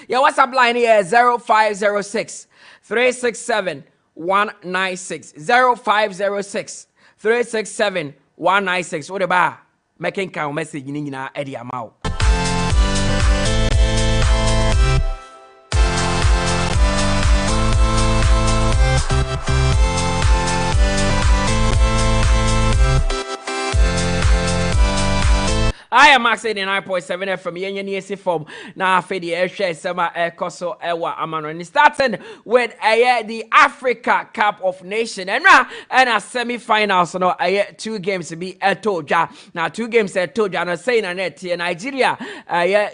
Your WhatsApp line here 0506 367 196 0506 367 196. What about making count message in Eddie Amau? I am Max 89.7 FM. Yenye form na afedi ehwe sema ekoso ewa amano. Starting with the Africa Cup of Nations and semi-finals. No, 2 games to be etoja. Now 2 games etoja. No say na net Nigeria.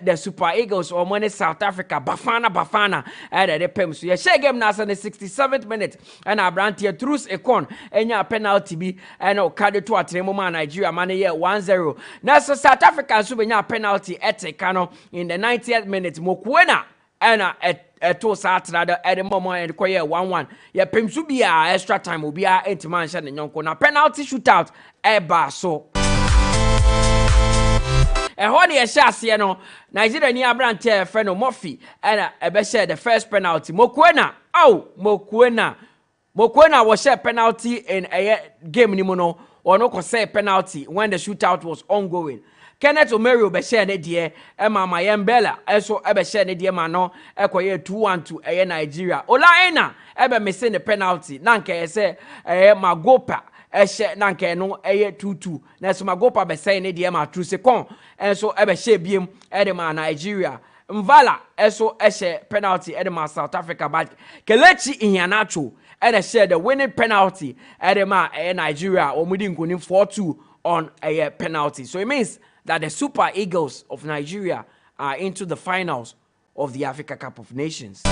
The Super Eagles or money South Africa. Bafana. The Pems. So share game na in the 67th minute. And Abrantia Truce Ekon. Enya penalty be and Okade to atremo Nigeria money 1-0. Now so South Africa so benya penalty etekano in the 90th minute Mokwena and to Saturday at the moment and koye 1-1 ya pemsu bia extra time obi a entiman sha ne nyonko na penalty shootout eba so ho ne sha ase no Nigeria ni abrante friend Murphy and ebe share the first penalty Mokwena was share penalty in a game ni mo no or no say penalty when the shootout was ongoing. Kenneth Omeru be share ne die Emma Mayembela also ebe share ne die ma no ekoye 2-1 to Nigeria. Ola ena ebe missing the penalty nanke say Magopa share nanke no 2-2 na so Magopa be say ne die ma true second enso ebe share biem ma Nigeria. Mvala also share penalty ma South Africa but Kelechi Iheanacho share the winning penalty ma Nigeria omudi nkonim 4-2 on a penalty. So it means that the Super Eagles of Nigeria are into the finals of the Africa Cup of Nations.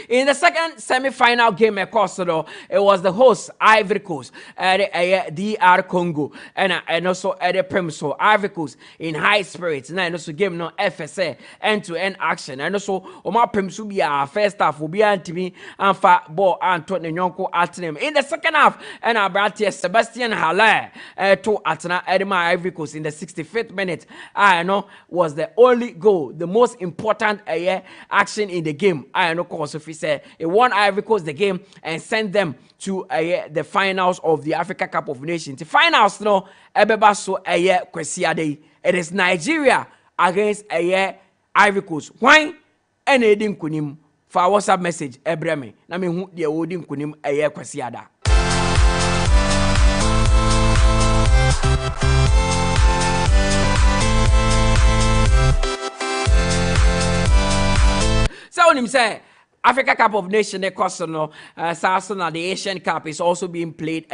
In the second semi-final game, it was the host Ivory Coast, DR Congo, and also the Premso Ivory Coast in high spirits. And also game no FSA end-to-end action. And also Omar Premso be our first half will be anti and fat ball and Tony Nyonko at him. In the second half, and our brother Sebastian Haller to Atana Edema Ivory Coast in the 65th minute. I know was the only goal, the most important action in the game. I know course if he said it won Ivory Coast the game and sent them to the finals of the Africa Cup of Nations. The finals no ebeba so 𝐒𝐏𝐻𝐂 day. It is Nigeria against Ivory Coast. Why? And edin kunim for WhatsApp message ebreme. Na me hu de odin kunim 𝐒𝐏𝐻𝐂 da. So him say Africa Cup of Nations, the Asian Cup is also being played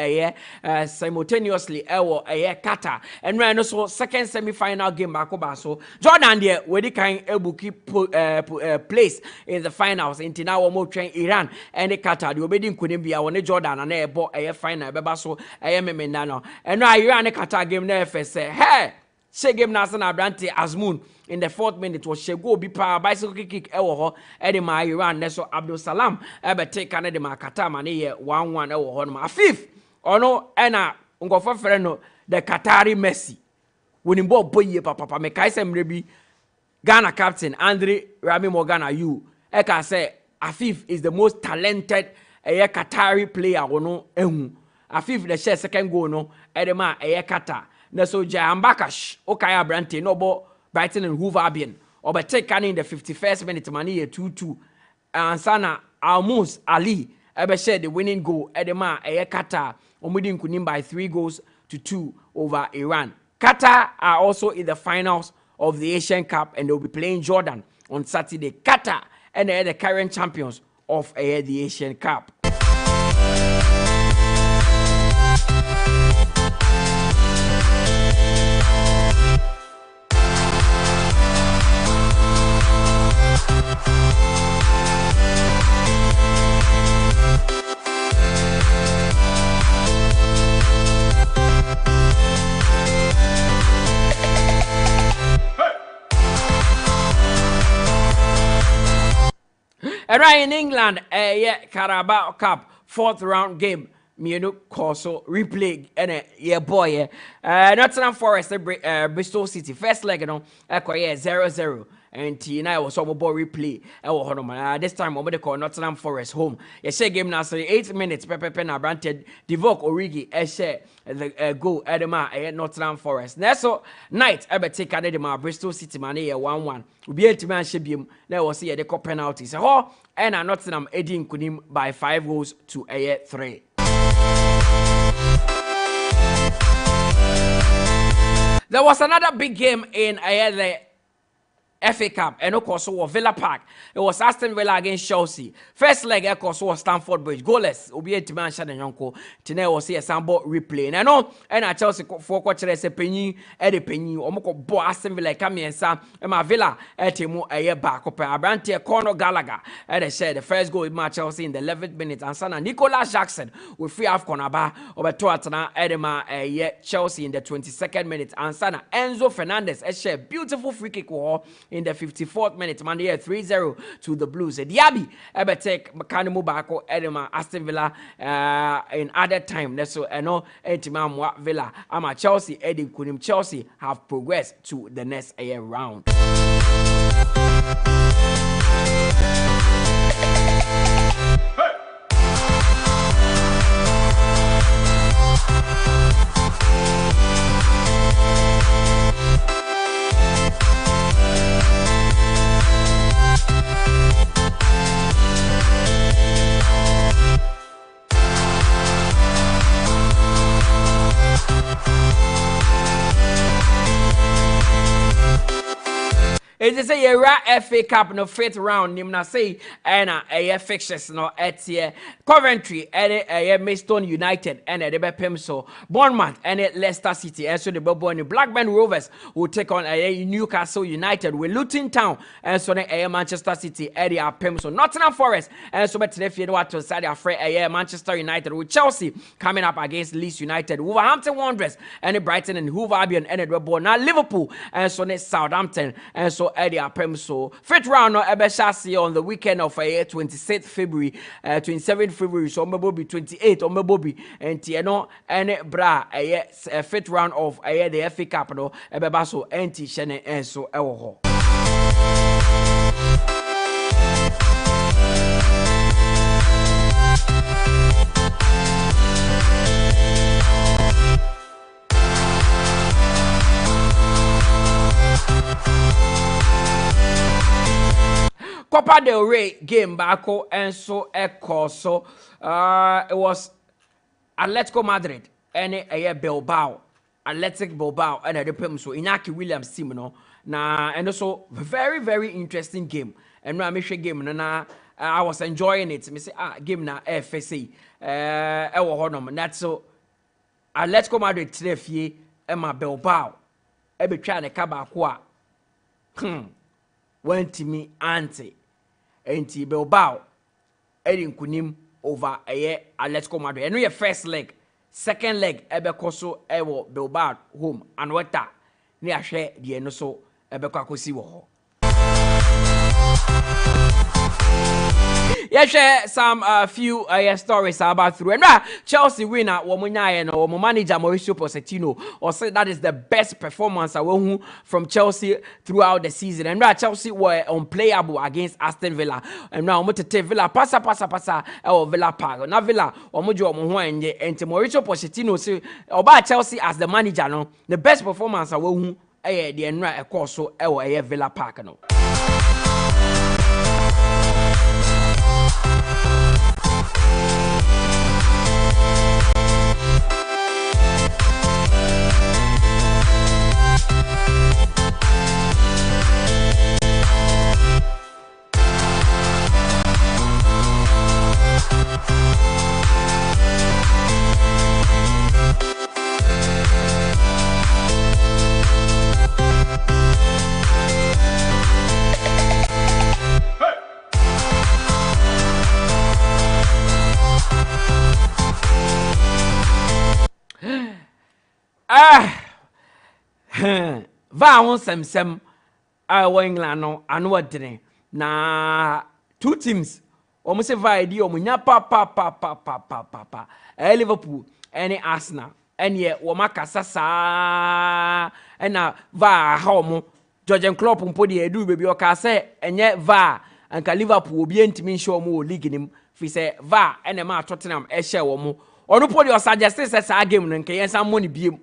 simultaneously Qatar. And right now, so second semi-final game so Jordan there where they can able keep place in the finals. Until now, we train Iran and the Qatar. The obedient couldn't be our Jordan and they bought a final. So I am a and now Iran and Qatar game there first say hey. She game Nasana Brante Azmoun in the 4th minute was Shego Bipa bicycle kick Ewo Edema Iran Neso Abdul Salam ebe take Canada Qatar mani 1-1 Ewo ma 5th ono ena ngofo freno the Qatari Messi woni bo boye papa me kai se mrebi Ghana captain Andre Rami Morgana you eka say Afif is the most talented Qatari player ono ehu Afif the share second goal no edema Qatar na so Jambakash Okaya Brante no bo Brighton and Hove Albion or by take in the 51st minute money 2-2 and Sana Almus Ali ever shared the winning goal Edema Qatar omudin kunim by 3-2 over Iran. Qatar are also in the finals of the Asian Cup and they'll be playing Jordan on Saturday. Qatar and they're the current champions of the Asian Cup. And right in England, Carabao Cup 4th round game. mienu koso replay and yeah boy Nottingham Forest Bristol City first leg no ekoye 0-0 and now was some ball replay this time we call Nottingham Forest home you say game now 8 minutes pepe na granted Divock Origi share the goal edema Nottingham Forest next night take edema Bristol City man 1-1 we be man shebim now was see the penalties and Nottingham Edin kunim by 5 goals to 3. There was another big game in the FA Cup, and of course, was Villa Park. It was Aston Villa against Chelsea. First leg, of course, was Stamford Bridge. Goalless. Obiye Timansha and Yonko. Tine was here sambo replay. And I know, and I Chelsea for coach se penny, Eddie Penny, Omoko Bo Aston Villa come and Sam, and my Villa etimu a year back. Abrantia Conor Gallagher. And they said the first goal in my Chelsea in the 11th minute. And Sana Nicolas Jackson with free half corner bar over Tuatana Edema a year Chelsea in the 22nd minute. And Sana Enzo Fernandez a share beautiful free kick war in the 54th minute, man, 3-0 to the Blues. Diaby ever take Makani Mubako Edema Aston Villa in other time. That's so I know Etimam Villa. I'm Chelsea. Eddie Kunim Chelsea have progressed to the next year round. It is a FA Cup no 5th round. Nimna say and a fixtures no at Coventry and a Maidstone United and a Pemso Bournemouth and Leicester City. And so the Boboni Blackburn Rovers will take on a Newcastle United with Luton Town and so a Manchester City and a Pemso Nottingham Forest and so but if you know what to say a Manchester United with Chelsea coming up against Leeds United, Wolverhampton Wanderers and Brighton and Hove Albion and Edinburgh now Liverpool and so Southampton and so Eddie Apemso. 5th round no Ebeshasi on the weekend of 26th February, 27th February, so maybe 28th or maybe and Tiano and Bra 5th round of the FA Cup no Ebebaso and Shene and so Ewoho. Copa del Rey game bako and so so it was Atletico Madrid and a Bilbao, Athletic Bilbao and the Pemso Inaki Williams team no na and also very interesting game and now I game na I was enjoying it. Me say game na FSC ewo honom that's so Atletico Madrid trefie e ma Bilbao e be twa ne ka ba ko a went me anti enti Bilbao edin kunim over Atletico Madrid. And your first leg, second leg ebe koso ewo Bilbao home and weta ni ahwe de no so ebe kwakosi wo ho. Yes, some few stories about through. And Chelsea winner, Womunya no manager Mauricio Pochettino, or say that is the best performance from Chelsea throughout the season. And Chelsea were unplayable against Aston Villa. And now Mutete Villa passa Villa Park. Now Villa Omujo Omuhwanye and Mauricio Pochettino say about Chelsea as the manager no the best performance the Enra course so Villa Park no. Va won sem England no anu odene na two teams Omo se VAR di omo nya pa. Liverpool any Arsenal any wo makasa saa na VAR ha omo Jurgen Klopp mpo de edu bebi o ka se enye VAR anka Liverpool obi entimi nhye omo wo league nim fi se VAR ene ma Tottenham e hye omo onu po de o suggest se saa game no nke yensa mo ne biem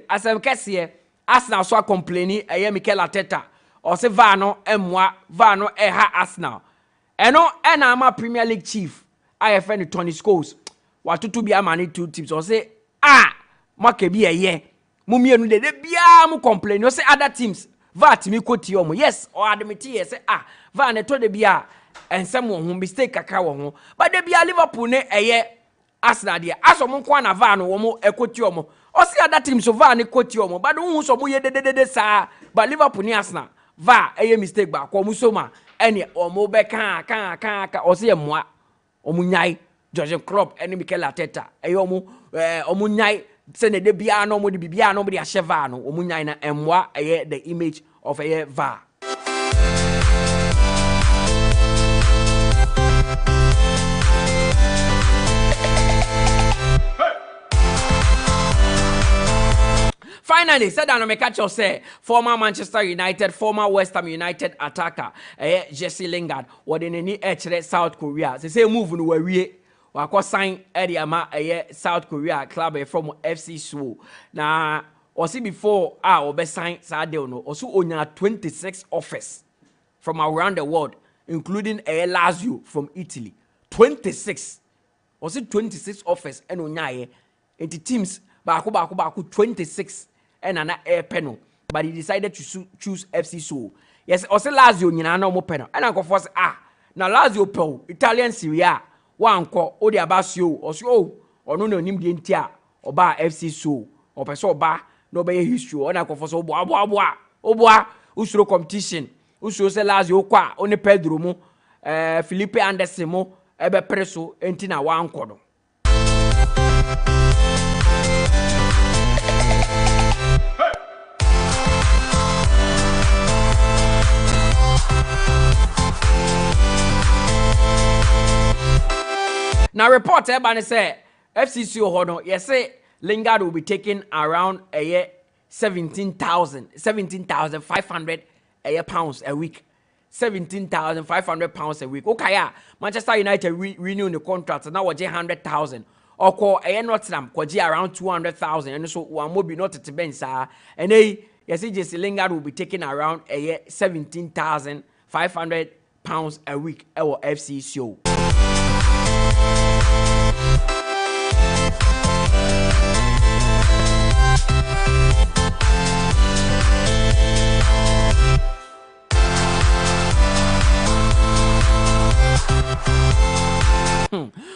asem kese Arsenal so complaini 𝐿𝐾𝐂𝐊 Arteta o se VAR no emwa VAR no ha Arsenal eno na ama Premier League chief IFN Tony Scholes watutu bi amani two teams o say make bi eye mumienu de bia mu complain o say other teams VAR timi kwoti omo yes or admit yes say VAR ne to de bia ensem wo ho mistake kaka wo ho but de bia Liverpool ne eye Arsenal de aso mo kwa na VAR no wo mo ekoti omo o say other teams so VAR ne kwoti omo but hu so mo ye de sa but Liverpool ni Arsenal VAR eye mistake ba ko mu so ma ene omo be kan o say moa omo nyai Jurgen Klopp and 𝐿𝐾𝐂𝐊 Arteta omo nyai se ne de bia no mo de bia no mo de ahye VAR no omo nyai na emwa the image of VAR. Finally, said that I catch you say former Manchester United, former West Ham United attacker, Jesse Lingard, what in any South Korea. They say move no we wako sign Ediama South Korea club from FC Seoul. Now, see before obe sign Sadeo no, also onya 26 offers from around the world, including Lazio from Italy. 26. Also 26 offers and onya into teams baku 26 and an air panel. But he decided to choose FC Seoul. Yes, also Lazio nyina na mo panel. And I go for na Lazio pe Italian Serie A. One call Odi Abasio or so or no nim di ntia oba FC Seoul or person oba no be history or na for so boa usuro competition usuro se Lazio kwa oni Pedro mo Felipe Anderson mo ebe preso enti na one call. Now report everybody say FCC Hono, yes say Lingard will be taking around 17,500 pounds a week. 17,500 pounds a week. Okay, Manchester United renewing the contract now was 100,000. Or call Nottingham around 200,000 and so one will be not at the bench and yes Jesse Lingard will be taking around 17,500 pounds a week our FCC.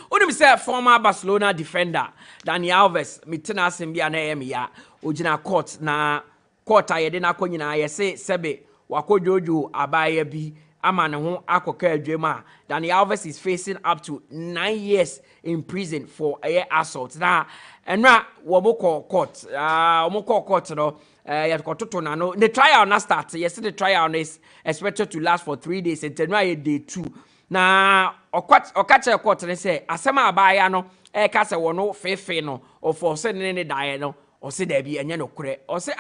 What say former Barcelona defender Dani Alves mitena sembia na ya ojina court na court ayede na konyina yese sebe wakojojo abaya bi ama ne ho akoka adwema. Dani Alves is facing up to 9 years in prison for assault. Na enra womoko court no yakototo na no the trial na start. Yes, the trial is expected to last for 3 days and then day 2. Na okache court ne say asema abaya no ka se wono fefe no o for se ne dae no o se da bi enye no kure o se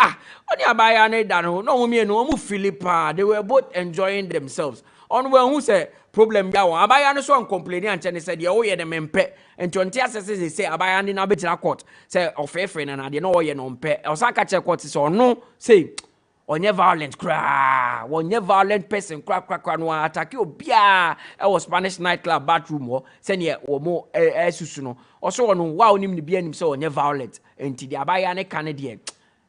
oni abaya ne da no no mu no mu Philippa they were both enjoying themselves on when who say problem ya won abaya no so complaining and ne say de o ye ne mempe entonti asese say abaya ne na betira court say o fefe na de no o ye no mpe o sa ka che court say ono say onye violent cry, onye violent person cry no attack obia e was Spanish nightclub bathroom ho say ne wo mo susu no also ono wa onim ne bia nim say onye violent enti de abaya ne kan de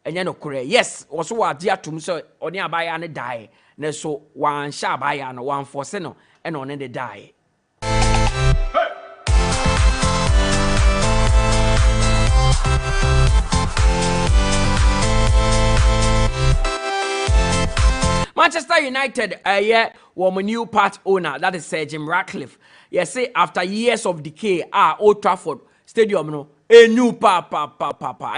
enye no kure yes also wa dia tum say oni abaya ne die na so wan sha abaya no wan force no e no ne die. Manchester United, my new part owner, that is Sir Jim Ratcliffe. Yes, say after years of decay, Old Trafford stadium no a new pa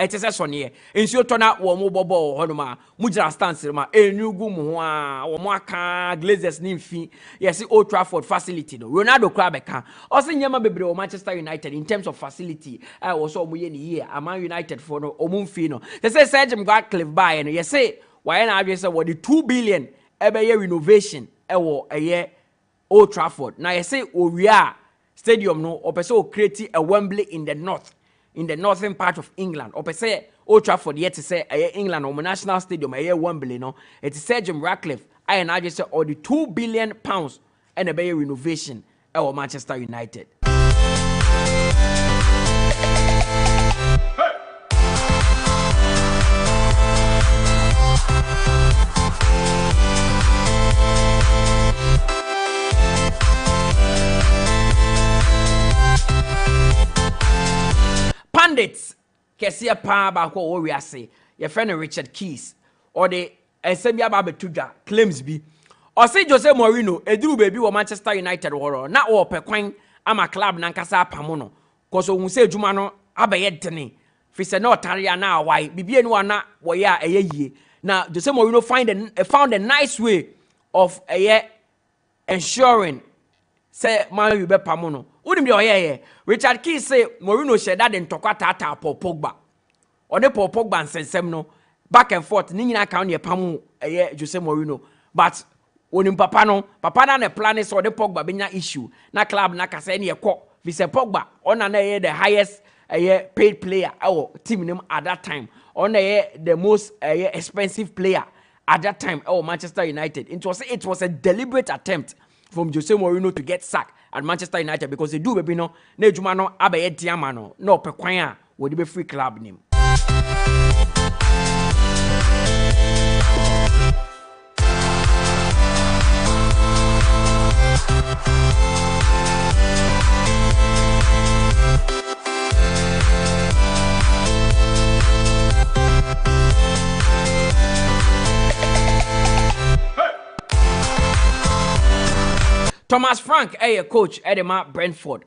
it is a sonye nsuo tona wo mo bobo ho no ma mugira stance ma a new gu mu ho a wo mo aka Glazers ni mfi yes Old Trafford facility no Ronaldo kra beka o se nyama bebre o Manchester United in terms of facility wo so mo ye ni here Man United for no o mo mfi no they say 𝐒𝐏𝐻𝐒 buy no yes why na adwe say what the 2 billion ebe ye renovation wo eye Old Trafford na yes owia stadium no or person create a Wembley in the northern part of England or person Old Trafford yet to say England or national stadium Wembley no it is 𝐒𝐿𝐴 I and I just say all the £2 billion and a bay renovation our Manchester United. Pundits 𝐾𝐂𝐊 pa ba ko wo wiase your friend Richard Keys or the ensembia ba betuja claims bi or say Jose Mourinho eduru baby wo Manchester United woro na wo pekwan ama club na nkasa apamo no cause ohun say adwuma no abaye dene fi se na otare na awai bibie ni wana wo ya yie na Jose Mourinho found a nice way of ensuring say man you be pamo no unim de oyeye Richard Keys say Mourinho said that in tokwa tata Paul Pogba or the Paul Pogba nsensem no back and forth ni nyina kan ye pamu Jose Mourinho but onim papa na ne plan is or the Pogba benya issue na club na kasa ne ekọ Vise Pogba on na the highest paid player our team name at that time on the most expensive player at that time our Manchester United it was a deliberate attempt from Jose Mourinho to get sacked at Manchester United because they do baby no na ejuma no abaye diama no pekwan a wo de be free club name. Thomas Frank coach Edema Brentford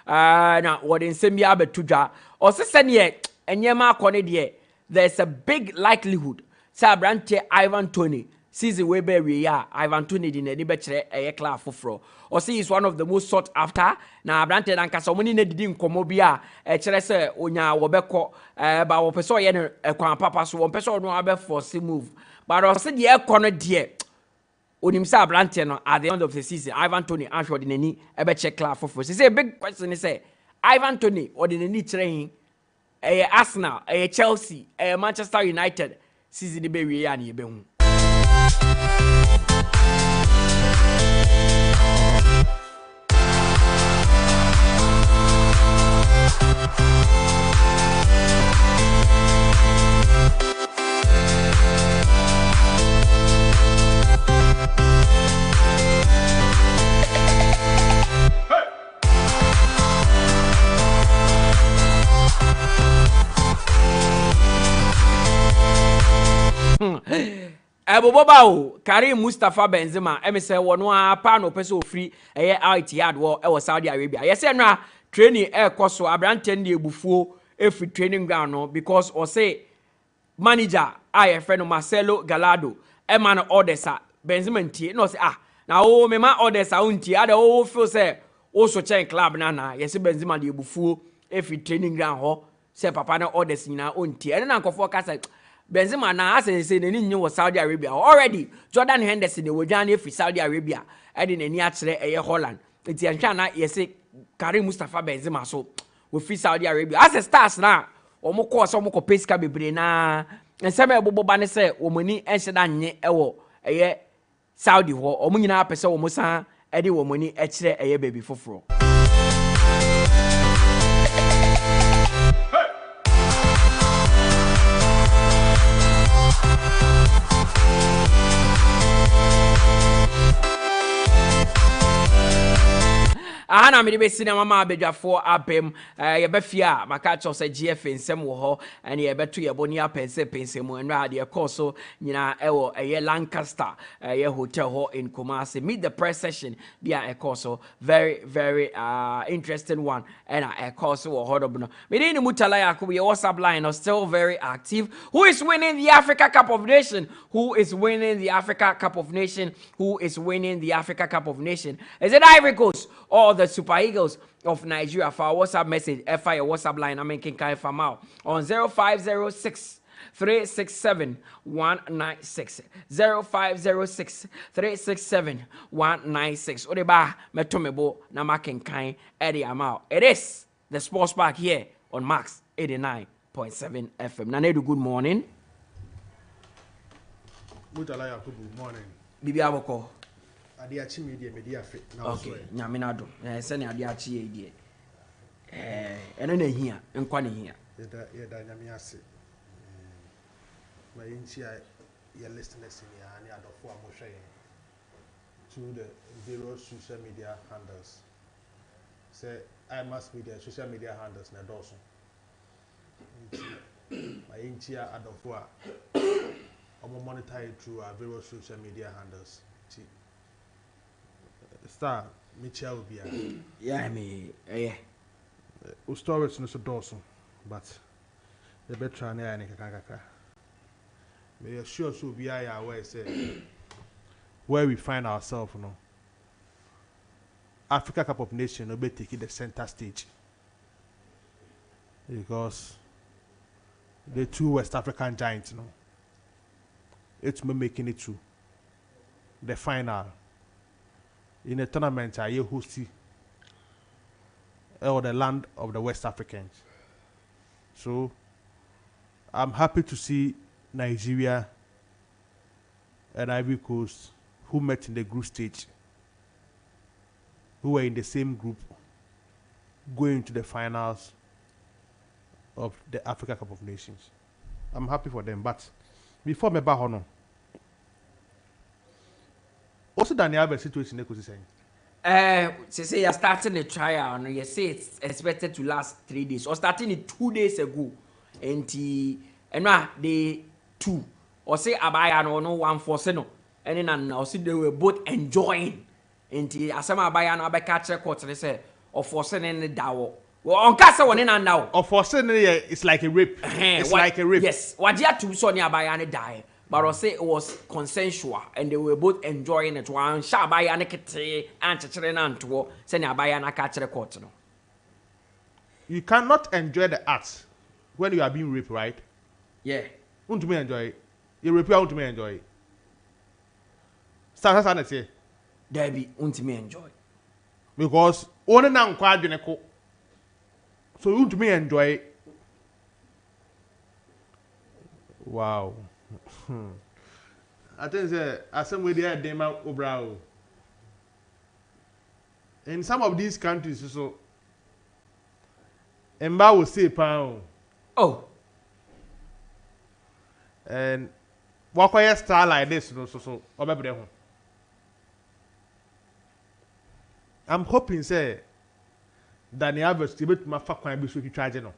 now what in Sembia betuja or se enyema akone de there's a big likelihood say Brante Ivan Toney season we be we ya Ivan Toney di na ni be kire club foforo or see is one of the most sought after na Brante dan kasa omuni na didi nkomo bia kire se onya wo beko ba wo pese ye no ekwan papa so wo pese no abe force move but o se de ekono de Onimsa Brante no at the end of the season Ivan Toney answered in any ebe check club for say a big question is say Ivan Toney or the any train Arsenal Chelsea Manchester United season the be we ya na be hu. Bobao Karim Mustafa Benzema say wono apa no pese ofri 𝐿𝐴 wo Saudi Arabia yes na training koso Abrante ndi ebufuo efri training ground no because o say manager friend Marcelo Gallardo man orders Benzema ntie no say na o me ma orders untie ada o feel say o so chen club na yes Benzema ndi ebufuo efri training ground ho say papa na orders nyina ontie na nkofo ka say Benzema na say nani nyi wo Saudi Arabia already Jordan Henderson e wodwane fi Saudi Arabia e de nani akere Holland enti antwa na yese Karim Mustafa Benzema so we fi Saudi Arabia as stars na omo course omo ko pesika bebre na enseme eboboba ne say omani enhyeda nye wo Saudi ho omo nyina apese omo san e de omani akere baby foforo. Sana me be cinema ma bedwa for abem ye be fia maka cho se GF nsem wo ho ene ye beto ye boni pense mu enra de course so nyina ewo ye Lancaster ye hotel ho in Kumasi. Meet the press session dia a course so very interesting one and a course wo hodobo. Me dey ni Mutala Yakubu your WhatsApp line is still very active. Who is winning the Africa Cup of Nations? Who is winning the Africa Cup of Nations? Who is winning the Africa Cup of Nations? Is it Ivory Coast or the Super Eagles of Nigeria? For our WhatsApp message, FI your WhatsApp line, I'm making kind of out on 0506 367 196 0506 367 196. Odeba metomebo na making kind Eddie Amau. It is the Sports Park here on Max 89.7 FM. Nana Adu, good morning. Mutala Yakubu, morning. Bibi Aboko. Adiachi media fit. Okay, Nyaminado. Send Adiachi idea. And then here, and Quani here. Yeda Nyamiasi. My inchia, your listeners in your any other form of sharing to the various social media handles. Say, I must be the social media handles, Nadoso. My inchia other four. I'm monitor it through our various social media handles. Star Michelle will be yeah, I mean, yeah. Storage no so Dawson, but the better near any kakaka. May assure so be aware say where we find ourselves, you know. Africa Cup of Nations will be taking the center stage because the two West African giants, you know. It's me making it through the final in a tournament I hosting or the land of the West Africans. So I'm happy to see Nigeria and Ivory Coast, who met in the group stage, who were in the same group, going to the finals of the Africa Cup of Nations. I'm happy for them, but before me back on, also Daniel Alves situation they could say. Say you're starting the trial, and you say it's expected to last 3 days, or starting it 2 days ago, and now day 2, or say Abaya no 1 no, and then I see they were both enjoying, and asama Abaya no abeka court they say or forcing in the dawo. Well, on Casa one in and now. Or forcing it's like a rape. It's like a rape. Yes, what you had to Sonia Bayane die. But I say it was consensual and they were both enjoying it. One Shabayana Kete and Chichiran to Senya Bayana catch the court. You cannot enjoy the arts when you are being raped, right? Yeah. Want me enjoy it? You rape, want me enjoy it? Start say. Debbie, want me enjoy. Because only now quite so you to me enjoy it. Wow. I think as somebody had them out obrow. In some of these countries, so Emba will say pound. Oh. And walk a star like this, so I'm hoping say Daniel Alves to be my fuck when I be so you charge no.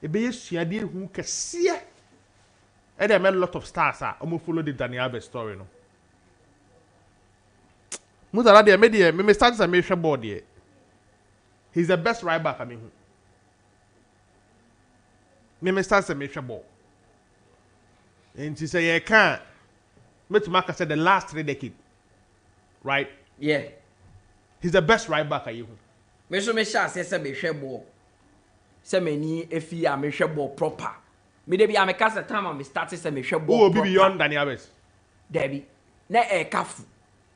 E be yesu ade hu kese. And there are a lot of stars almost follow the Daniel Alves story no. Mutala de me start as a board here. He's the best right back I mean. Me start as a ball. And she say you can't. Me to mark said the last 3 decades. Right? Yeah. He's the best right back at you. Me so me sha say me hwe ball. Say me ni efi a me hwe ball proper. Me dey be am cast the time me start say me hwe ball. Oh, be beyond Daniel Alves. Debbie. Na kafu.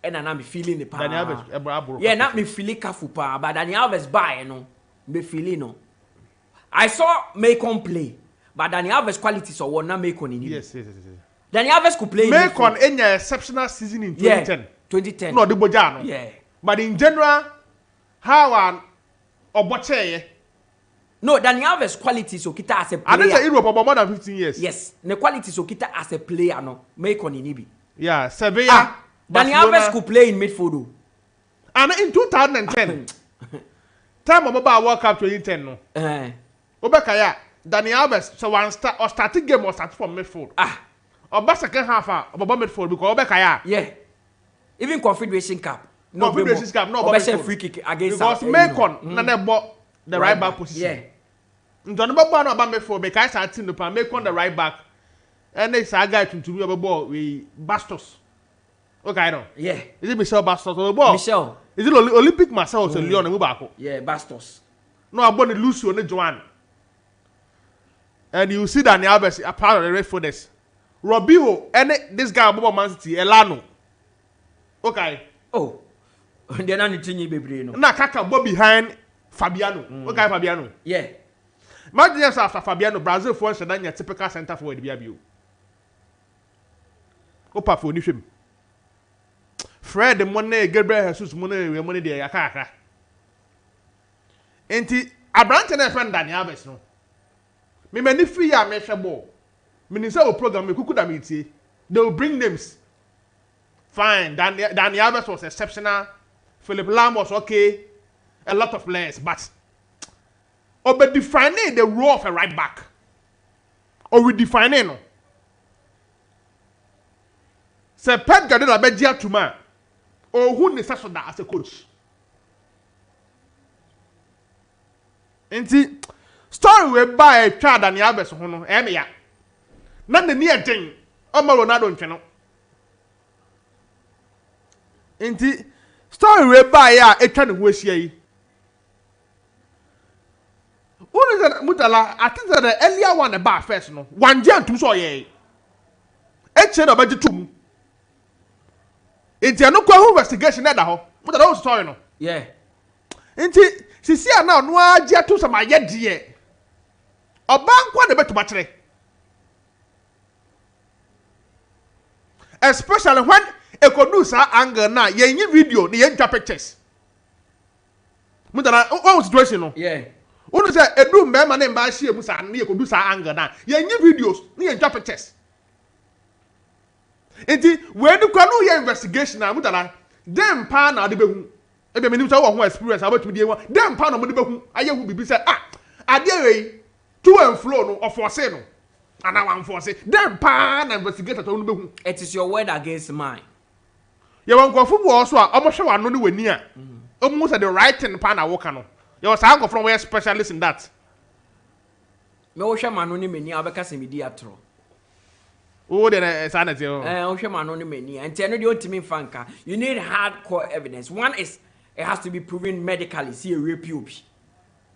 And na me feeling the pa. Daniel Alves yeah, not me feeling kafu pa, but Daniel Alves buy no. Me feeling no. I saw Macon play, but Daniel Alves quality so one na Macon in. Yes. Daniel Alves could play Macon in an exceptional season in 2010. Yeah, 2010. No, the Bojano. Yeah. But in general, how Oboche. No, Daniel Alves quality so kita as a player. I didn't say Europe about more than 15 years. Yes, the quality so kita as a player no Macon in Ibi. Yeah, Sevilla. Daniel Alves could play in midfield. And in 2010, time of about World Cup 2010 no. Obekaya, Daniel Alves, so one starting game was start from midfield. Or second half about midfield because Obekaya. Yeah. Even Confederation Cup. Confederation Cup, no, but free kick against because Macon, none bought the right back position. Yeah. Don't know about midfield because I think the Macon the right back. And they say guy to me about ball with Bastos. Okay, I know. Yeah. Is it Michel Bastos or the ball? Michel. Is it Olympic Marcel or Leon and Mubako? Yeah, Bastos. No, I'm going to lose you on the Joanne. And you see that Alves a part of the red for this. Robio and this guy about Man City, Elano. Okay. Oh. They're not need Bebli no. Na Kaka go behind Fabiano. Okay, Fabiano. Yeah. Imagine after Fabiano, Brazil for us and typical center for the BBU. Opa for Nishim. Fred the money, Gabriel Jesus money there, Yakaka. Enti, Abrante and friend Daniel Alves no. Me many free ya measure ball. Minister will program me kuku da meeting. They will bring names. Fine. Daniel Alves was exceptional. Philip Lam was okay. A lot of players, but over defining the role of a right back. Or we defining no. Say Pep Guardiola be dia to man. Or who necessary that as a coach. Enti story we buy a child Daniel Alves ho no e me ya. Na ne near thing. Omo Ronaldo ntwe no. Enti story we buy ya etwa ne ho ahia yi. What is that Mutala? I think that the earlier one about first no. One jam to so ye. Eche no be tum. Enti ano kwa investigation na da ho. Mutala o story no. Yeah. Enti sisi ana no agye to some ayedie. Oba nkwa de betuma kire. Especially when ecoducer angle na yenyi video ni yentwa pictures. Mutala what situation no? Yeah. Unu say edu mbema na mba hie mu sa na yekodu sa angle na yenyi videos na yentwa pictures. Enti we du kwa no ye investigation na Mutala dem pa na de behu. Ebe menim say wo ho experience about me one. Dem pa na mo de behu aye hu bibi say ade we to and flow no of force no. Ana wan force. Dem pa na investigator to no behu. It is your word against mine. Ye wan ko fu bo so a omo hwe wano ne wani a. Omo say the right thing pa na wo ka no. You was ango from where specialist in that. Me wo hwe mano ne mani abeka se medi atro. Oh the sanity. Wo hwe mano ne mani. Enti eno de ontimi fanka. You need hardcore evidence. One is it has to be proven medically. See a rape you.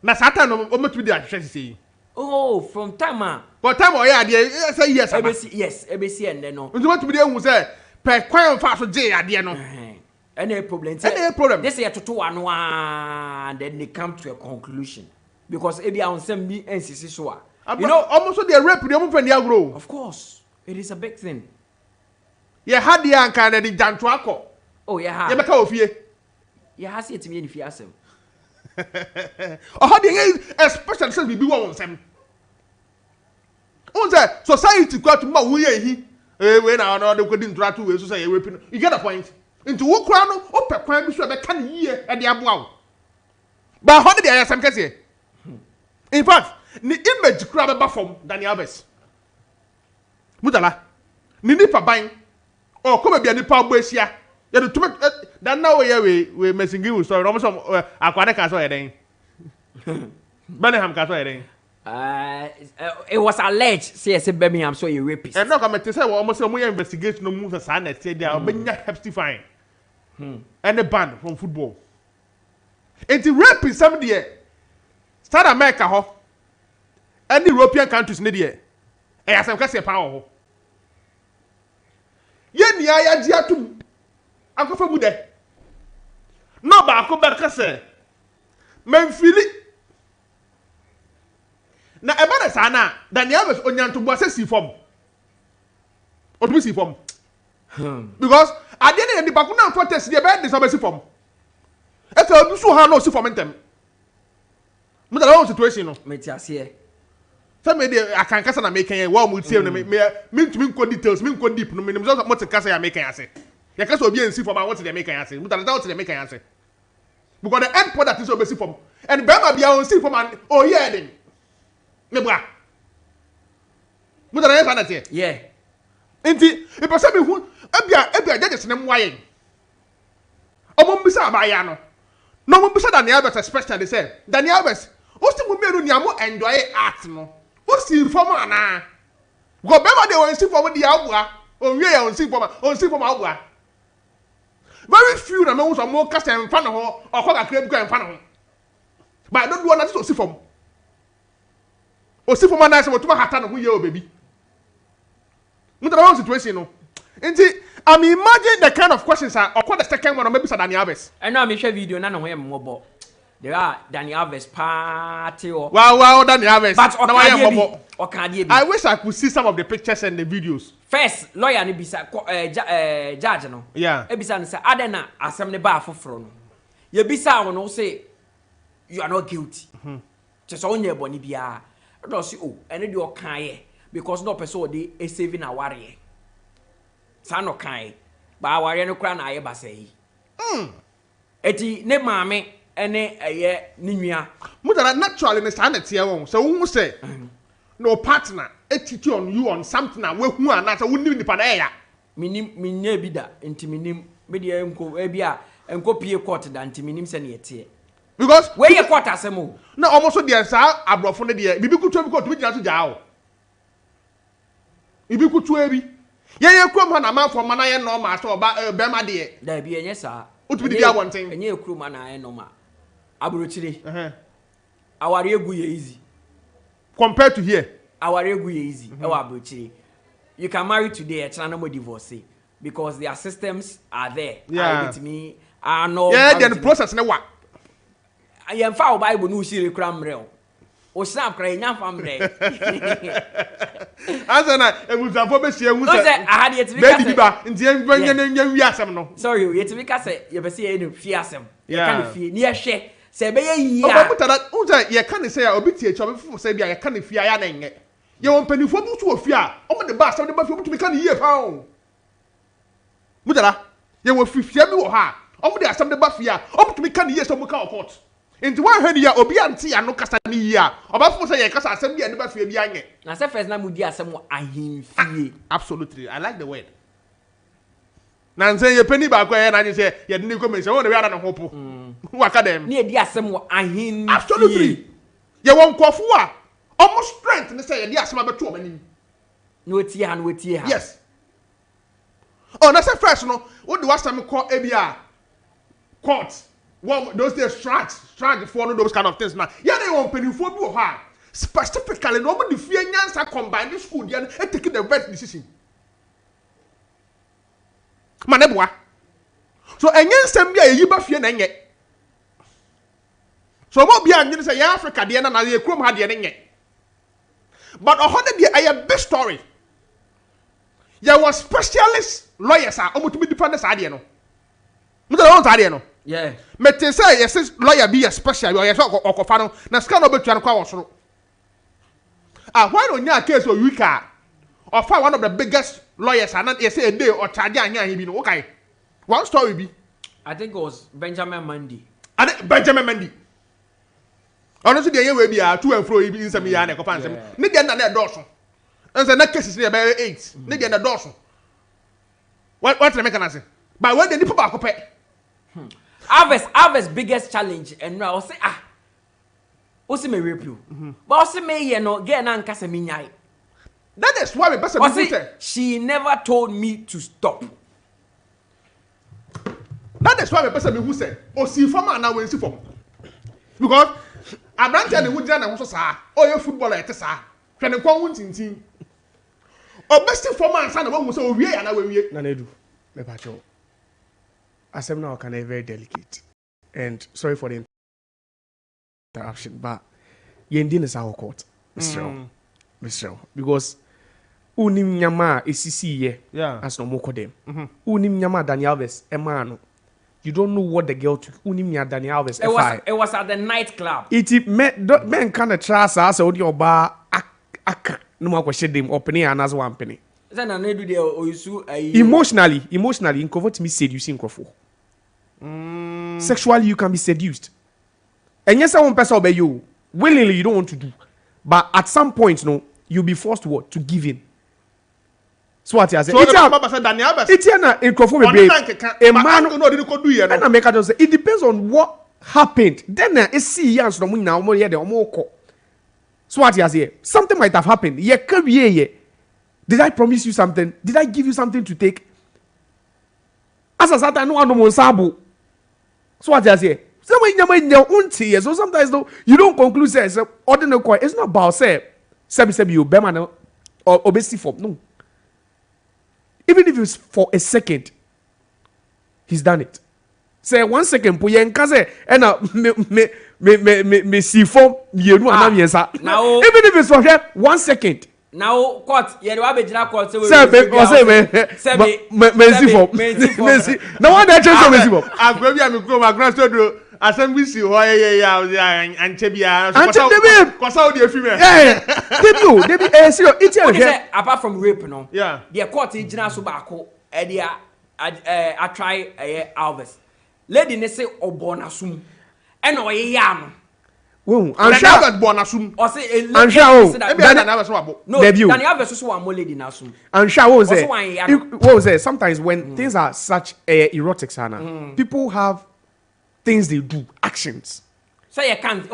Na satan no omo to be the ahwehwe sisi. Oh, from time But time o ya de say yes. Yes, ebesi ende no. Nti what to be the hu say per kwan fa so je ade no. Any problem? Any problem? This year to one and then they come to a conclusion because ebi on some be NCC so. You know, almost the rape the omo fan ya grow. Of course, it is a big thing. Ye had the anka na di janto akọ. Oh yeah. Ye beka ofie. Ye has it me in fie asem. Oh how the especially since we be one sem. On say society kwa to ma wo ye hi. We na no de kwedi ntura to we so say rape. You get the point? Into wo kura no opɛ kwan bi so be ka ne yie e de aboa wo. Ba ho de ya sam kase. In fact, ni image kura be ba from Daniel Alves. Mutala. Ni nipa ban. Oh, come bia nipa agbo ahia. Ye do tuma dan na we messingi wo story. No so akwane ka so ye den. Birmingham ka so ye den. It was alleged say Birmingham so you rapist. And no come say we almost say investigation no move sa na tie dia obenya hefty fine. And the ban from football. And the rape is some there. Start America ho. And the European countries need there. E asem ka se power ho. Ye ni aya di atum. Akofa mu de. No ba ko ba ka se. Memfili. Na e ba na sa na Daniel Alves onyanto bo se si form. Otu si form. Because at the end of the Bakuna protest, the bed is obviously from. If you do so, how no see from them. But the whole situation, no. Metiasie. Some I can cast and make a warm with say, me to details, me deep, no minimum of what the cast I make answer. The cast will be and see from what they make answer. But I doubt they make answer. because the end product is obviously from and Bema be on see from an oh yeah then nebra Mutala Yakubu here yeah enti e person be hu ebia judges nem waye omo bisa abaya no mo bisa Daniel Alves especially say Daniel Alves o si mo meru ni amo enjoy art no o si form ana go Bema dey on see form di abua on we on see form abua very few na me so mo cast en fa no ho okwa kakra bi ko en fa no ho but don't do na so see form o see form na say mo tuma hata no ho ye o baby Mutala one situation no nti I'm imagine the kind of questions are or the second one or maybe Daniel Alves. I know I'm share video na no we mo there are Daniel Alves party or wow Daniel Alves but I wish I could see some of the pictures and the videos. First lawyer ni bisa judge no yeah e bisa no say adena asem ne ba afoforo no ye bisa no say you are not guilty just onye boni bia do say oh ene de o kan ye because no person dey e saving aware sa no kan ba aware no kra na aye ba say eti ne maame ene eye ni nua Mutala naturally ne sa na tie won so wo say no partner attitude on you on something and we hu ana so woni nipa na ya minya bi da enti minim me de enko e bia enko pie court da enti minim se na yete because we ye court asemo na almost so there sa abrofo ne de bibi kutu bi court bi gina so jaa o bibi kutu ebi ye krom ha na manfo mana ye no ma so ba Bema de da bi enye sa utu bi dia wonten enye krom na ye no ma abrochire aware egu ye easy compared to here aware egu ye easy e wa abrochire you can marry today and no more divorce because their systems are there. Yeah. With me, I know. Yeah, the process ne wa. I am found Bible no see cram real. O snap cry nya fam re. Asa na ebuzafo be sie hu say I had yet to be baby ba nti envanya nya wi asem no. Sorry, yet to be say you be say no fi asem. You Yeah. can fi ne hwe. Say be ye ya. O Mutala unja ye kan say obi tie cho be fu say bia ye kan fi aya na nye. Ye won panifo bu tu ofi a o mo de ba asem de ba fi obi tu kan ye pa o. Mutala ye wo fifia bi wo ha. O mo de asem de ba fi a o mo tu kan ye so mo ka court. Nti wa hwani ya obi anti ya no kasa ni yi a obafu say ye kasa asem bi ane ba fi bi anye. Na say first na mu di asem ahimfie. Absolutely, I like the word. Na nse ye pani ba kwa ye na say ye de ni ko mention won de wi na hopo. Waka dem. Na ye di asem ahimfie. Absolutely. Ye won kofo a almost strength ne say ye di asem abeto o manim. No tie ha no tie ha. Yes. Oh, na say first no, wo de wasam ko ebia court. One those days strange for no those kind of things now. Yeah, they want penny for you ha. Specifically, nobody fear nyansa combine the school and taking the best decision. Manebwa. So enyansa bia ye ba fear na nye. So mo bia nyi say ya Africa de na ye krom ha de nye. But a hundred de a big story. There was specialist lawyers are almost to be defenders ade no. Mutala won ade no. Yeah. Mete say yes lawyer be a special or yes okofa no na ska no betua no kwa wosoro. Ah, why no nya case o wika or find one of the biggest lawyers and yes say a day or charge anya he bi no okay. One story be I think it was Benjamin Mendy. And Benjamin Mendy. Honestly dey we bi a to and fro bi nsem ya na ekofa nsem. Ne dey na doso. Nse na cases dey be 8. Ne dey na doso. What the mechanism? But when the people back up Alves biggest challenge and now say Osi me rape you. But Osi me ye no get na nka se me nyai. That is why we best be she never told me to stop. That is why we best be who say Osi form na we si form. Because Abrante ne wudira na ho sa o ye footballer ete sa. Hwe ne kon wuntintin. O best form ansa na we say o wie ya na we wie. Nana Adu, me pa cho. Asem now can be very delicate. And sorry for the interruption, but yendin is our court. Mr. Because unim nyama esisi ye as no moko them. Unim nyama Daniel Alves emano. You don't know what the girl took. Unim nya Daniel Alves it was at the nightclub. It men kind of trust us or your bar ak no more question them opening another one penny. Emotionally, in convert me said you sing crofo. Sexually, you can be seduced. And yes, one person obey you. Willingly, you don't want to do. But at some point, no, you'll be forced to what? To give in. So what you say? It's a man. And I make a say it depends on what happened. Then it's see yes no now more here the more. So what you say? Something might have happened. Did I promise you something? Did I give you something to take? As a certain no one sabo. So what you say? So sometimes though you don't conclude say ordinary coin. It's not about say you be man or obesity for no. Even if it's for a second, he's done it. Say 1 second, puye nkaze ena me si form yenu anam yensa. Even if it's for 1 second. Now court ye do abegina court say me si form. Now what that change me si form. Agbabi am go my grand studio assembly si ho anche bia kosa odi efi me. Debi serious it here. Apart from rape no. Yeah. The court igina so baako e dia I try Alves. Lady ne say obonasum. E na oye ya no. Wo ansha bonasum. O say ansha o. Daniel so abo. No, Daniel Alves so one more lady nasum. Ansha wo say sometimes when things are such erotic sana, people have things they do, actions. So you can't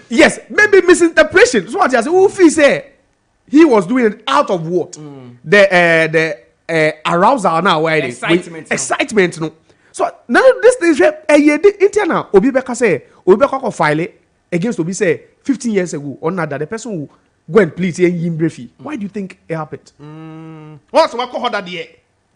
yes, maybe misinterpretation. So what you say, who feel say he was doing it out of what? The arousal now where excitement no. So now this thing internal obi beka say obi beka file against obi say 15 years ago or not that the person who go and plead him briefly. Why do you think it happened? What's what call that there?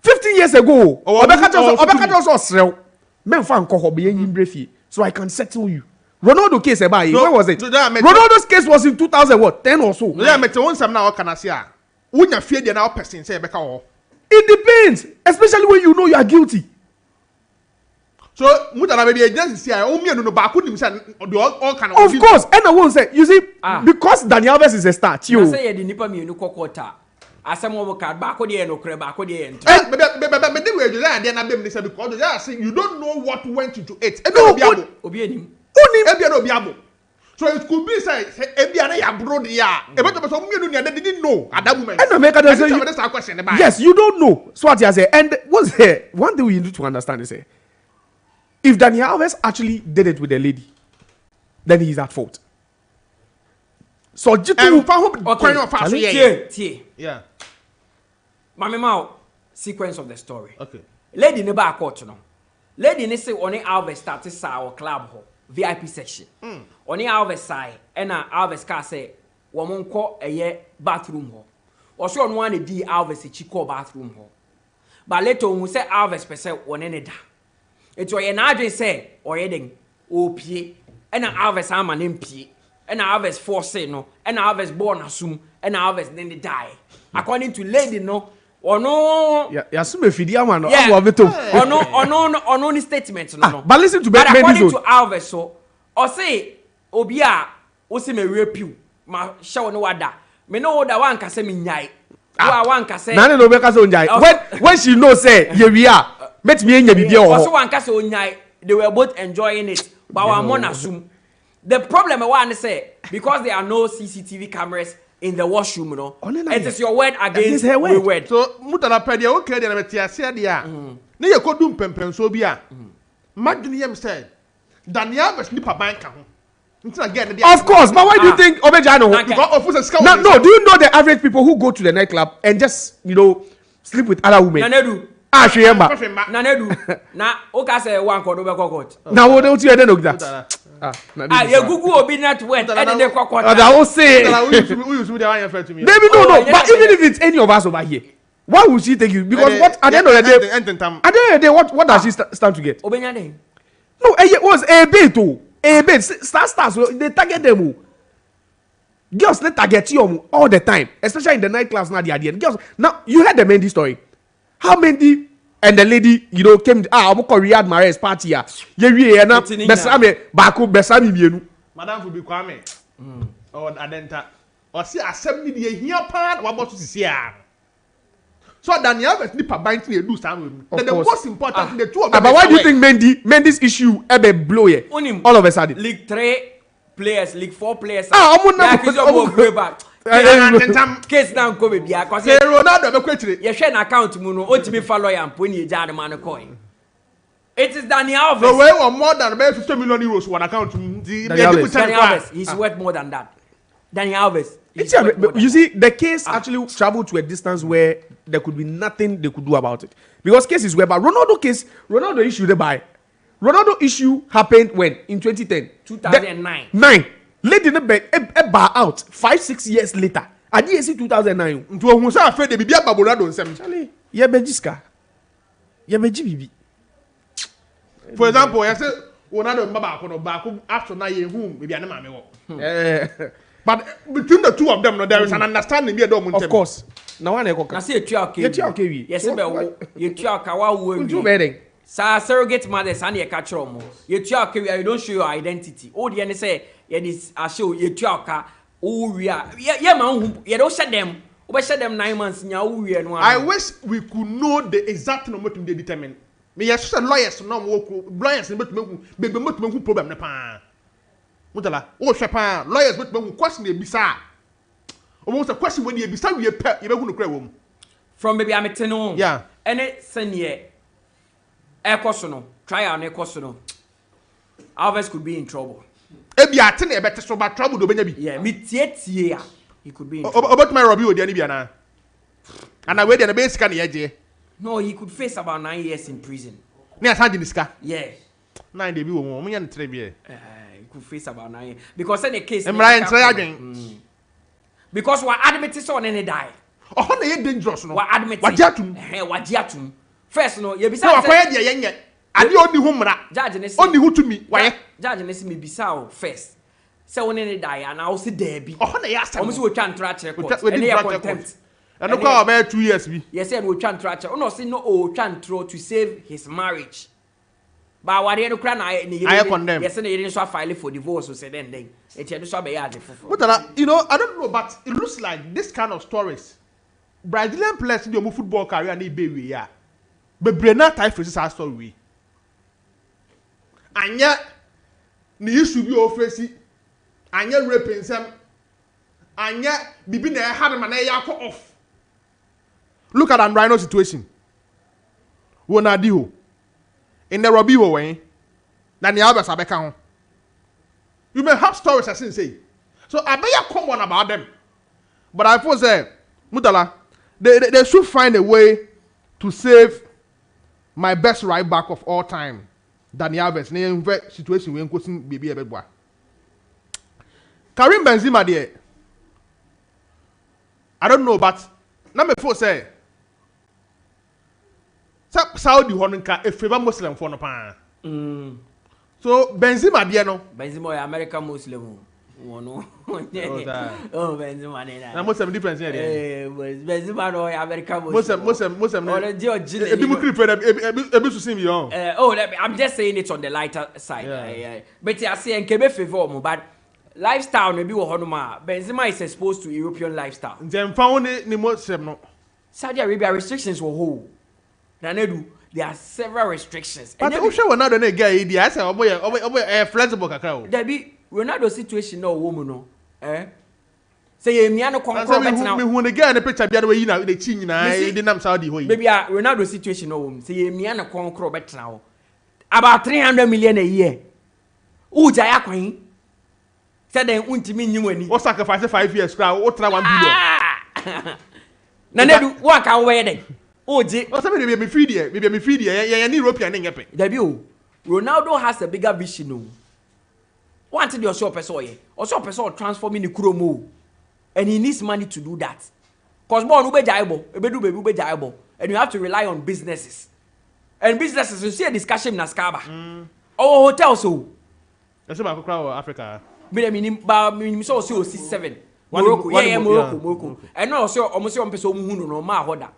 15 years ago obeka just srel men fan ko hobe him briefly so I can settle you. Ronaldo case about where was it? Ronaldo's case was in 2010 or so. Yeah, me tell some now can I say unya fear the now person say beka o. It depends, especially when you know you are guilty. So Mutala baby agency say o me no ba could him say all kind of course, and I won't say you see because Daniel Alves is a star. You say the nipa me no kokota. Asem wo card ba ko de no kre ba ko de ent. But they were Josiah and then I say because Josiah say you don't know what went into it. Obi enim. Ebia no biabo. So it could be say ebia na ya bro de ya. E beto so me no they didn't know at that moment. And America does say question yes, you don't know. So what you say and what's here one thing we need to understand is if Daniel Alves actually did it with a lady, then he's at fault. So yeah. Mama Mao sequence of the story. Okay. Lady ne ba court no. Lady ne say oni Alves started sa our club hall VIP section. Oni Alves sai e na Alves ka say wo monko eye bathroom hall. O so no one di Alves chi call bathroom hall. But later on say Alves per se won ne da. It o ye na adwen say o ye den o pie e na Alves ama ne pie. E na Alves force no e na Alves born asum e na Alves then die. According to lady no ono yasume fidia man no ono ni statement no. But listen to but according to Alves so o say obi a o se me repew ma show no wada me no da wan kase me nyai wan kase na no be kase onjai when she know say ye wi a met me enya bibia o so wan kase onyai they were both enjoying it but wan mo na sum. The problem I want to say because there are no CCTV cameras in the washroom, you know. It is your word against her word. So Mutala pedia okay dey na betia dia. Na ye kodum pempem so bia. Madwene yem said Daniel Alves nipa ban ka ho. Of course, but why do you think Obeja no? No, do you know the average people who go to the nightclub and just, sleep with other women? Nanedu. Nanedu. Na oka say one kodo be court. Na wo don't you know that? You Google obi not went and they court. I will say. Maybe no. But even if it's any of us over here, why would she take you? Because what at the end of the day, what does she stand to get? Obenya dey. No, it was a bit too. A bit stars they target them. Girls they target you all the time, especially in the nightclubs now. The girls now you heard the Mendy story. How Mendy and the lady came Riyad Mahrez party ya na besame baako besame mienu. Madam Fubi Kwame. Adenta. O si asem ni de hia pa wa boto sisi a. So Daniel Alves nipa bind to do something. The most important thing, the two of them. But why do you think Mendy's issue ebe blow here? All of a sudden. League 3 players, League 4 players. Case now come bia cause Ronaldo be kwetire. Ye hwe na account mu no otimi fa lawyer mpo ni eja de man coin. It is Daniel Alves. So we want more than 50 million euros one account. Daniel Alves, he's worth more than that. Daniel Alves. You see, the case actually traveled to a distance where there could be nothing they could do about it. Because cases were by Ronaldo issue the by. Ronaldo issue happened when? In 2010. 2009. 9. Lady the bed a bar out 5-6 years later. I did see 2009. Nto ohun say afraid de bibia gba Ronaldo nsem. Charlie, ye bejiska. Ye beji bibi. For example, you say Ronaldo mbaba ko no ba ko after na ye hu bibia na mame wo. But between the two of them, no, there is an understanding here. Of course. Now one eko. Na say etua okay. Yes, be wo. Etua ka wa wo. Unju bedding. Sa surrogate mothers and ye catch mo. Etua okay, you don't show your identity. O de ne say ye dis a show etua ka o wi a. Ye ma hu, ye don't share them. We share them 9 months nya o wi no. I wish we could know the exact number to determine. Me yes lawyers no wo lawyers be to problem ne pa. Mutala, shepa lawyers but question ebisa. Almost a question when you ebisa we pe you be hu no kra wo. From baby ameteno. Yeah. Ene senior ekoso no, trial na ekoso no. Alves could be in trouble. Ebi ate na ebete so ba trouble do benya bi. Yeah, me tie ya. He could be in trouble. About my Robbie odi ani bia na. And I wait the basic na ye. No, he could face about 9 years in prison. Na asanji ni sika. Yeah. 9 dey bi wo mo nya ntre bi e. Could face about 9 years. Because in the case because we admit so on any die. Oh, na dangerous no. We admit. Wajiatum. First no, you be say. No, akoya de yenye. Ade oni hu mra. Judge ne oni hu tumi. Waye. Judge ne se me bisa first. Say on any die and I will say there be. Oh, na ya sta. Omo se we twa ntra check. And they contempt. And no call about 2 years bi. Yes, and we twa ntra check. No say no o twa ntro to save his marriage. But what they no cry na I condemn. Yes, and they didn't so file for divorce. So say then it had so be yard. But you know, I don't know, but it looks like this kind of stories. Brazilian players in the football career and be we ya. But Brenna type faces our story. Anya ni issue bi ofesi. Anya raping some. Anya bibi na had man ya off. Look at an Rhino situation. Wonadiho. In the Robbie way, Daniel Alves abeka ho. You may have stories as I say. So I may have come on about them. But I suppose Mutala, they should find a way to save my best right back of all time, Daniel Alves. In situation we question baby a bit boy. Karim Benzema there. I don't know, but number 4 say Saudi honka a favor Muslim for no pa. So Benzema there no. Benzema American Muslim. No. Oh Benzema na. Na Muslim difference here. Benzema no American Muslim. Muslim. Oh ebi mu krip ebi su sim yo. I'm just saying it on the lighter side. Yeah. But I say nkebe favor mo but lifestyle no bi wo hono ma. Benzema is exposed to European lifestyle. Njem fa ni Muslim no. Saudi Arabia restrictions were whole. There are several restrictions. But who sure Ronaldo na guy idi I say oboy flexible kakra o. There be Ronaldo situation no woman no. Say ye mia no conquer bet now. Me hu the guy na picture bia we yi na the chi nyina e di nam Saudi ho yi. Baby Ronaldo situation no woman. Say ye mia no conquer bet now. About 300 million a year. Josiah Quaye. Say then untimi nyim ani. O sacrifice 5 years kra o tra 1 billion. Na nedu wo aka wo ye den. Oje. O say me free there. Me free there. Yeah, European ngepe. Debi o. Ronaldo has a bigger vision o. What did your person ye? Also person transforming the kuromo. And he needs money to do that. Cause more ube jaibo, ube jaibo. And you have to rely on businesses. And businesses you see a discussion na skaba. Or hotel so. That's about Africa. Me minim so 7. Morocco. Morocco. And no so almost on person hunu no ma hoda.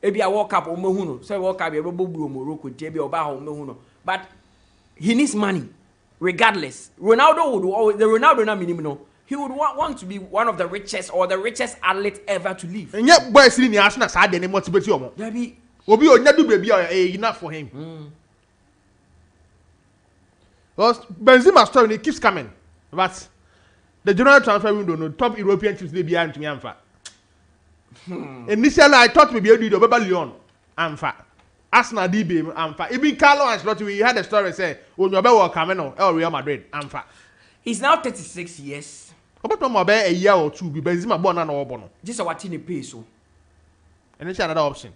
Ebi a World Cup o mehuno. Say World Cup e be bobu Morocco tie be oba ho mehuno. But he needs money regardless. Ronaldo would the Ronaldo na minimum no. he would want to be one of the richest or the richest athlete ever to live. And yet, boys in the Arsenal side, they motivate you. Debbie, Obi Onyadu baby enough for him. Because Benzema story keeps coming, but the general transfer window, no top European teams they behind me. Initially, I thought maybe you do Bebli Lyon. Arsenal DB. Even Carlo Ancelotti, we had a story say when you're about Camino or Real Madrid. He's now 36 years. About a year or two, be Benzema born and all. Just what in the pace. And it's another option.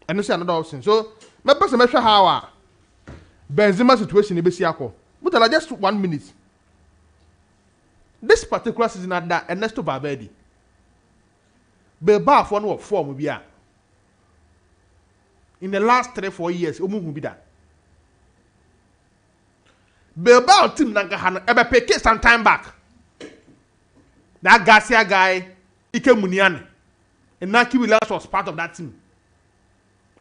And it's another option. So, my person measure how Benzema situation in Besiako. But I just 1 minute. This particular season at that Ernesto Valverde. Bilbao for no form will be in the last 3-4 years, will be that. Bilbao team Nangahana ever pick some time back. That Garcia guy, Ike Muniane, and Naki Williams was part of that team.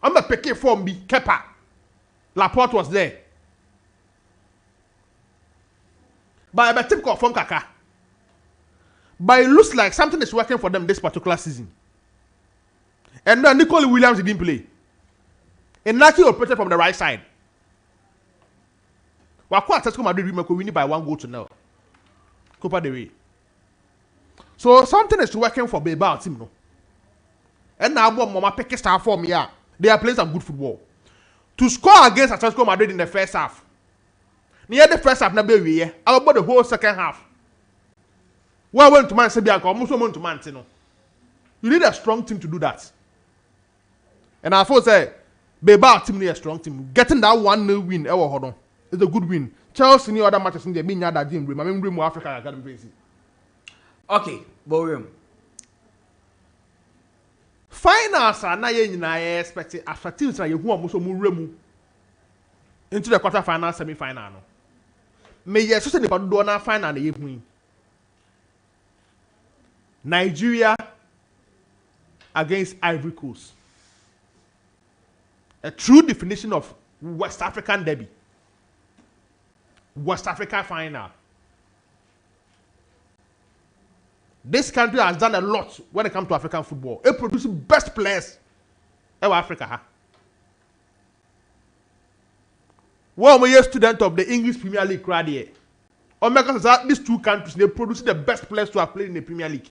I'm a pick form be Kepa. Laporte was there. But a team called from Kaka. But it looks like something is working for them this particular season. And then Nicole Williams didn't play. And Naki operated from the right side. Wakwa Atletico Madrid winning by 1-0. Copa del Rey. So something is working for Bilbao team, no. And now Mama Peke star form here. They are playing some good football. To score against Atletico Madrid in the first half. Near the first half, na be we. How about the whole second half? Well, went to Man Sebianka, almost went to Man Tino. You need a strong team to do that. And I thought say Bilbao team need a strong team. Getting that 1-0 win, hold on. It's a good win. Chelsea ni other matches in the being that game. I mean, bring Africa Academy. Okay, Borum. Finals are na ye expect after teams na ye hu omo so mu remu into the quarter final semi final no. Me ye so se ni do na final na ye hu. Nigeria against Ivory Coast. A true definition of West African derby. West Africa final. This country has done a lot when it comes to African football. It produces best players in Africa. Well, I'm a student of the English Premier League right here. Because these two countries, they produce the best players to have played in the Premier League.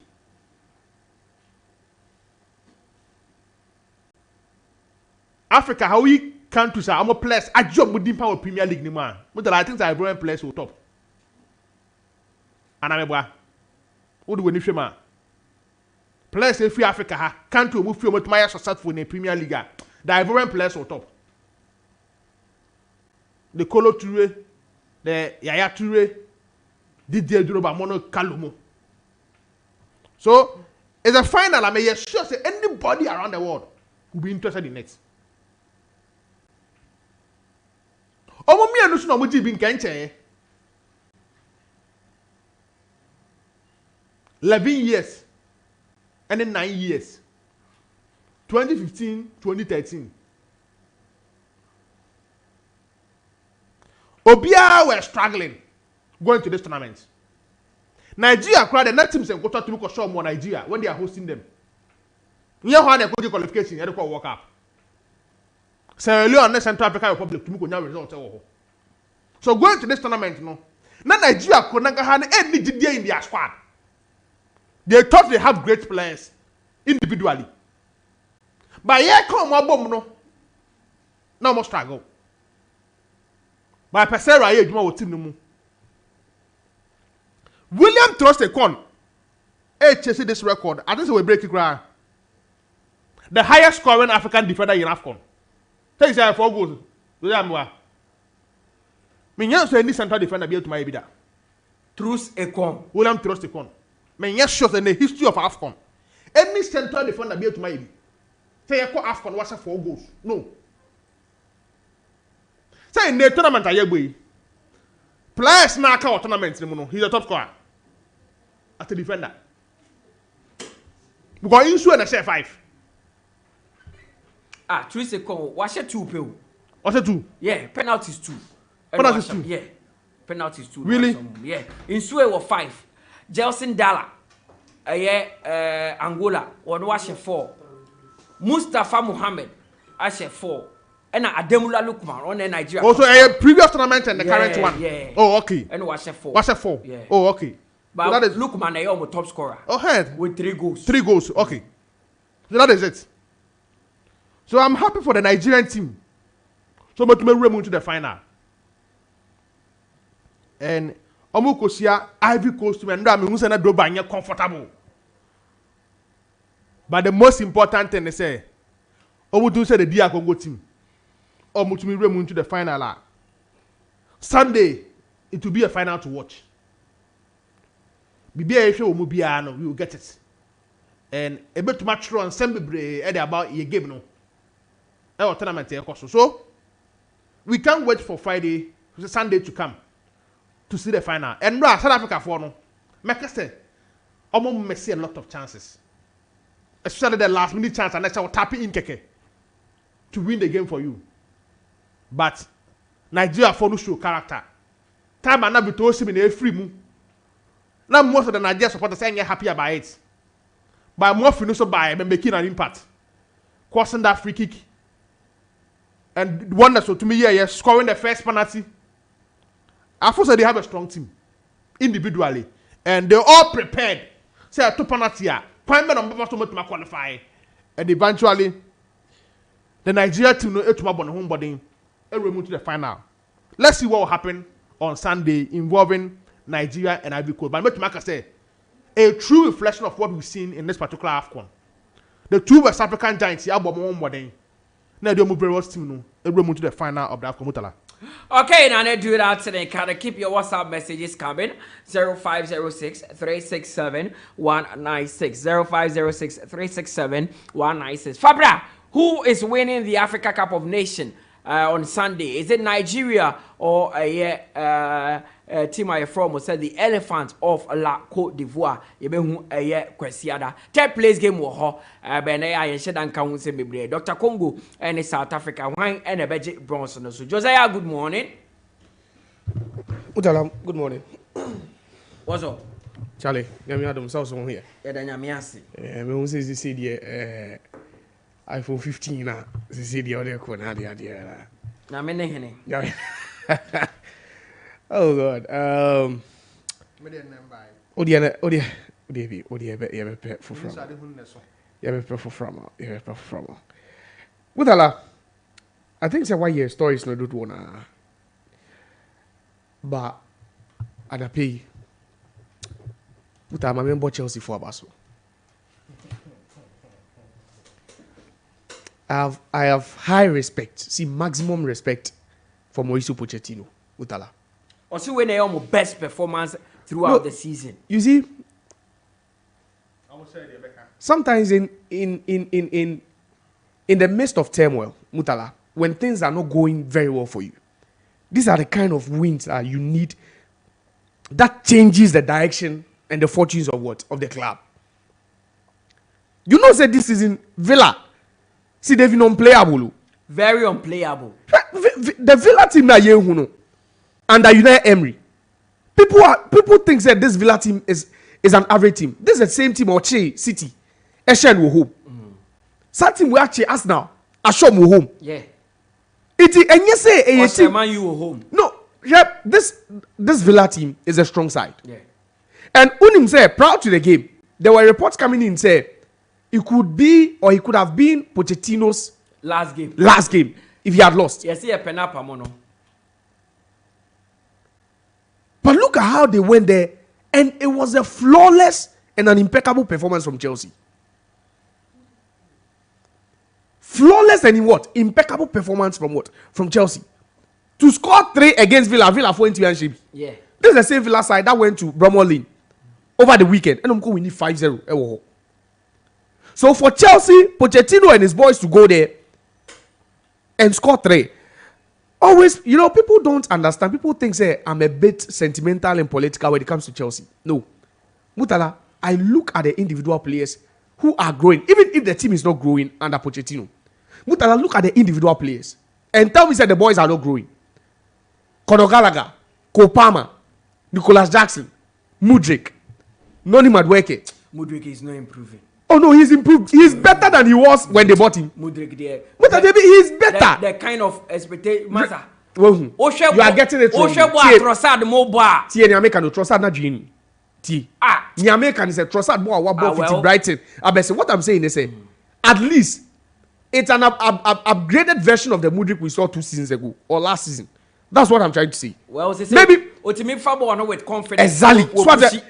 Africa, how we countries are more players. I jump with the power Premier League, man. But I think Ivorian players will top. And I'm a what do we need, man? Players in free Africa, country move from what my successful in the Premier League. The Ivorian players will top. The Kolo Toure, the Yaya Toure, Didier Drogba, Mono Kalumo. So it's a final. I mean, sure say anybody around the world will be interested in it. Oh, me and no muji bin kenche. 11 years and then 9 years. 2015, 2013. Obia were struggling going to this tournament. Nigeria cried the next teams and go to look show more Nigeria when they are hosting them. You know how they go qualification, they go World Cup. Sierra Leone and Central African Republic to make a result. So going to this tournament, no. Now Nigeria could not have any GDA in their squad. They thought they have great players individually. But here come one bomb, no more struggle. But Pesera here, you know what team. William Trust a con. HSC this record. I think we break it ground. The highest scoring African defender in AFCON. Take say 4 goals. William wa. Me nyam so any central defender be able to my be that. Trust a con. William Trust a con. Me nyam sure in the history of AFCON. Any central defender be able to my be. Say you call AFCON was 4 goals. No. Say in the tournament ayegbe. Players na aka tournament ni no. He's a top scorer. As a defender. Because you sure na share 5. Ah, Trust a con. Wash 2 pe. What's it 2? Yeah, penalties 2. Penalties 2. Yeah. Penalties too. Really? Yeah. In Suez was 5. Gelson Dalla. Angola. One was 4. Mustafa Muhammad. I 4. And Ademola Lookman on Nigeria. Also, a previous tournament and the current one. Yeah. Oh, okay. And was 4. What's a 4? Yeah. Oh, okay. But so that is Lookman is almost top scorer. Oh, head. With 3 goals. 3 goals. Okay. So that is it. So I'm happy for the Nigerian team. So much to move to the final. And Omukosia Ivory Coast to and I'm saying that comfortable. But the most important thing they say, Omudu say the DR Congo team. Omutu move to the final. Sunday, it will be a final to watch. Bibia show will be we will get it. And a bit too much on Sembebre about your game no. Our tournament so we can't wait for Friday, Sunday to come to see the final. And South Africa for no. Make say, may see a lot of chances, especially the last minute chance, and that's our tapping in keke to win the game for you. But Nigeria for no show character. Time and not be told him in a free move. Now most of the Nigerian supporters saying you're happy about it. But more financial by making an impact, crossing that free kick. And one that so to me, yeah, scoring the first penalty. I thought they have a strong team individually, and they're all prepared. Say two penalty, point men on to qualify, and eventually the Nigeria team no to on home body and remove to the final. Let's see what will happen on Sunday involving Nigeria and Ivory Coast. But make say a true reflection of what we've seen in this particular AFCON. The two West African giants here, but more than. Now they move very team no. Move to the final of the AFCON Mutala. Okay, now let's do that today. Can I keep your WhatsApp messages coming? 0506 367 196 0506 367 196. Fabra, who is winning the Africa Cup of Nations on Sunday? Is it Nigeria or team I from said the Elephants of La Côte d'Ivoire? 𝐋𝐈𝐕𝐄. Third place game wo Dr. Congo and South Africa. Wine and a budget bronze. So Josiah, good morning. Mutala, good morning. What's up? Charlie, Yami Adam South on here. Me who says this the iPhone 15 na this the other corner the Na me ne. Oh God. Odia for from. Mutala, I think say why your story is not good one. But I pay. Mutala, my member Chelsea for Abaso. I have high respect, see maximum respect for Mauricio Pochettino. Mutala. Also, when they are best performance throughout the season. You see, sometimes in the midst of turmoil, Mutala, when things are not going very well for you, these are the kind of wins that you need that changes the direction and the fortunes of what? Of the club. You know, say this season, Villa, see, they've been unplayable. Very unplayable. The Villa team na yehuno under United Emery. People think that this Villa team is an average team. This is the same team or City. Eshen will home. Some team we actually ask now. Ashom will home. Yeah. It and you say a team. Man, you will home. No. Yeah. This Villa team is a strong side. Yeah. And Unim said prior to the game, there were reports coming in say it could be or it could have been Pochettino's last game if he had lost. Yes, a penalty mono. But look at how they went there, and it was a flawless and an impeccable performance from Chelsea. Flawless and in what? Impeccable performance from what? From Chelsea. To score 3 against Villa 4 into Anshib. Yeah. This is the same Villa side that went to Bramall Lane over the weekend. And I'm going to win 5-0. So for Chelsea, Pochettino and his boys to go there and score 3. Always, you know, people don't understand. People think, say, I'm a bit sentimental and political when it comes to Chelsea. No. Mutala, I look at the individual players who are growing, even if the team is not growing under Pochettino. Mutala, look at the individual players and tell me that the boys are not growing. Conor Gallagher, Cole Palmer, Nicholas Jackson, Mudryk, Noni Madueke. Mudryk is not improving. Oh no, he's improved. He's better than he was when they bought him. Mudryk there. But he's better. The kind of expectation, Masa. You are getting it wrong. Trossard mo boa. Tie ni American Trossard na dream. Tie. Ni American is a Trossard boa wa ball fit Brighton. What I'm saying is at least it's an upgraded version of the Mudryk we saw 2 seasons ago or last season. That's what I'm trying to say. Well, maybe ultimate football no with confidence. Exactly. So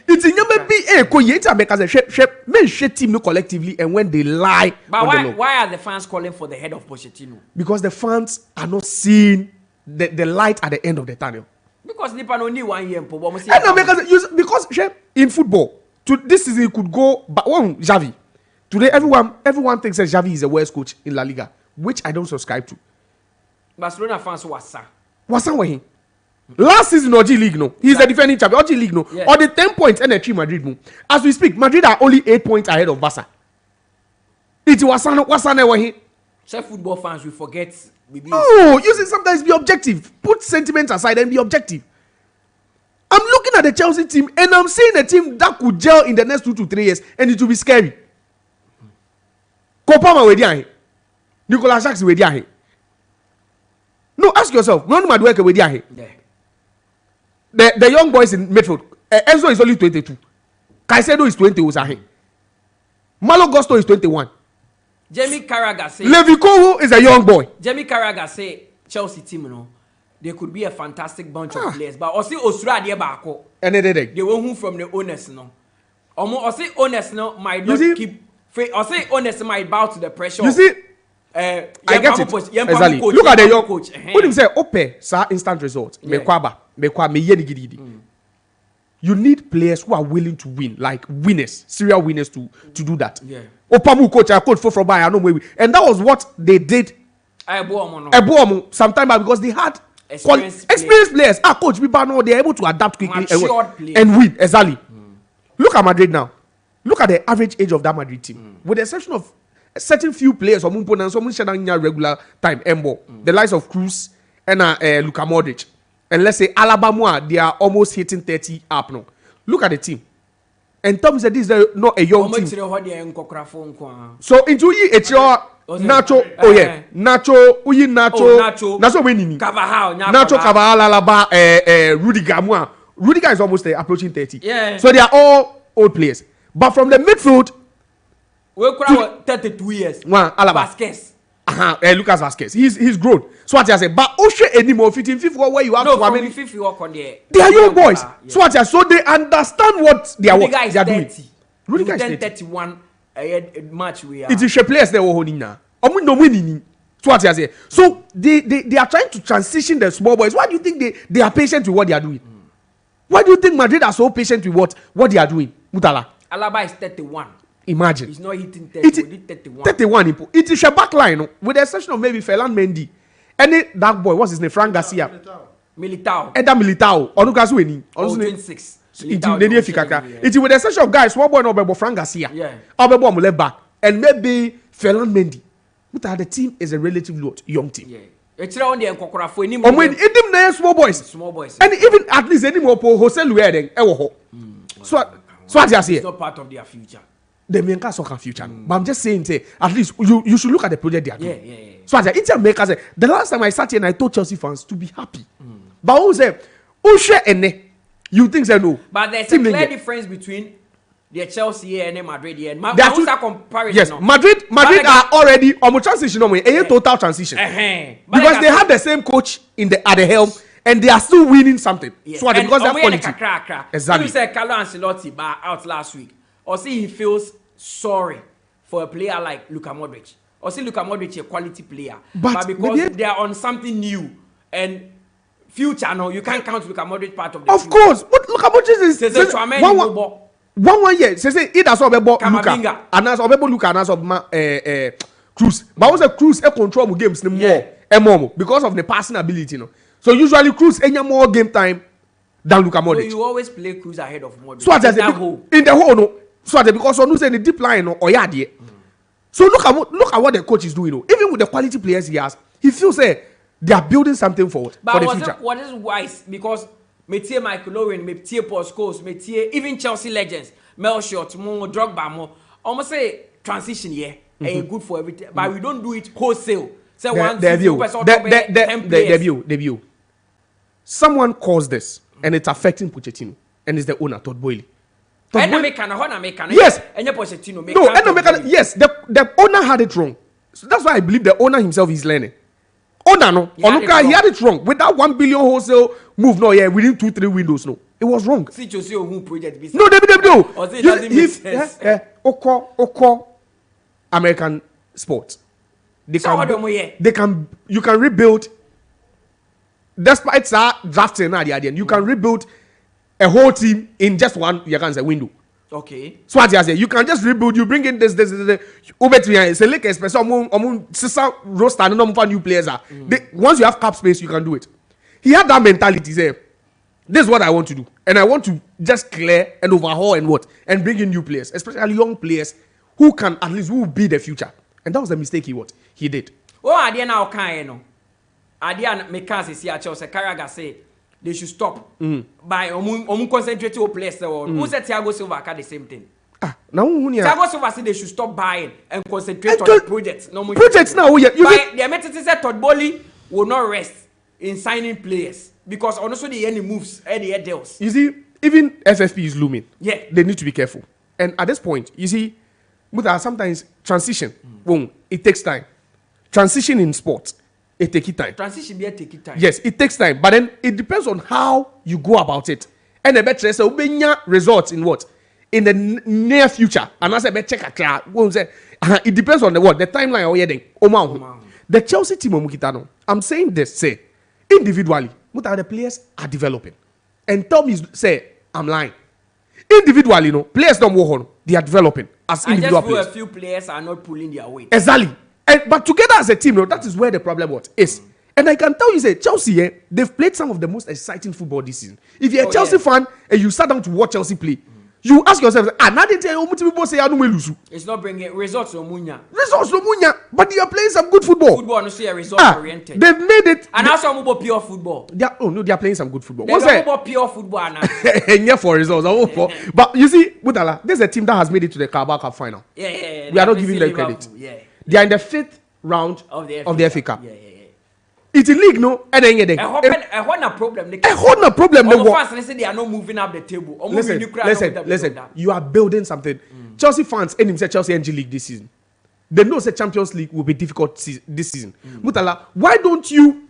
it's in maybe ko yet America say team no collectively and when they lie. But why are the fans calling for the head of Pochettino? Because the fans are not seeing the light at the end of the tunnel. Because Nipan only 1 year because in football this season it could go but one Xavi. Today everyone thinks that Xavi is the worst coach in La Liga, which I don't subscribe to. Barcelona fans wasa where he last season OG League no. He's the defending champion. OG League no. Yeah. Or the 10 points and the Madrid no. As we speak, Madrid are only 8 points ahead of Barca. It was where he. Say football fans we forget. No, you see sometimes be objective. Put sentiment aside and be objective. I'm looking at the Chelsea team and I'm seeing a team that could gel in the next 2 to 3 years and it will be scary. Cole Palmer we there. Nicholas Jackson we there. No, ask yourself. None Madueke we there. The young boys in midfield. Enzo is only 22. Caicedo is 20. Malo Gusto is 21. Jamie Carragher say Levi Kowu is a young boy. Jamie Carragher say Chelsea team no, they could be a fantastic bunch of players, but also Osura de Bako. And they were who from the owners no. Or say owners no might not keep. Or say owners might bow to the pressure. You see, I get it. Exactly. Look at the young coach. When him say, "Ope, sir, instant result." You need players who are willing to win, like winners, serial winners to do that. Yeah. Opamu coach from Bayern, and that was what they did. Sometime back because they had experienced players. Coach Bibano, they're able to adapt quickly and win. Exactly. Look at Madrid now. Look at the average age of that Madrid team. With the exception of a certain few players, some regular time, the likes of Cruz and Luka Modric. And let's say Alabama, they are almost hitting 30 up now. Look at the team. And Tom said this is not a young team. So into Nacho, Nacho winning. Nacho Alaba, Rudiger. Rudiger is almost approaching 30. Yeah. So they are all old players. But from the midfield, we could 32 years. Alaba. Vasquez. Lucas Vasquez. He's grown. So what I say, but Oshe anymore 15 where you have to. No, 50 work on there. They are young boys. Yeah. So what I say, so they understand what they are doing. Rudiger is 31 match we are. It is a players they were holding now. No winning. So what I say. So they are trying to transition the small boys. Why do you think they are patient with what they are doing? Why do you think Madrid are so patient with what they are doing? Mutala. Alaba is 31. Imagine. He's not hitting 30. He 31. 31. It is a back line, with the exception of maybe Ferland Mendy. Any dark boy, what's his name? Frank Garcia. Militao. Eda Militao. Onukasu 26. It is with the exception of guys, small boy no Frank Garcia. Yeah. Obebo on left back. And maybe Ferland Mendy. But the team is a relatively young team. Yeah. It's around the Nkokora any more. Small boys. Small boys. And even at least any more for Jose Lueden. So what you say? It's not part of their future. They may not soccer future. But I'm just saying, at least you should look at the project they are doing. Yeah. So it's a maker. The last time I sat here and I told Chelsea fans to be happy. But who say, you think they know? But there's a clear difference between the Chelsea and Madrid and Madrid. Comparison. Yes, Madrid are already on a transition. A total transition. Because they have the same coach at the helm. And they are still winning something. Yes. So because they have quality. Exactly. You said Carlo Ancelotti out last week. Or see he feels sorry for a player like Luka Modric. Or see Luka Modric a quality player. But because they are on something new and future, no, you can't count Luka Modric part of the future. Of course. But Luka Modric is one year. Say it has Obebo Luka. And as Obebo Luka and as Cruz. But also Cruz control games more because of the passing ability, So usually Cruz any more game time than Luka Modric. So you always play Cruz ahead of Modric. So in the whole no. So because on say the deep line or yard. So look at what the coach is doing. Even with the quality players he has, he feels they are building something forward for the future. What is wise because metie Michael Owen, metie Paul Scholes, metie even Chelsea legends, Mel Short, mo Drogba mo. Almost say transition here, good for everything, but we don't do it wholesale. Say one debut. Someone caused this, and it's affecting Pochettino, and it's the owner, Todd Boehly. Yes. Yes, the owner had it wrong. So that's why I believe the owner himself is learning. Owner, no. He had it wrong. With that 1 billion wholesale move, no, yeah, within 2-3 windows, no. It was wrong. See, Josiah project. No, Oko American sports. You can rebuild. Despite drafting you can rebuild a whole team in just one window. Okay. So what you say? You can just rebuild. You bring in this. Over to you. Say like especially roster no new players. Once you have cap space, you can do it. He had that mentality. Say, this is what I want to do, and I want to just clear and overhaul and bring in new players, especially young players who can at least who will be the future. And that was the mistake he did. Oh, I didn't know kind. Idea Mekasi see Chelsea Carragher say they should stop by concentrate on players. Who said Thiago Silva the same thing? Now Thiago Silva said they should stop buying and concentrate on the projects. No more projects now. The message said Todd Boehly will not rest in signing players because honestly the any moves any deals. You see, even FFP is looming. Yeah, they need to be careful. And at this point, you see, sometimes transition, boom, it takes time. Transition in sports. It takes time. Transition be take time. Yes, it takes time, but then it depends on how you go about it. And the better say results in what in the near future. And as I bet check it depends on the timeline or the Chelsea team. I'm saying this. Say individually, what the players are developing, and tell me say I'm lying. Individually, players don't work on. They are developing as individual players. A few players are not pulling their weight. Exactly. But together as a team, that is where the problem is. And I can tell you, say Chelsea, they've played some of the most exciting football this season. If you're a Chelsea fan and you sat down to watch Chelsea play, you ask yourself, it's not bringing results to Munya. But they are playing some good football. Football, no see a result oriented. They've made it. And also pure football. They are playing some good football. What's that? Pure football now. Yeah, for results. But you see, Mutala, this is a team that has made it to the Carabao Cup final. Yeah. We are not giving them credit. Yeah. They are in the 5th round of the FA Cup. Yeah. It's a league, no? And then a problem. A problem. They are not moving up the table. Listen. You are building something. Chelsea fans, and himself Chelsea NG League this season. They know the Champions League will be difficult this season. Mutala, why don't you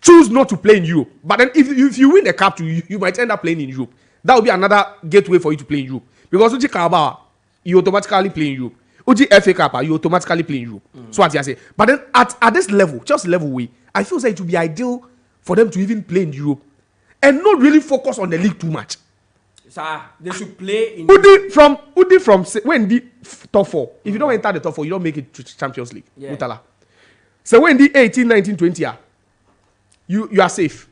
choose not to play in Europe? But then if you win the cup, you might end up playing in Europe. That will be another gateway for you to play in Europe. Because Uji Carabao, you automatically play in Europe. Uji FA Cup, you automatically play in Europe. So what I say. But then at this level, Chelsea level way, I feel like it would be ideal for them to even play in Europe and not really focus on the league too much. Sir, they should play in Udi from when the top 4. If you don't enter the top 4, you don't make it to Champions League. Yeah. Mutala. So when the 18, 19, 20 are, you are safe.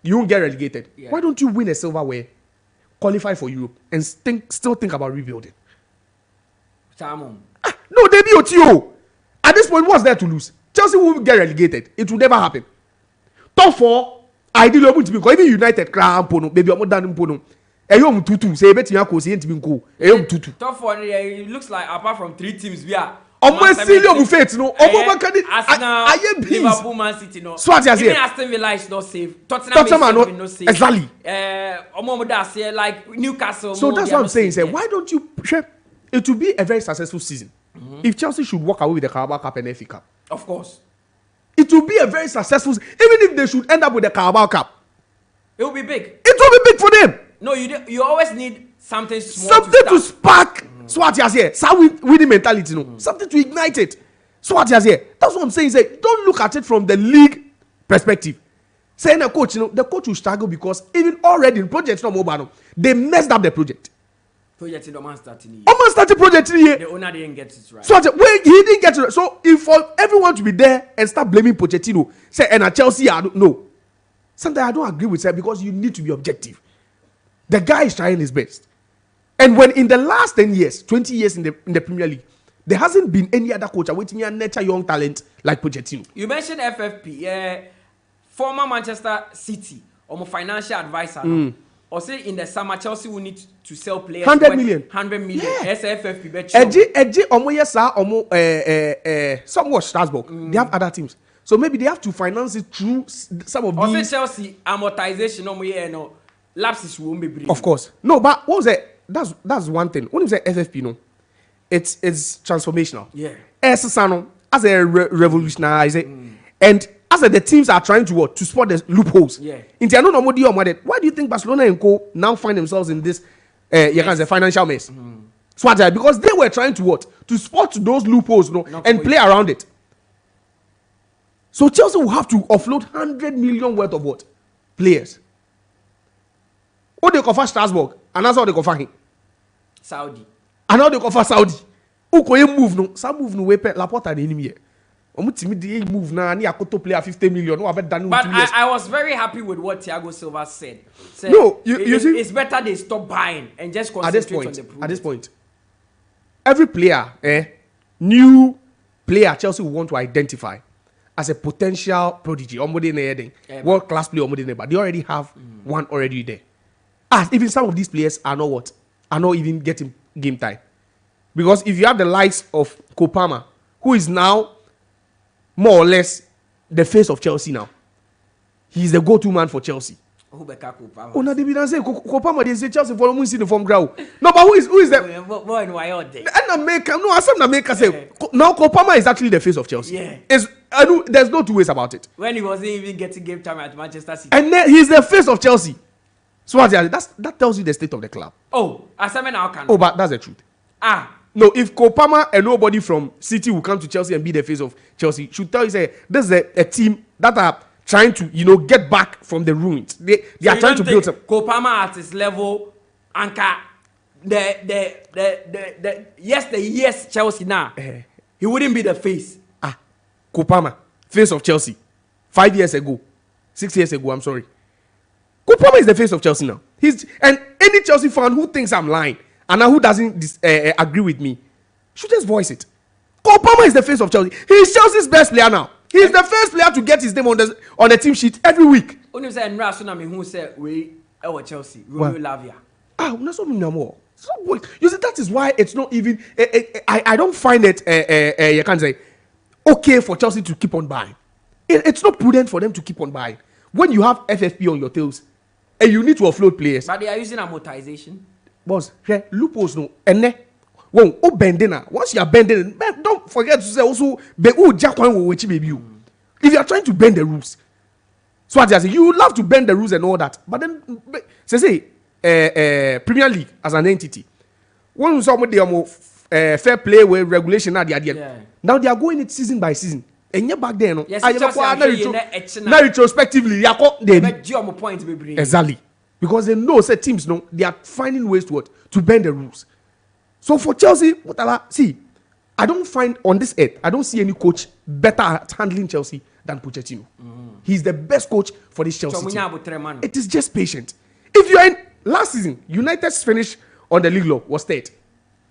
You won't get relegated. Yeah. Why don't you win a silverware, qualify for Europe, and still think about rebuilding? Simon. No, they be OTO. At this point, what's there to lose? Chelsea will get relegated. It will never happen. Top 4, ideally, because even United, maybe I'm done. Tutu. Say Tutu. Top 4, it looks like apart from 3 teams, we are. Arsenal, Liverpool, Man City, no. So even Aston Villa is not safe. Tottenham is not safe. Exactly. Like Newcastle. So that's what I'm saying. Say, why don't you? It will be a very successful season if Chelsea should walk away with the Carabao Cup and FA Cup. Of course. It will be a very successful season. Even if they should end up with the Carabao Cup. It will be big. It will be big for them. No, you always need something small. Something to spark. So what you say? Some winning mentality, no. Something to ignite it. So what you say? That's what I'm saying. Say, don't look at it from the league perspective. Saying a coach, the coach will struggle because even already in projects no mobile, they messed up the project. Project in the man starting. Almost started project here. The owner didn't get it right. So he didn't get it right. So if for everyone to be there and start blaming Pochettino, say and at Chelsea, no. Sometimes I don't agree with that because you need to be objective. The guy is trying his best. And when in the last 10 years, 20 years in the Premier League, there hasn't been any other coach waiting here nurture young talent like Pochettino. You mentioned FFP. Former Manchester City or financial advisor. Or say in the summer Chelsea will need to sell players 100 million. 100 million. Yeah. SFFP bet. Eji omo yesa omo somewhat Strasbourg. They have other teams. So maybe they have to finance it through some of these. Also Chelsea amortization omo ye no lapses won't be bring. Of course. No, but what was it? That's one thing. When you say FFP no, it's transformational. Yeah. As a revolutionizer and as the teams are trying to what to spot the loopholes. Yeah. In the why do you think Barcelona and Co now find themselves in this financial mess? So because they were trying to what to spot those loopholes, and play around it. So Chelsea will have to offload 100 million worth of what players. What they offer Strasbourg, and that's how they offer him. Saudi. And now they offer Saudi. Who can move no? Some move no way pay Laporta the enemy. Move now. Ni akoto player 50 million. No, but I was very happy with what Thiago Silva said. No, you see, it's better they stop buying and just concentrate on the project. At this point, every player, new player Chelsea will want to identify as a potential prodigy, world class player, but they already have one already there. Even some of these players are not even getting game time. Because if you have the likes of Kopama, who is now more or less the face of Chelsea now, he's the go-to man for Chelsea. Who Kopama? Oh, no, they didn't say Kopama. They say Chelsea for in the form ground. No, but who is the? No, I said Nameka say now Kopama is actually the face of Chelsea. Yeah. There's no two ways about it. When he wasn't even getting game time at Manchester City, and then he's the face of Chelsea. So that tells you the state of the club. Oh, now can. Oh, but that's the truth. No, if Kopama and nobody from City will come to Chelsea and be the face of Chelsea, should tell you say this is a team that are trying to get back from the ruins. They are trying to build up. Kopama at his level, Anka, yes Chelsea now. He wouldn't be the face. Kopama, face of Chelsea, 5 years ago, 6 years ago. I'm sorry. Kopama is the face of Chelsea now. And any Chelsea fan who thinks I'm lying and who doesn't agree with me should just voice it. Kopama is the face of Chelsea. He's Chelsea's best player now. He's the first player to get his name on the team sheet every week. Only say Nra Sunami who said we Chelsea, Romeo Lavia. That's not no. You see, that is why it's not even. I don't find it. You can't say okay for Chelsea to keep on buying. It's not prudent for them to keep on buying when you have FFP on your tails and you need to offload players. But they are using amortization. Boss, loopholes no. And once you are bending, don't forget to say also if you are trying to bend the rules. So I say you love to bend the rules and all that, but then say Premier League as an entity, when somebody fair play with regulation now now they are going it season by season. And back then, no. Yes, now retrospectively, they exactly because they know say teams they are finding ways to bend the rules. So for Chelsea, see, I don't find on this earth, I don't see any coach better at handling Chelsea than Pochettino. He's the best coach for this Chelsea team. It is just patient. If you are in last season, United's finish on the league law was third,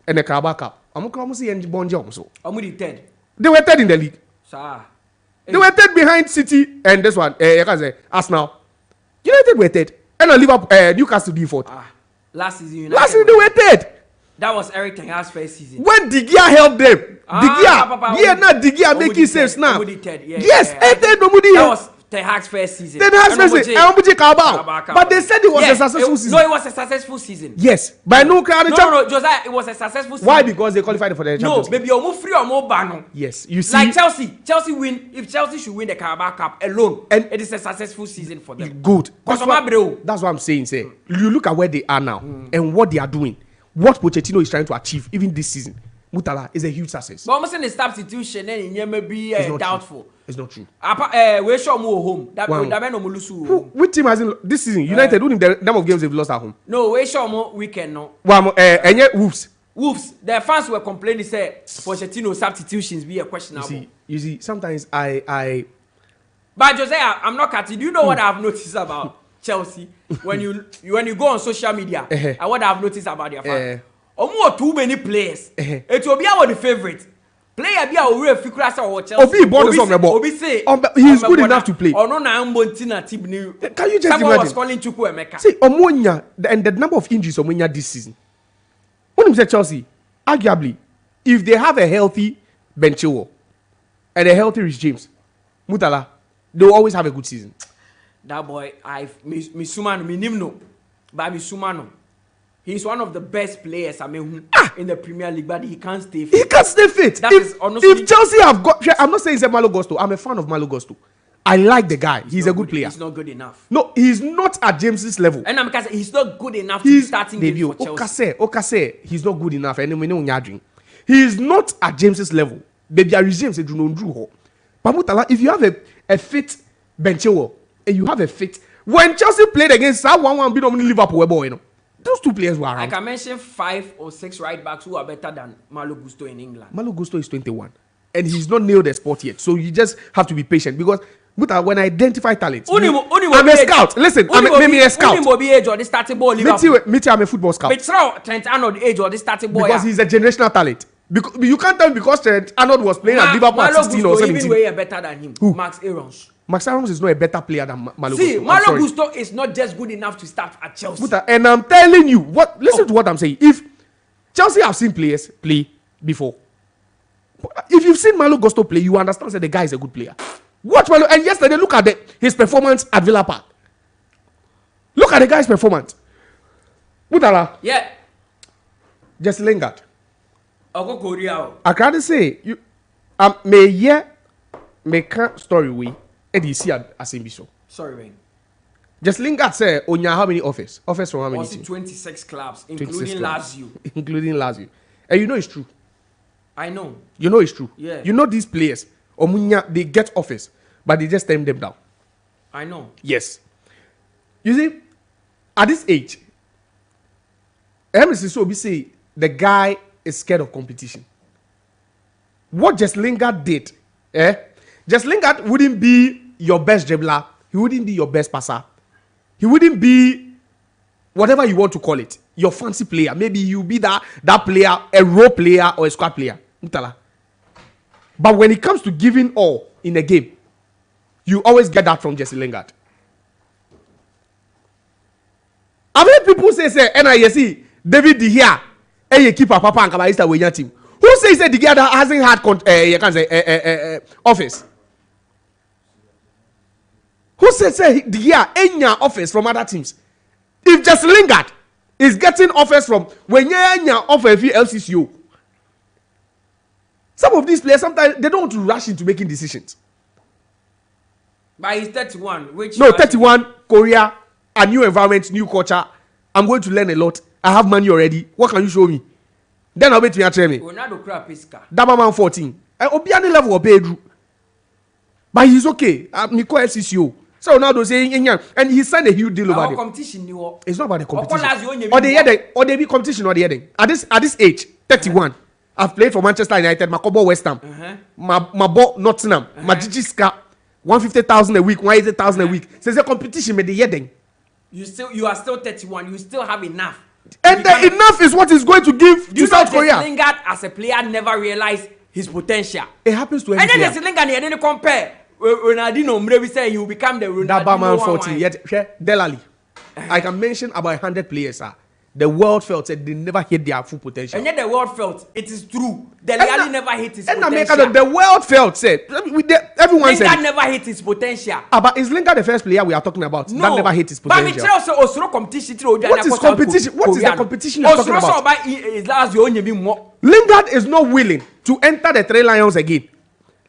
and the Carabao Cup. They were third in the league. They were third behind City and this one, Arsenal. United were third, and Liverpool, Newcastle be fourth. Last season they were third. That was Eric Ten Hag's first season. When De Gea helped them, De Gea making saves now. Yes, third nobody. That was Ten Hag's first season. Ten Hag's first season. But they said it was a successful season. No, it was a successful season. Yes, by no, Josiah, it was a successful season. Why? Because they qualified for the Champions League. No, maybe you're free or more ban. Yes, you see. Like Chelsea win. If Chelsea should win the Carabao Cup alone, and it is a successful season for them. Good. That's what I'm saying. Say you look at where they are now and what they are doing. What Pochettino is trying to achieve, even this season, Mutala is a huge success. But almost in the substitution, and it may be doubtful. It's not true. We show more home. Which team has in this season? United, who the number of games they've lost at home? No, we show more weekend. No. And yet, Wolves. The fans were complaining, say Pochettino substitutions be a questionable. You see, sometimes I. But Josiah, I'm not cutting. Do you know what I've noticed about Chelsea when you go on social media and what I've noticed about their fans? Almost too many players. It will be our favorite. Player be a owura fikura say o Chelsea. Obi born is on the ball. Obi say he's good enough to play. Ono na mbontina team ni. Can you just someone imagine? Was calling Chukwu Emeka. See, Omonia and the number of injuries Omonia this season. When you say Chelsea, arguably, if they have a healthy Ben Chilwell and a healthy Rich James, Mutala, they will always have a good season. That boy, Misumano, Minimno, but Misumano. He's one of the best players in the Premier League, but he can't stay fit. He can't stay fit. That is honestly, if Chelsea have got, I'm not saying he's a Malo Gusto. I'm a fan of Malo Gusto. I like the guy. He's a good player. He's not good enough. No, he's not at James's level. And I'm saying he's not good enough to be starting games for Chelsea. Okase, he's not good enough. And we know Nyadrin. He is not at James's level. Baby, I resume say do not drew. But Mutala, if you have a fit Ben Chilwell and you have a fit when Chelsea played against that 1-1 beat on Liverpool, boy, you know. Those two players were around. I can mention 5 or 6 right backs who are better than Malo Gusto in England. Malo Gusto is 21. And he's not nailed the spot yet. So you just have to be patient. Because when I identify talent, I'm a scout. Listen, I'm a scout. Age or the starting ball. I'm a football scout. But now Trent Arnold age or the starting ball. Because he's a generational talent. Because you can't tell me because Trent Arnold was playing at Liverpool at 16 or 17. Even way better than him. Who? Max Aarons. Max Aarons is not a better player than Malo Gusto. See, Malo Gusto is not just good enough to start at Chelsea. And I'm telling you, listen to what I'm saying. If Chelsea have seen players play before, if you've seen Malo Gusto play, you understand that the guy is a good player. Watch Malo, and yesterday, look at his performance at Villa Park. Look at the guy's performance. Mutala. Yeah. Just Lingard. Oko Korea. I can't say you. Make a story we. Eddie see as in so. Sorry, man. Just Lingard say Onya how many offers? Offers from how many? 26 clubs, including Lazio. Including Lazio. And you know it's true. I know. You know it's true. Yeah. You know these players, Omunya, they get offers, but they just turn them down. I know. Yes. You see, at this age, Emerson Sobi say the guy is scared of competition. What Just Lingard did, Just Lingard wouldn't be your best dribbler. He wouldn't be your best passer. He wouldn't be whatever you want to call it. Your fancy player. Maybe you be that player, a role player or a squad player. Mutala. But when it comes to giving all in a game, you always get that from Jesse Lingard. I've heard people say, NISC, David De Gea, you keep a papa and Kabaista with your team. Who says that De Gea hasn't had office? Who says De Gea any office from other teams? If just Lingard is getting offers from when you're offer LCCO, some of these players sometimes they don't want to rush into making decisions. But he's 31, which 31, Korea, a new environment, new culture. I'm going to learn a lot. I have money already. What can you show me? Then I'll bet you tell me. Ronaldo crap is car. Dabaman 14. Obiani level of Pedro. But he's okay. Miko FCCO. So now they're saying, and he signed a huge deal over there. Competition, it's not about the competition. Or they be competition or the other. At this age, 31, I've played for Manchester United, Makobo West Ham, Mabo Nottingham, Majijiska, 150,000 a week, 180,000 a week. So it's a competition with the year. You are still 31. You still have enough. And the enough is what is going to give to South Korea. Lingard as a player never realized his potential. It happens to every player. player. And then Lingard, he didn't compare. Ronaldinho, maybe say he will become the Ronaldinho. Dabaman 14. Yet, Delali. I can mention about 100 players. The world felt that they never hit their full potential. And yet the world felt it is true. Delali never hit his potential. And the world felt said everyone said Lingard never hit his potential. But is Lingard the first player we are talking about that never hit his potential? But also competition. What is competition? What is the competition you're talking about? Lingard is not willing to enter the Three Lions again.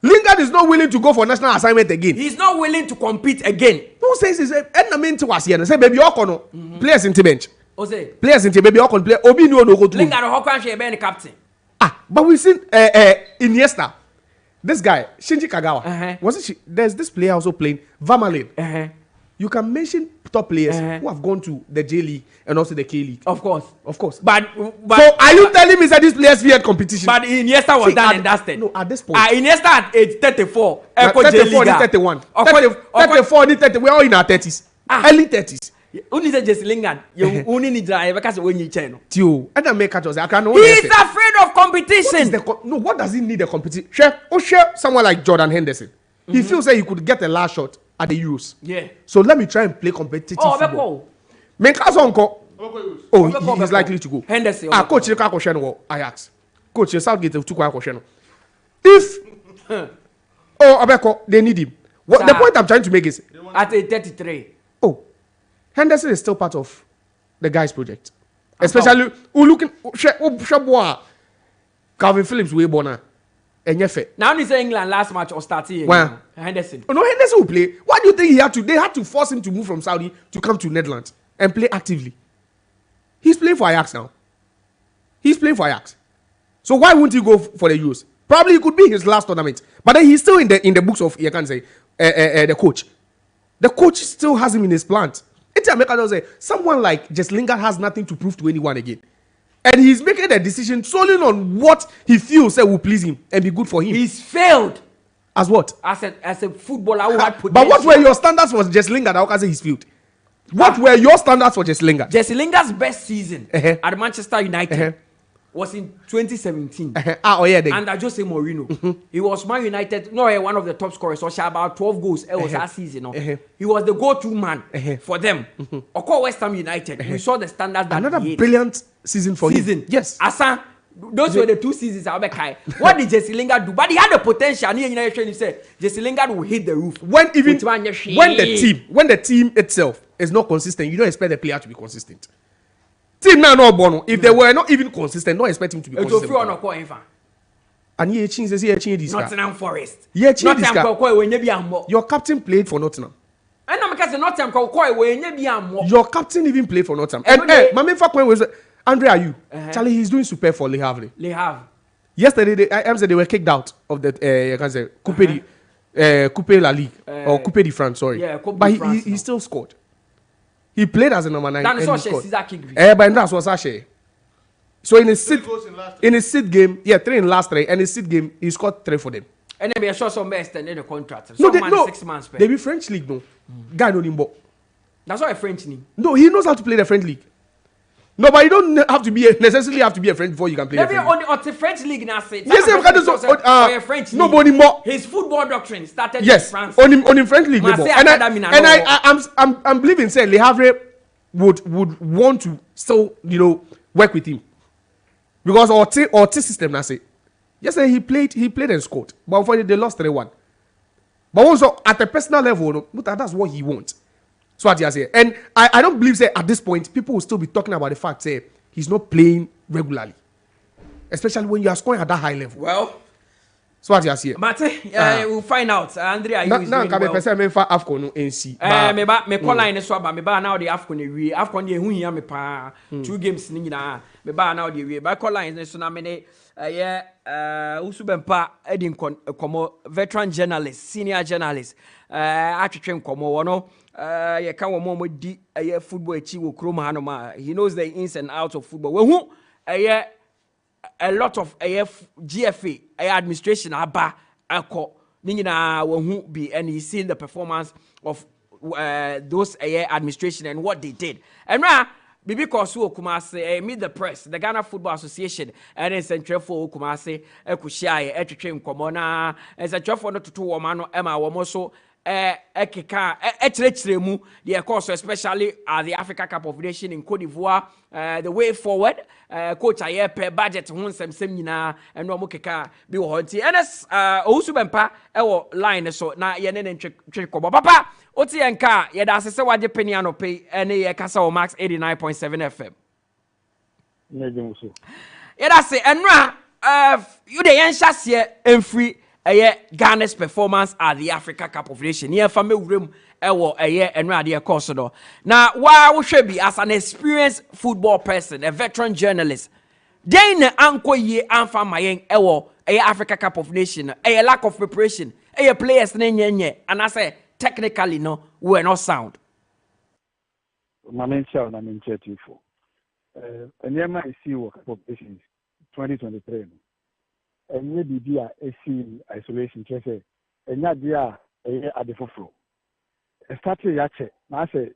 Lingard is not willing to go for national assignment again. He's not willing to compete again. Who says he's enemy to us here? Say baby Okono players in the bench. Players in the baby Okon play. Obi no go to. Lingard Hokwan should be the captain. But we've seen Iniesta. This guy Shinji Kagawa. Was it? There's this player also playing Vermaelen. You can mention top players who have gone to the J League and also the K League. Of course. But so are you telling me that these players feared competition? But Iniesta was done and dusted. No, at this point. Iniesta at age 34. 34 and 31. 34 and 30. We're all in our 30s. Early 30s. Only say Jesse Lingard. You only need drive because when you channel. Tio, and I make catch us. I can know. He's afraid of competition. What does he need a competition? Share someone like Jordan Henderson. He feels that he could get a last shot at the Euros. Yeah. So let me try and play competitive football. Make us uncle. Oh, he's likely to go. Henderson. Coach, you can't question Ajax. Coach, your Southgate took a question. If Abeko, they need him. What the point I'm trying to make is at a 33. Oh, Henderson is still part of the guys' project, especially looking Calvin Phillips way born. Now he's England last match or starting Henderson. Oh, no, Henderson will play. Why do you think he had to? They had to force him to move from Saudi to come to Netherlands and play actively. He's playing for Ajax now. He's playing for Ajax. So why wouldn't he go for the Euros? Probably it could be his last tournament, but then he's still in the books of you can say the coach. The coach still has him in his plans. It's America does say someone like Jesse Lingard has nothing to prove to anyone again. And he's making a decision solely on what he feels will please him and be good for him. He's failed. As what? As a footballer who had potential. But what were your standards for Jesse Lingard? How can I say he's failed? What were your standards for Jesse Lingard? Jesse Lingard's best season at Manchester United was in 2017. Under Jose Mourinho. He was Man United, one of the top scorers, so about 12 goals that season. He was the go-to man for them. Of course, West Ham United. We saw the standards that another brilliant season for him. Yes. Asa, those were the 2 seasons. What did Jesse Lingard do? But he had the potential. He said Jesse Lingard will hit the roof. When the team itself is not consistent, you don't expect the player to be consistent. Team now no bono. If they were not even consistent, don't expect him to be consistent. And he says this. Nottingham Forest. Your captain played for Nottingham. Your captain even played for Nottingham. And my main fact was Andre Ayew. Charlie, he's doing super for Le Havre. Yesterday, they were kicked out of the Coupe La Ligue or Coupe de France. Sorry, but he still scored. He played as a number 9 and he scored. But that's what Sasha. So in his sit game, 3 in last 3, and his sit game, he scored 3 for them. And then be sure some extended the contract. No, 6 months. They be French league, no. Guy don't know. That's not a French league. No, he knows how to play the French league. No, but you don't necessarily have to be a French before you can play the French league. On the French league now, say. Yes, French league. Nobody more. His football doctrine started in France. On the French league. I'm believing say Le Havre would want to still work with him because our system now say. Yesterday he played and scored, but unfortunately they lost 3-1. But also at a personal level, that's what he wants. So what you say, and I don't believe that at this point people will still be talking about the fact that he's not playing regularly, especially when you are scoring at that high level. Well, so what you say, Mate, we'll find out. Andrea, you is doing well. Person me for AFCON no NC. Me call line so ba me ba now the AFCON we AFCON dey hu hia me pa 2 games ni nyina me ba now the we ba call line so na me ne usubempa edin komo veteran journalist, senior journalist atwetwe komo wono ye kan wo mo di football echi wo krom hanoma. He knows the ins and outs of football. We hu a lot of GFA administration aba ako ningina we hu be, and he's seen the performance of those administration and what they did. And now because Kumase meet the press, the Ghana Football Association, and then Central for Kumase Ekushia etwetwe nkomo na Central for no tutu wo ma no ema wo mo so ekeka ekyerechiremu the course, especially the Africa Cup of Nations in Cote d'Ivoire, the way forward, coach ayepe budget ho nsem nyina eno mo keka bi wo honti ns Owusubempa ewo line so na ye ne ntwe kobo papa oti enka ye da asese waje peni anope ene ye kasa o max 89.7 FM ye da se enra you the yen hyase emfri Ghana's performance at the Africa Cup of Nations. Near family room, and radio course. Now, why we should be as an experienced football person, a veteran journalist, then 𝐿𝐏𝐿𝐕𝐄 and from my Africa Cup of Nations, a lack of preparation, players, and I say technically, no, we're not sound. My main show, my main chat for. And yeah, my CEO Cup of Nations 2023. And maybe be a isolation and not be a at the floor. A statue yache, I say,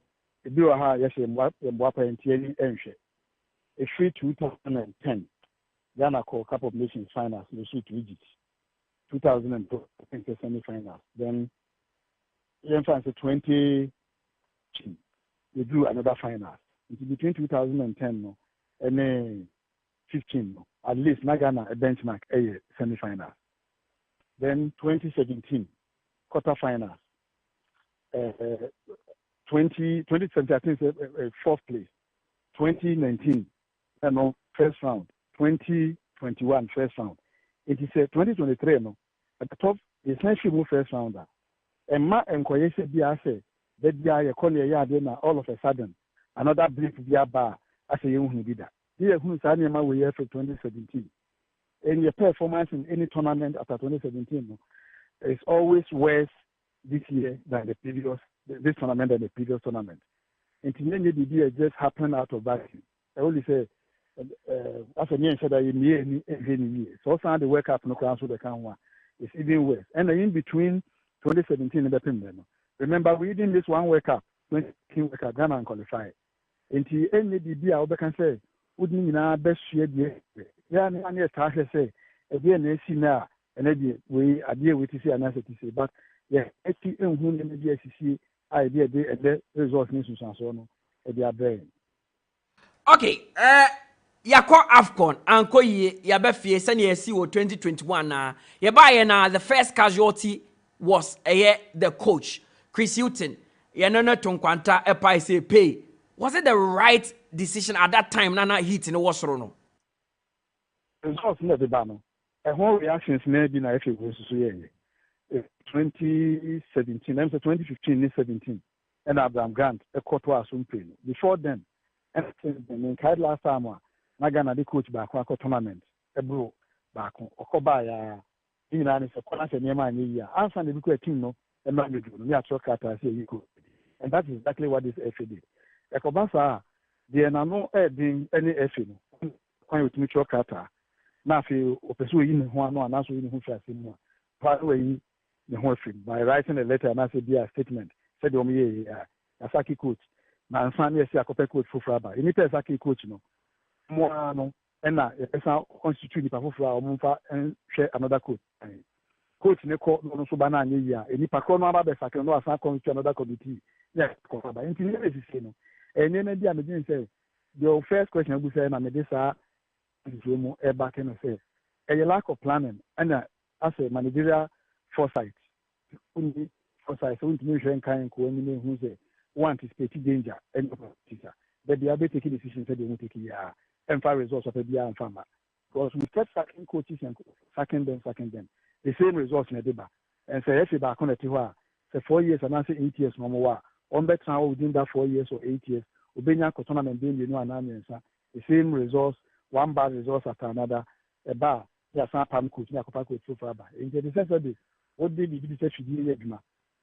ebi wɔ ha yɛhyɛ mboa parenti ani nhwɛ efiri 2010 Ghana called Cup of Nations finals no so to Egypt 2012 I think the semi-finals then in France 20 they drew another final between 2010 no and 15 no at least Ghana a benchmark a semi-final then 2017 quarter-finals 2017 I think fourth place 2019 first round 2021 first round it is 2023 no at the top the essentially move first rounder and ma enkoye se bia say that bia ye call ya na all of a sudden another blip bia ba as a young leader here who say na we year for 2017 and your performance in any tournament after 2017 no, is always worse this year than the previous this tournament than the previous tournament and the year just happened out of vacuum I only say after me said that you so some the work up no class with the can it's even worse and in between 2017 and the Pimben. Remember we did this one work up 2018 work up Ghana and qualify into any DB I can say wouldn't mean our best year yeah and start say again see now and we idea with see an answer to say but yeah it's in whom the SEC idea the results needs to so no they are very okay Yako AFCON anko ye yabefie sene yesi wo 2021 na yebaye na the first casualty was the coach Chris Hilton yenana tonkwanta epa say pay was it the right decision at that time nana hit in was no results na the ba no whole reactions na bi na FA go so ye 2017 and 2015 and 17 and Abraham Grant a court was before then and in last time Ghana the coach back one tournament ebro back okoba ya ina ni se kona se niema anyi ya ansa na bi team no e ma medu no ya trokata say you go and that is exactly what this FA did ekoba sa de na no din any FA no kwan otimi trokata na afi opeso yi ne ho ano anaso yi ne ho fiase mu pa we yi ne ho afi by writing a letter na say be a statement said o me Asaki coach na ansa na esi akope coach fofraba ini pe Asaki coach no more no and na person constitute the for omfa and share another coach ne call no so bana anya ya eni pakro no aba be sakre no asa constitute another committee yeah ko ba nti ne be say no eni na dia me din say the first question I say na me dey say njumu e back no say a lack of planning and as a managerial foresight undi foresight so undi me kan ko eni ne hu say want to anticipate danger and teacher but they are taking decisions that they won't take ya and far results of a BR and farmer. Because we kept sacking coaches and sacking them. The same results in the deba. And say, if you back on the Tiwa, say 4 years and I say 8 years no more. On back now within that 4 years or 8 years, Ubenya tournament being the new and the same results, one bad results after another, a bar, yeah, some palm coach, Yakopa coach so far. In the sense of this, what did the say should be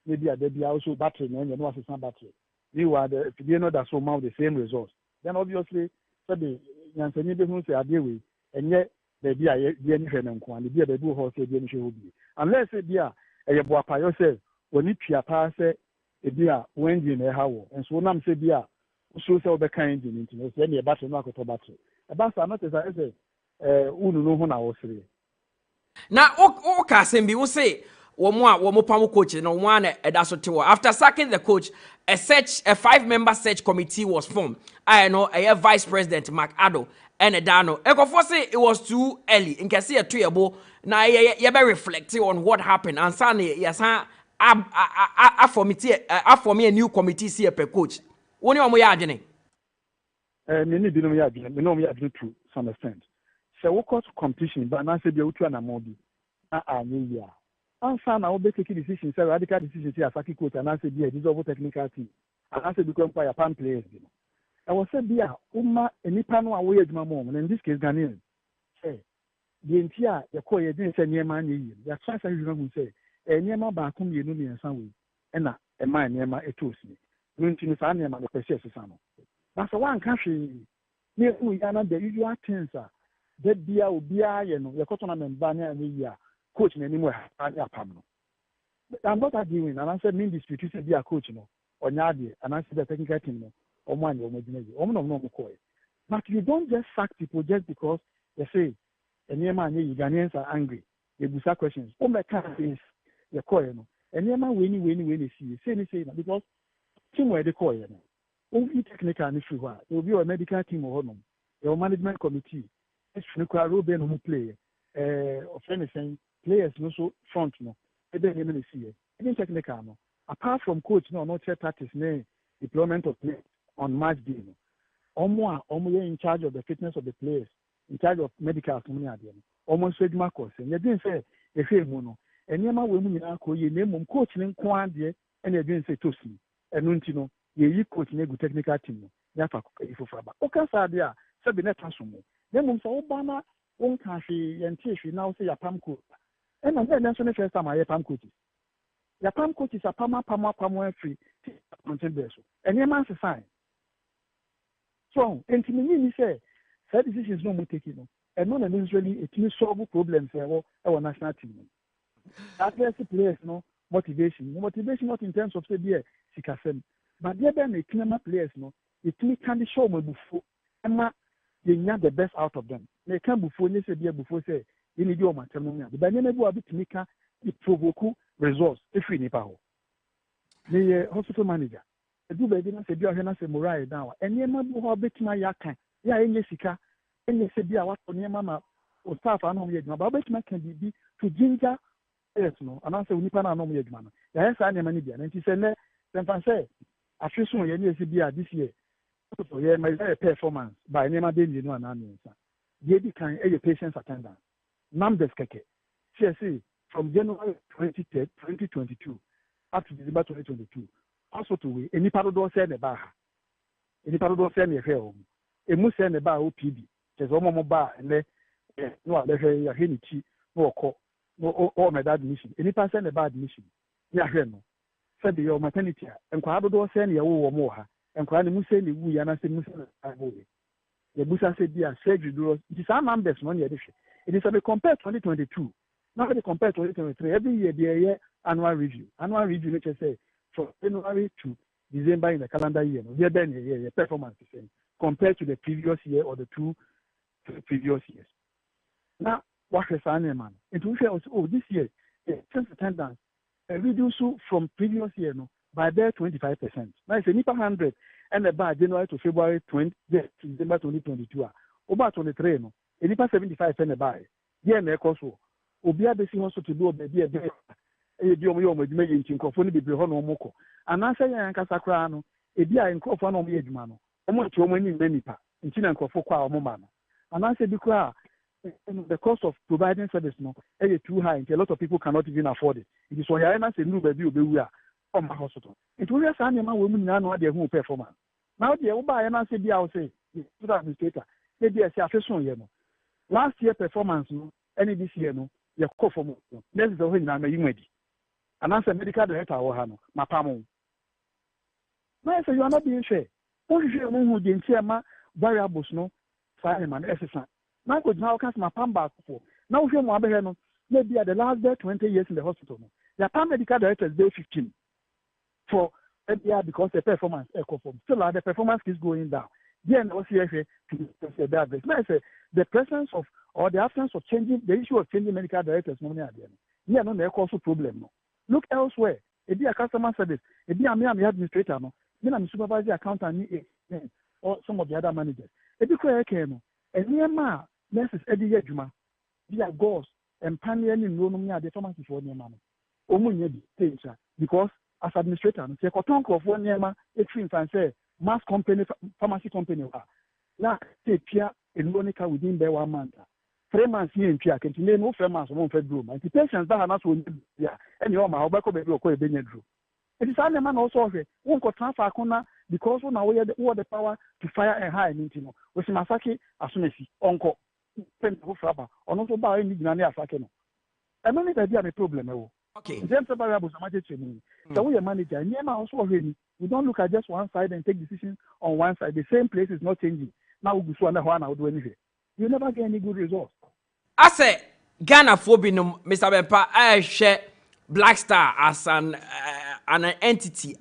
maybe a baby also battery, and you know, some battery. You are the if you know that so much the same results. Then obviously, so the Yansani be say adewe and yet the be a any and the be a do horse be unless it be a boapa yourself when it pia pass a beer when you know how and so nam say beer so sell the kind into then a battery no to battery. A bus are not as I say unu no na was say. Now o Sembi will say womo pamu coach no one edasotewo after sacking the coach a 5-member search committee was formed. I know a vice president Mark Ado and a Dano. Ekofo say it was too early. In case you tuyabo na ye be reflecting on what happened and sane yes for me a new committee see per coach. Woni omo ya adwene. Me bi no ya adwene. Me no ya adwene to some extent. So we court competition but na say be utu na mobi na anyi ya. Answer now be taking decisions, radical decisions here, Asaki coach, and I said, yeah, this is over technical team. And I said, become by a pan players. I was said, yeah, any panel away at my mom, and in this case, Ghanaian. Say, the entire, the core, you didn't say near my name. That's why you know who say, a near my back, you know me in some way, and a man near my etos me. Going to the near my precious son. That's one country near who are not the usual things, that be our beer, you know, the cotton and banner and the coach anymore. I'm not arguing, and I said, mean dispute, you said, be a coach, you know. onyade and I see the technical team no omani omodinaji omno mkoe. But you don't just sack people just because they say enema nye Ghanaians are angry. They busa questions. My can't is the coin no. Enema weni see say because team where the coin no. Only technical and issue there will be a medical team or no. Your management committee. It's no Ruben who play. Of anything players no so front no. They don't see it. Even technical no. Apart from coach no not practice no deployment of players on match day no. Omo in charge of the fitness of the players, in charge of medical community. Almost said Marcos, and you didn't say the same mono. And Yama women in Uncle, you name coach in Quandie, and you didn't say Tosi, and Nuntino, you coach in a good technical team. Yafa if Faba. Okasadia, Sabinet Transumo. Then Obama won't country and Tishi now say a palm coach. And then that's the first time I hear palm coaches. Your palm coaches are Pama free, and your man's a sign. So, and to me, say, that decision is no more taken. And not necessarily it will solve problems for our national team. Athletes players, no motivation. Motivation not in terms of say, dear, Sikasem. But there are cleaner players, no, it can show me before. Emma, they need the best out of them. They can before, they say, dear, before say, you need your maternal. But then they go a bit to make it provoke results if we need power. The hospital manager. Do baby na se bi ohwe na se morai down enye ma bu ho betima yaka ya enye sika enye se bi a wato ne ma o staff anu mo yeduma ba betima kan bi to ginger yes no ana se unipa na anu mo yeduma no ya yesa ne ma ni bia na nti se ne fan say afesun ye ne se bi a this year so ye my performance by ne ma de ni no ana ni nsa ye bi kan e patients attendance numbers keke see from January 2022 up to December 2022 also to we any part of those say the bar. Any part of those say the hell. A must send the bar OPD. There's almost bar and then no other henity, no call, no all my dad mission. Any part send the bar admission. Yeah, no. Said the maternity and Quado send your or more and Quado Musen, we and I say Musen. The Busa said, dear, surgery do it is our numbers money edition. It is a compared 2022. Now they compare 2023. Every year, the annual review. Annual review, which I say, from January to December in the calendar year, your performance is same compared to the previous year or the two previous years. Now, what is an man? It will say, this year, since attendance reduced from previous year by there 25%. Now it's a NIPA 100 and about January to February December 2022. About 23, a NIPA 75 and about. Yeah, no cost. Obia besi also to do a baby nkrofo be ho no moko anasa yan kasa kra no ebia nkrofo no mo yeduma no omo nti omo ni nipa nti na nkrofo kwa omo ma no anasa bi kra the cost of providing service no too high and a lot of people cannot even afford it. It is why na say nu baby obewu a on my hospital nti we say na ma we mu nyina no ade hu performance now the wo ba ya na say bia wo say to administrator say bia say afeson ye no last year performance no any this year no ye call for mo next the when na ma yimadi and as a medical director or hano, Mapamo. Now, so you are not being fair. Only you know who the chairman variables no fireman exercise. Now, could now cast my palm back for. Now, if you want to maybe at the last day 20 years in the hospital. The medical director is day 15 for FDR because the performance still the performance is going down. Then also to the presence of or the absence of changing the issue of changing medical directors. No, yeah, no, there also problem. No. Look elsewhere. It be a customer service. It be a me administrator. No, then I'm supervisor, accountant, or some of the other managers. It be quite okay. No, and near ma nurses Eddie Yejuma, be a ghost and pioneering in Romania, the pharmacy for near man. Omunyebi, because as administrator, no, say cotton of 1 year man, it's in say mass company, pharmacy company. Now, say Pia and Monica within there 1 month. 3 months here in Pia, can you no 3 months won't fed room. And the patients that are not so yeah, and your my back baby or quite a drew. It is only man also here. Won't go transfer corner because now we have the power to fire and hire Nintino. With Masaki as soon as he uncle pen for Fraba or not about any Gnania Sakeno. I don't think I have a problem. Okay. In terms of variables, I'm to me. So we are manager, and Yema also already. We don't look at just one side and take decisions on one side. The same place is not changing. Now we go to one, I'll do anything. You never get any good results. I say Ghana phobia, Mr. Bempa, I share Black Star as an entity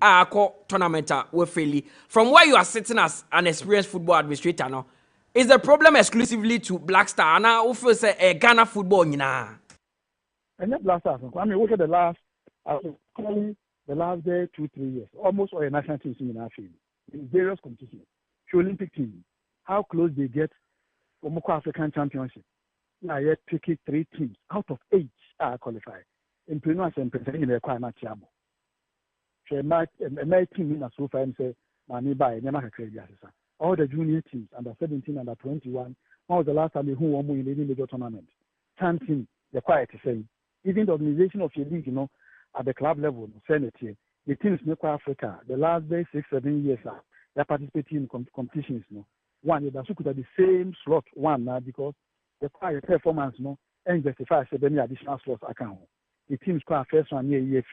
tournament with fairly. From where you are sitting as an experienced football administrator now, is the problem exclusively to Black Star? And I feel say a Ghana football And not Black Stars. I mean, look at the last, probably the last 2-3 years, almost all the national teams in our field, in various competitions. The Olympic team, how close they get for Moko African Championship. Now, yet picking 3 teams out of 8 are qualified. In Pino and Pennsylvania, they're quite not Chiamo. So, my team in a so far and say, Mani by Nemaka Crazy. All the junior teams, under 17, under 21, when was the last time who won in the major tournament? 10 teams, they're quite the same. Even the organization of your league, at the club level, Senate here, the teams in Africa, the last 6-7 years, they're participating in competitions. One, they're at the same slot, one now, because the quiet performance, and justify any additional slots account. The teams quite first one near year.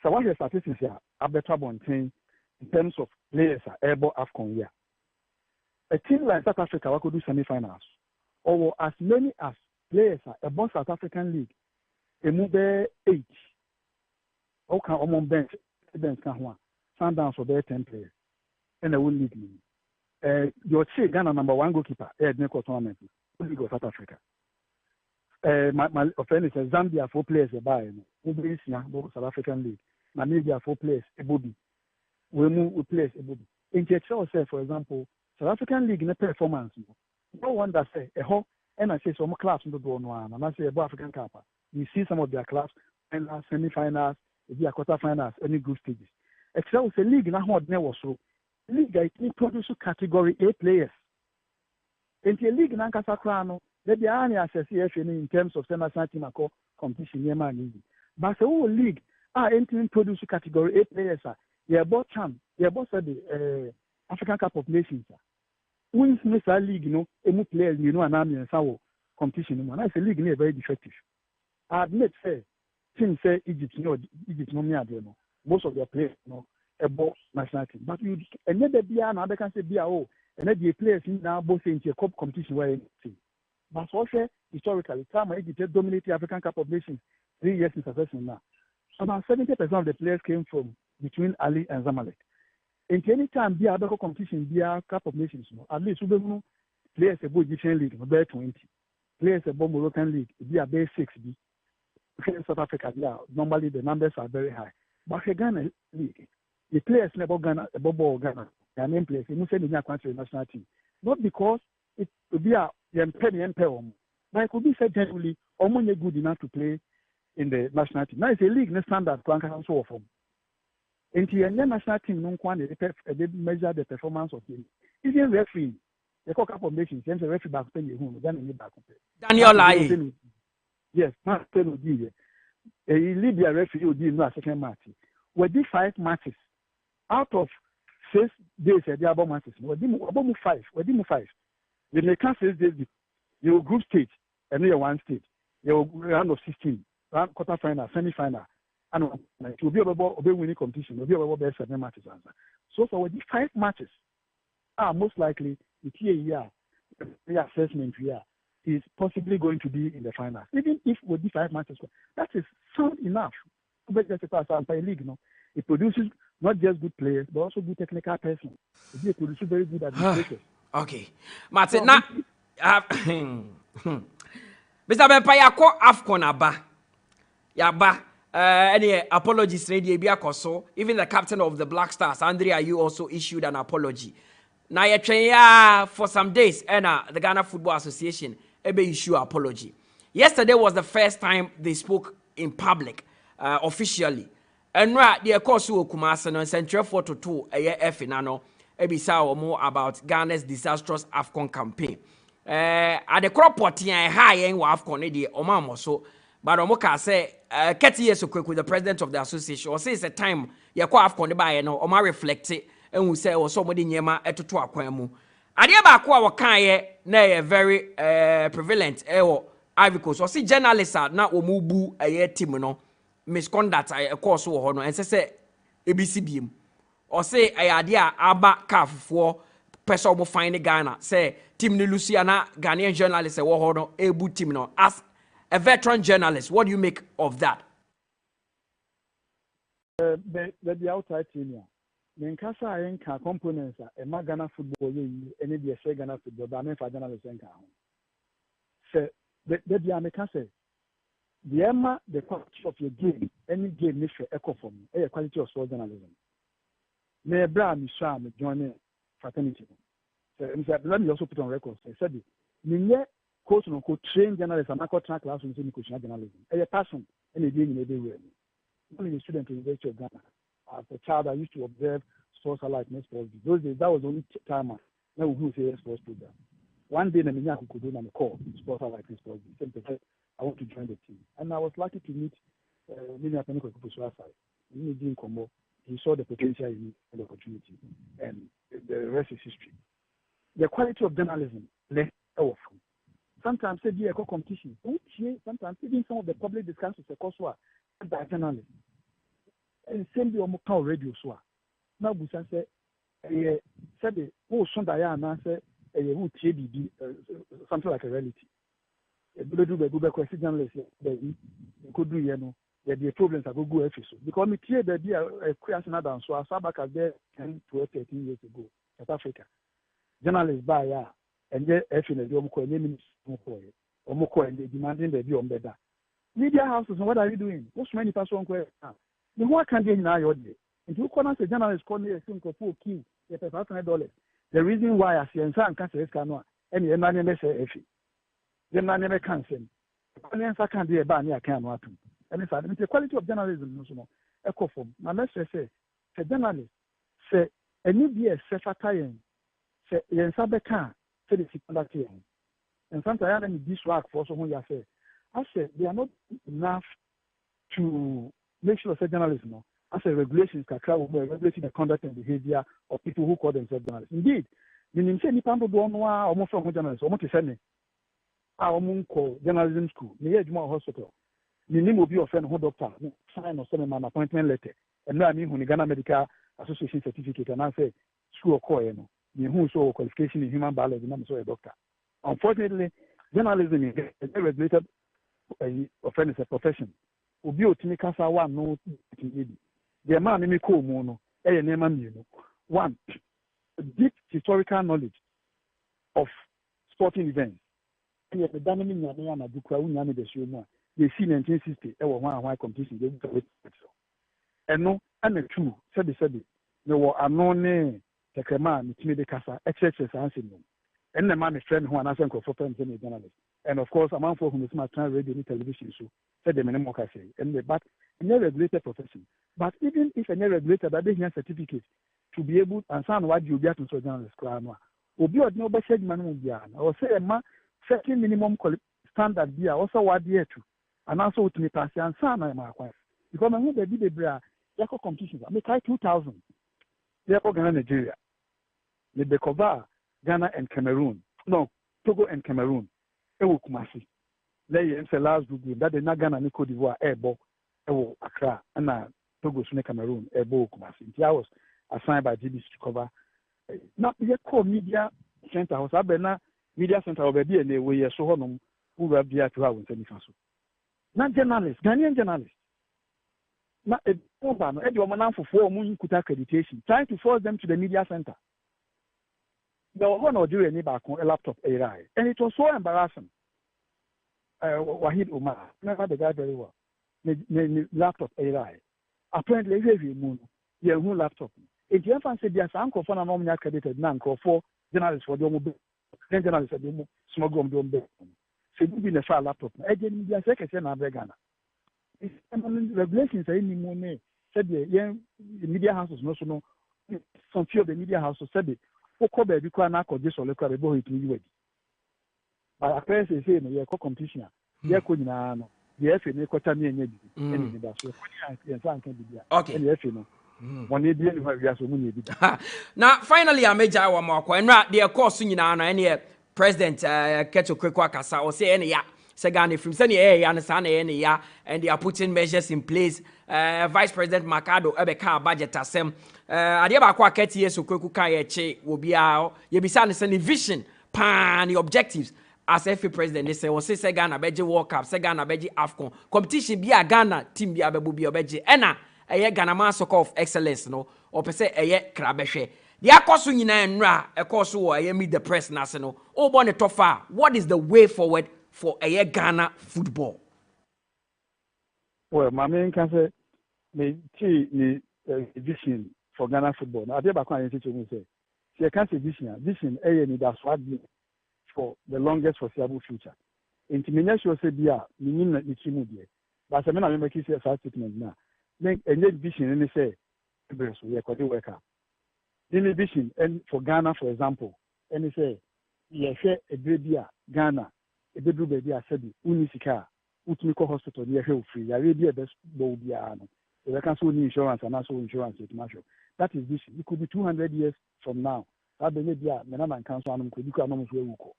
So, what your statistics here are better in terms of players are able AFCON year. A team like South Africa will could do semi-finals, or as many as players are above South African League, a move 8. Okay, on bench can one. Sundowns for 10 players, and they will lead me. Your Ghana #1 goalkeeper, Neko tournament, only go South Africa. My offense is Zambia 4 players by South African League. Namibia 4 players, Ebobi. We move players, Ebobi. In Chelsea, for example, South African League in a performance. No one that say and I say some class in the one, and I say about African Cup. You see some of their clubs, finals, semi-finals, the quarter-finals, any group stages. Excel is a league in a hard never so. League I produce category A players. In the league in Ankasa there be any association in terms of national team competition. But the whole league entering produce category A players. They are both the African Cup of Nations. Wins Mr. League, any players, an army and so competition. And I say league is very defective. I admit, teams say Egypt, most of their players, above national team. But you another be another can say BRO, and then the players now both in the cup competition where team. But also historically, time Egypt dominated the African Cup of Nations 3 years in succession now. About 70% of the players came from between Ali and Zamalek. In any time, be a competition, be a Cup of Nations, at least we players above Egyptian League, about 20. Players above Moroccan League, be a base 6B. South Africa, normally the numbers are very high. But the Ghana League, the players never Ghana, above Ghana, their name players, they send in their country national team. Not because it would be a but it could be said generally, almost good enough to play in the national team. Now it's a league, no standard, and so forth. In the national team, they measure the performance of the league. Even referee, the Cup of Nations, the referee back then you back. Daniel Lai. Yes, not Libya. A Libya referee will do a second match. We did 5 matches. Out of 6 days, they are matches. We did 5. When they can't 6 days, you will group stage, and you one stage. You will round of 16, round quarter-final, semi-final. And it will be about winning competition. It will be about best 7 matches. So we did 5 matches. Most likely, the assessment here is possibly going to be in the finals. Even if we do 5 matches, that is sound enough. But just a league, it produces not just good players, but also good technical persons. It produces very good administrators. Okay. Martin, now, Mr. Bempayako AFCON aba. Yaba. Any apologies ready so. Even the captain of the Black Stars, Andrea, you also issued an apology. Now, for some days, the Ghana Football Association issue apology. Yesterday was the first time they spoke in public, officially. And the course of Kumasi and Central 4-2 a year Finano, ebisa more about Ghana's disastrous AFCON campaign. At the crop potting high end AFCON the Omamo so, but Omoka say 𝐋𝐈𝐕𝐄 with the president of the association or say it's a time you call AFCON by no Oma reflect it and we say or somebody nyema etutu akwamu. Adia ba kwa wakan na very prevalent Ivory Coast. So see journalists na omubu team no misconduct course wo no and say ABCBM or say adia aba CAF for person mo find Ghana say team ni Luciana Ghanaian journalist wo no ebu team no as a veteran journalist. What do you make of that? the outside team. The Nkasa Enka components are a Ghana football, any the Ghana football, but I'm for journalists. So, the American the Emma, the quality of your game, any game needs to echo from a quality of sport journalism. May Abraham Isham join fraternity. So, let me also put on record. I said, Ninye coach no could train journalists and not track classrooms in journalism. A passion and a game in every way. Only a student in the University of Ghana. As a child, I used to observe sports alike sports. Those days, that was the only time I would say sports program. One day, I could do a call sports alike sports. I want to join the team. And I was lucky to meet Mini Apeniko Kupusuasai. He saw the potential in me and the opportunity. And the rest is history. The quality of journalism less off. Sometimes they do a competition. Sometimes even some of the public discussions by journalists. And same day on radio so. Now Busan said Sondaya and answer something like a reality. Journalists could do the problems are go episode because me clear the idea a creation done so I saw back at there 10 to 13 years ago South Africa journalists by and they actually demanding the view on better media houses. What are you doing? Most many person the whole country now your day if you call us a journalist call me a single full key $500. The reason why I see and cancer canoa and the man never say the man never cancel and can't be a ban I can't want to. And it's the quality of journalism, echo form. Now let's say, journalists say, a new year, say, Fatayan, say, Yensabekan, say, the secondary. And sometimes I have this work for someone you say, I said, they are not enough to make sure that journalism, I say, regulations can travel, regulating the conduct and behavior of people who call themselves journalists. Indeed, meaning, say, Nipango Donwa, almost from journalists, almost the same, call journalism school, near Juma Hospital. You will be a friend who doctor sign or send an appointment letter. And now I mean when Ghana Medical Association certificate and I say school or who show qualification in human biology and I'm so a doctor. Unfortunately, journalism is a regulated offense a profession. Ubi otimikasa one no the man me ko mono one deep historical knowledge of sporting events. And the dynamic na do kwa unyame the show. They see 1960, one competition, they would wait. And no, and the two, said, there were a known take a man, it's made the casa, excess answering them. And the man is friend who answered for friends and journalists. And of course, among for whom is my radio and television show, said the minimum say, and the but a regulated profession. But even if a regulated, that they have certificate to be able to answer what you get to journalists, will be no better man, or say a man, certain minimum standard beer, also what year to. And also to me pass and son I because I know they did a bra competitions. I make 2000. Therefore Ghana Nigeria. They cover Ghana and Cameroon. No, Togo and Cameroon. Ewo Kumasi. They say last group that they not Ghana and Cote d'Ivoire Ebo Ewo Accra and Togo Sune Cameroon Ebo Kumasi. I was assigned by GBC to cover not the core media center house. Abena media center over there and they were so honum who were there to have in not journalists, Ghanaian journalists. Not a woman, for 4 months accreditation, trying to force them to the media center. There was one or do any back on a laptop AI, and it was so embarrassing. Wahid Umar, never the guy very well. The laptop AI. Apparently, heavy moon, your own laptop. If you ever said there's uncle for an normally accredited uncle for journalists for the mobile, then journalists at the small gum don't so you be a file laptop. Again, media secretary na Ghana. It's regulations are any more. Said the media houses no so no. Some few of the media houses said it. For cover be kwa na just or local ebo it you wedi. But apparently say no ye competition. Ye ko nyina no. Ye fe ne kwata me nya bi. Eni da so. Ye san kan bi. Okay. Ye fe no. One day we are so many. Now finally I major one more kwa. Na the course nyina no ene President 𝐾𝐂𝐂𝐊 Kasa or say any ya say Ghana from send any ya and they are putting measures in place. Vice President Makado ebeka budget asem ade ba kwa 𝐾𝐂𝐂𝐊 will be out ye bisa ne send vision pan the objectives as FA president they say or say Ghana beje World Cup say Ghana beje AFCON competition be a Ghana team be abebu be obeje ena Ghana Man Soccer of Excellence no or per se krabehwe the akoso nyina enra ekoso wo meet the press nase no o born the tofa what is the way forward for Ghana football? Well, my main can say the vision for Ghana football. Now, I did back when I say, see, I can't say vision, that's what for the longest foreseeable future. In Timination, say, meaning that it's immediate. But I mean, I make it a statement now. Make a vision, and they say, we are quite worker. In vision, and for Ghana, for example, and they say, yeah, a baby, Ghana, a baby, I said, Unisika, Utimiko Hospital, near Hill Free, I really best bow the arm. If I can sue insurance and also insurance, that is vision. It could be 200 years from now. That may be a man council and could become almost where we go.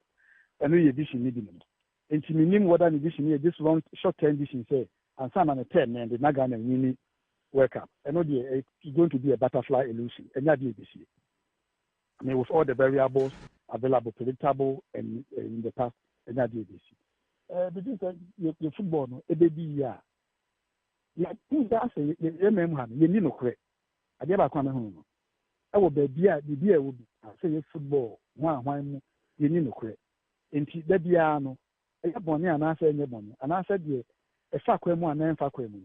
And we vision needing them. And to me, what an vision here, this long short term vision say, and some on a 10 and the Nagan and Mini work up. And it's going to be a butterfly illusion. And that is vision. I mean, with all the variables available, predictable, and in the past, and that is vision. The thing is, your football, a baby, that's a memoir. You need no credit. I never come home. I will be beer, the beer will be. I say football, one, you need no credit. And the piano, a bonny, and I said, and I said, a faquemo and then faquemo.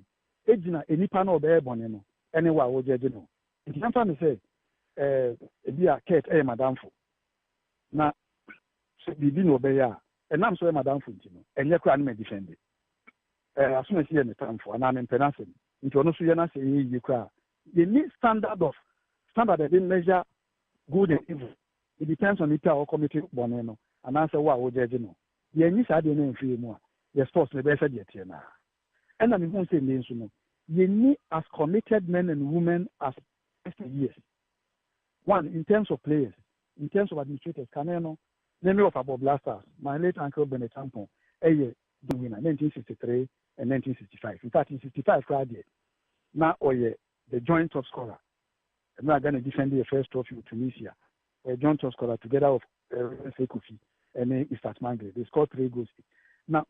Ejina, any panel bear bonino, anywhere would you know. It's not trying to say, a beer, 𝐾𝐂𝐊, Madame Fo. Now, so we didn't obey, and I'm sorry, Madame Fo, and your crime may defend it. As soon as you have time for, and I'm in Penassin, into an Australian say you cry. You need standard that they measure good and evil. It depends on the committee boneno, and answer what would you know. The English had the name for you more. The sports the best yet here now. And I'm going to say, you need as committed men and women as years. One, in terms of players, in terms of administrators, Caneno, name of our blasters, my late uncle Bennett Tampon, a year, 1963. And 1965. In fact, in 65, Friday, now the joint top scorer. I'm not going to defend the first trophy with Tunisia. A joint top scorer together with 𝐶𝐶 and then Istat Mangre. They scored 3 goals. Now,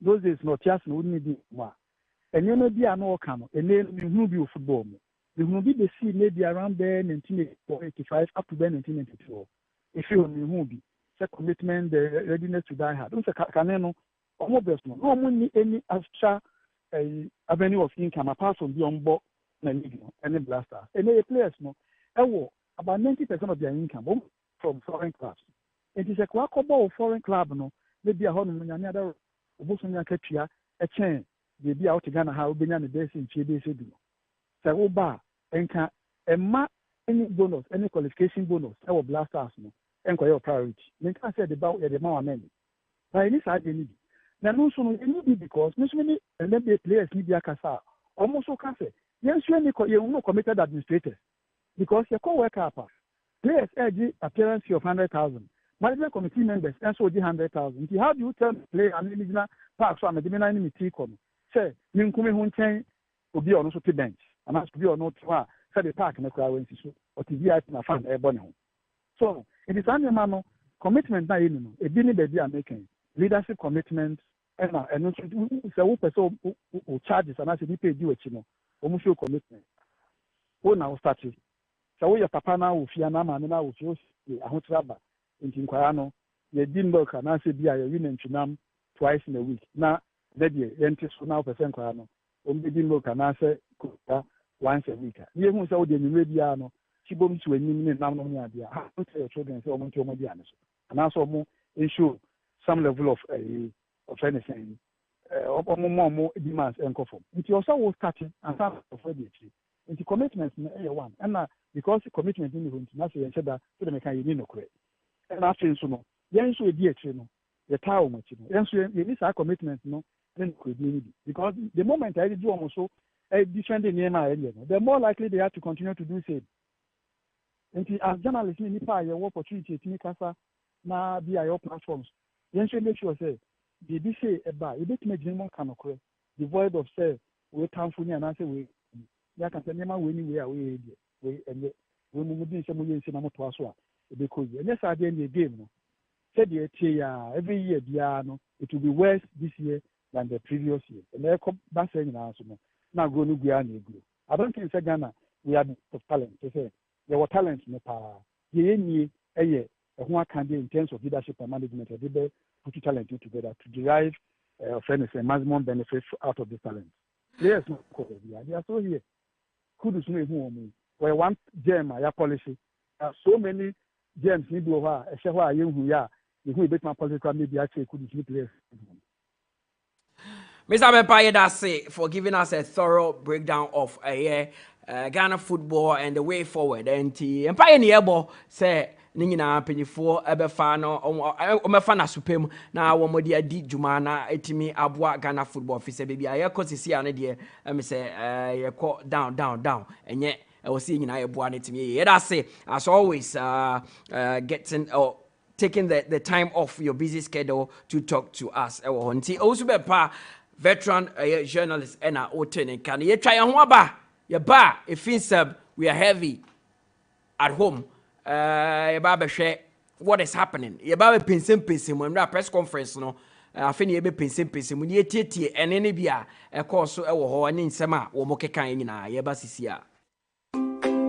those days, not just wouldn't be more. And you know, be an outcome. And then we will be football. We will be the sea maybe around there 1985 up to there 1994. If you will be, the commitment, the readiness to die hard. Don't say, Caneno. No money any extra avenue of income apart from the on-board and the blasters. And the players about 90% of their income from foreign clubs. It is a quackable foreign club, maybe a home in another Bosnia Ketria, a chain, they be out to Ghana, how been on the base in Chile. So, bar and any bonus, any qualification bonus, our blasters, and your priority. Then I said about the more many. By any side, they need. Now, no sooner need because many and then the players need their casa. Almost so can say, yes, you no committed administrators because your co-worker players edge appearance of 100,000. Management committee members and so 100,000. How do you tell play an individual park so I'm a diminution tea come? Say, you come home chain will be on also to bench and ask to be or not to say the park in the crowd or to be at a fan airborne. So it is an amount commitment now, a billion baby are making leadership commitment. And so who charges and I said, you pay you, almost your commitment. Oh, now started. So we are papa now with Fianama and now with you, a hot rubber in Tinquano. You didn't look and I said, be a union to Nam twice in a week. Now, that year, entities for now percent Quano. Only didn't look and I said, once a week. You who saw the Mediano, she bombs to a new nominal idea. How to tell your children, so much more Dianas. And also more ensure some level of anything, more demands and conform. It also was starting and some of ready. Into commitments in area one, and because the commitment in the international and said that to the mechanic no credit. And after so, yes, we dear chino, the town much, yes, we miss our commitment, no, then could be because the moment I do almost so a different in my area, the more likely they are to continue to do so. And as journalists, in Nepal, your opportunity to make us now be our platforms. Yes, we make sure say. Did you say about a bit more can occur, devoid of say, we come for me and I say, we can say, never winning we are we and we will be some years in our Twaswa because yes, I did the game. Said the every year, Diano, it will be worse this year than the previous year. And they're back saying now, now going to be an I don't think in Ghana we have talent. They say there were talent in the power. Who can be in terms of leadership and management, they put talent together to derive maximum benefit out of this talent. Players they are so here. Kudus no who where one gem ya policy. So many gems need to have a share where you ya who bet my policy maybe actually Kudus players. Mr. Bepaye, that's it for giving us a thorough breakdown of Ghana football and the way forward. And Empire Niebo say Nina Penifo Ebefano Omefana Supem na Womodia di Jumana etimi abwa Ghana football officer baby I cause see an idea and say down and yet I was seeing I abwa etimi. That's say as always getting or taking the time off your busy schedule to talk to us. Also bepa veteran journalist and Oten can you try and waba your bar if we are heavy at home. What is happening? You about pinsing when that press conference no. I think you be pinsing when you tete and any bia a course so ho and in sema wo mo keka nyina ye ba sisia.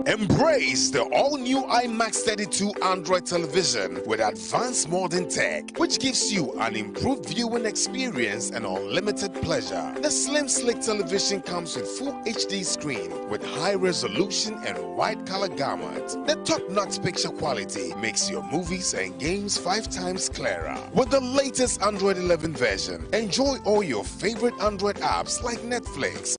Embrace the all-new IMAX 32 Android television with advanced modern tech, which gives you an improved viewing experience and unlimited pleasure. The slim, slick television comes with full HD screen with high resolution and wide color gamut. The top-notch picture quality makes your movies and games 5 times clearer. With the latest Android 11 version, enjoy all your favorite Android apps like Netflix,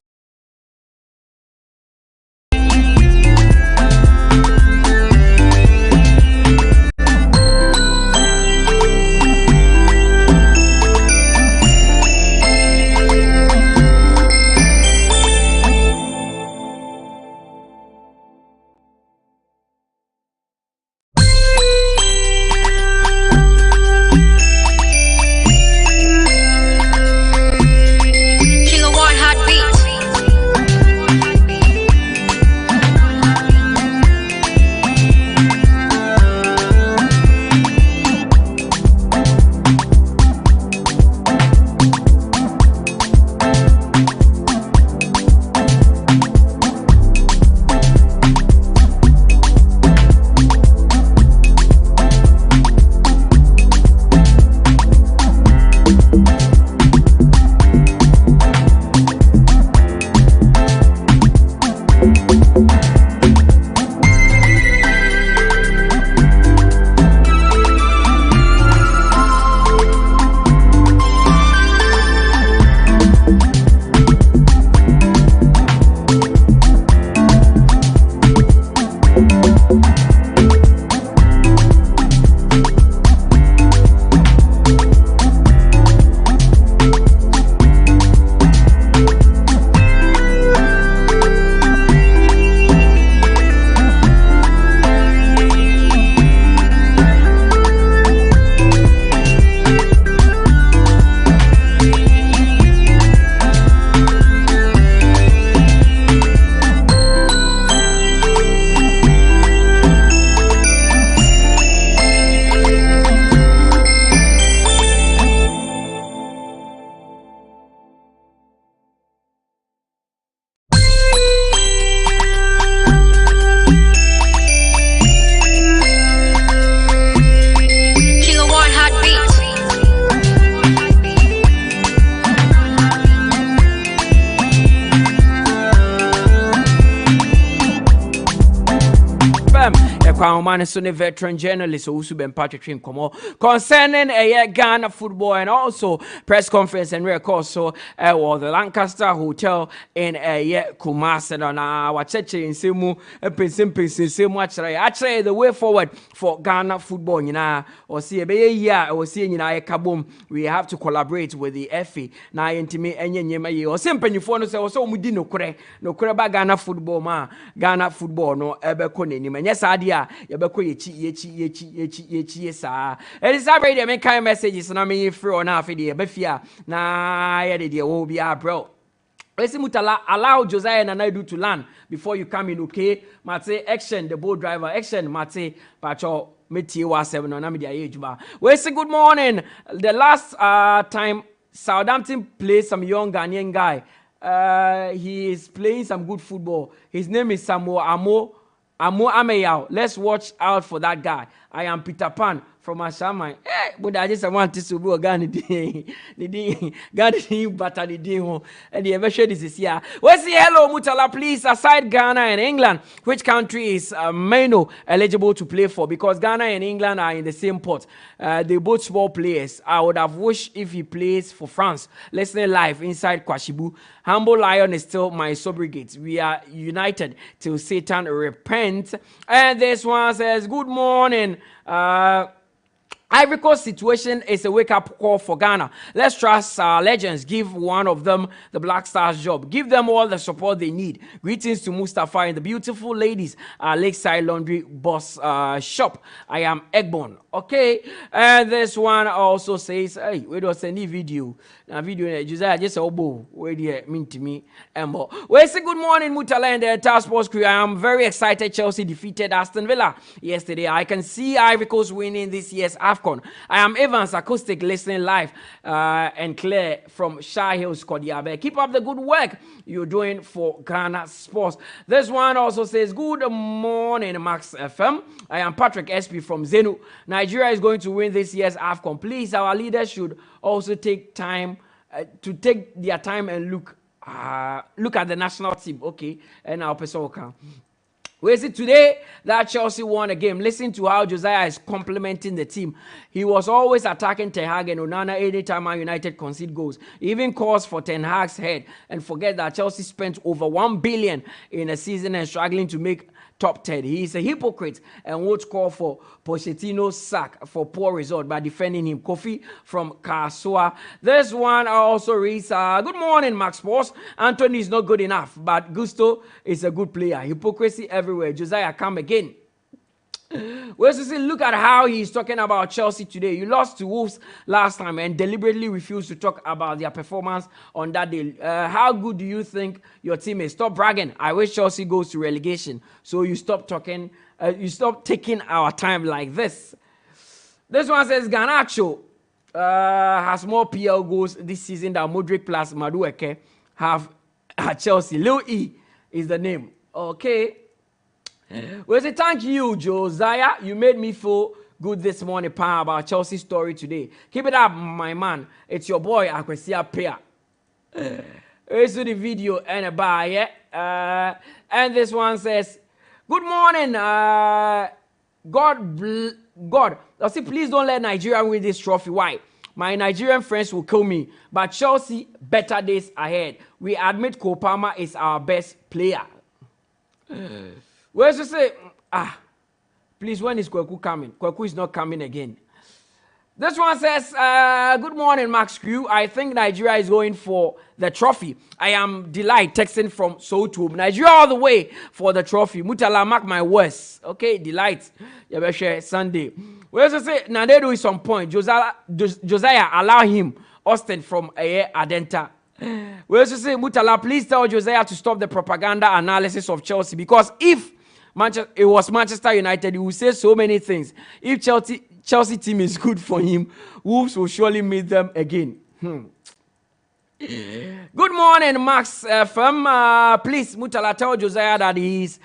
Man, so veteran journalist also been participating concerning Ghana football and also press conference and record. So was the Lancaster Hotel in Kumasi na wacheche in semu semu actually the way forward for Ghana football or see or see kabum we have to collaborate with the FA na intime enye nyema ye or simpanyfo no say so mudi no kure ba Ghana football no ebe ko nenim enye saade a yebeko yechi sa Elizabeth dey make kind messages na me free on half dey be fia na ye dey wo bia bro. Let's Mutala allow Josiah Nana Adu to land before you come in, okay? Mate action the boat driver action Mate pacho metie wa 7 na me dey ejuma. We say good morning. The last time Southampton played some young Ghanaian guy he is playing some good football. His name is Samuel Amo Ameyao. Let's watch out for that guy. I am Peter Pan from Ashaman. But I just want to be a Ghana butter the day. And the ever share this is here. Well, say hello, Mutala, please. Aside Ghana and England, which country is Meno eligible to play for? Because Ghana and England are in the same pot. They both small players. I would have wished if he plays for France. Listening live inside Kwashibu. Humble Lion is still my subrogate. We are united till Satan repent. And this one says, good morning. Ivory Coast situation is a wake-up call for Ghana. Let's trust our legends. Give one of them the Black Stars job. Give them all the support they need. Greetings to Mustafa and the beautiful ladies at Lakeside Laundry Boss Shop. I am Egbon. Okay, and this one also says, hey, we don't send any video. Now video, Josiah just obo. Where do you mean to me? Embo. We say good morning, Mutala and the entire sports crew. I am very excited. Chelsea defeated Aston Villa yesterday. I can see Ivory Coast winning this year's AFCON. I am Evans Acoustic listening live and clear from Shah Hills, 𝐋𝐈𝐕𝐄. Keep up the good work you're doing for Ghana Sports. This one also says, good morning, Max FM. I am Patrick SP from Zenu. Nigeria is going to win this year's AFCON. Please, our leaders should also take time to take their time and look at the national team. Okay, and our person can. We see today that Chelsea won a game. Listen to how Josiah is complimenting the team. He was always attacking Ten Hag and Onana anytime Man United concede goals. He even calls for Ten Hag's head and forget that Chelsea spent over 1 billion in a season and struggling to make top 10. He is a hypocrite and would call for Pochettino's sack for poor result by defending him. Kofi from Kasua. This one also reads, good morning, Max Sports. Anthony is not good enough, but Gusto is a good player. Hypocrisy everywhere. Josiah, come again. Well, so look at how he's talking about Chelsea today. You lost to Wolves last time and deliberately refused to talk about their performance on that day. How good do you think your team is? Stop bragging. I wish Chelsea goes to relegation. So you stop talking. You stop taking our time like this. This one says Garnacho has more PL goals this season than Modric plus Madueke have at Chelsea. Lil E is the name. Okay. Well, say thank you, Josiah. You made me feel good this morning, pa, about Chelsea's story today. Keep it up, my man. It's your boy, Akwesia Pia. Here's the video and a buy, yeah? And this one says, good morning, God. I say, please don't let Nigeria win this trophy. Why? My Nigerian friends will kill me. But Chelsea, better days ahead. We admit Cole Palmer is our best player. Where's to say, please, when is 𝐶𝐶𝐿 coming? 𝐶𝐶𝐿 is not coming again. This one says, good morning, Max Crew. I think Nigeria is going for the trophy. I am Delight, texting from Soto. Nigeria all the way for the trophy. Mutala, mark my words. Okay, Delight. Sunday. Where's to say, Nadedo is on point. Josiah, allow him. Austin from Adenta. We also say, Mutala, please tell Josiah to stop the propaganda analysis of Chelsea, because if it was Manchester United, he will say so many things. If Chelsea team is good for him, Wolves will surely meet them again. Good morning, Max FM. Please, Mutala, tell Josiah that he is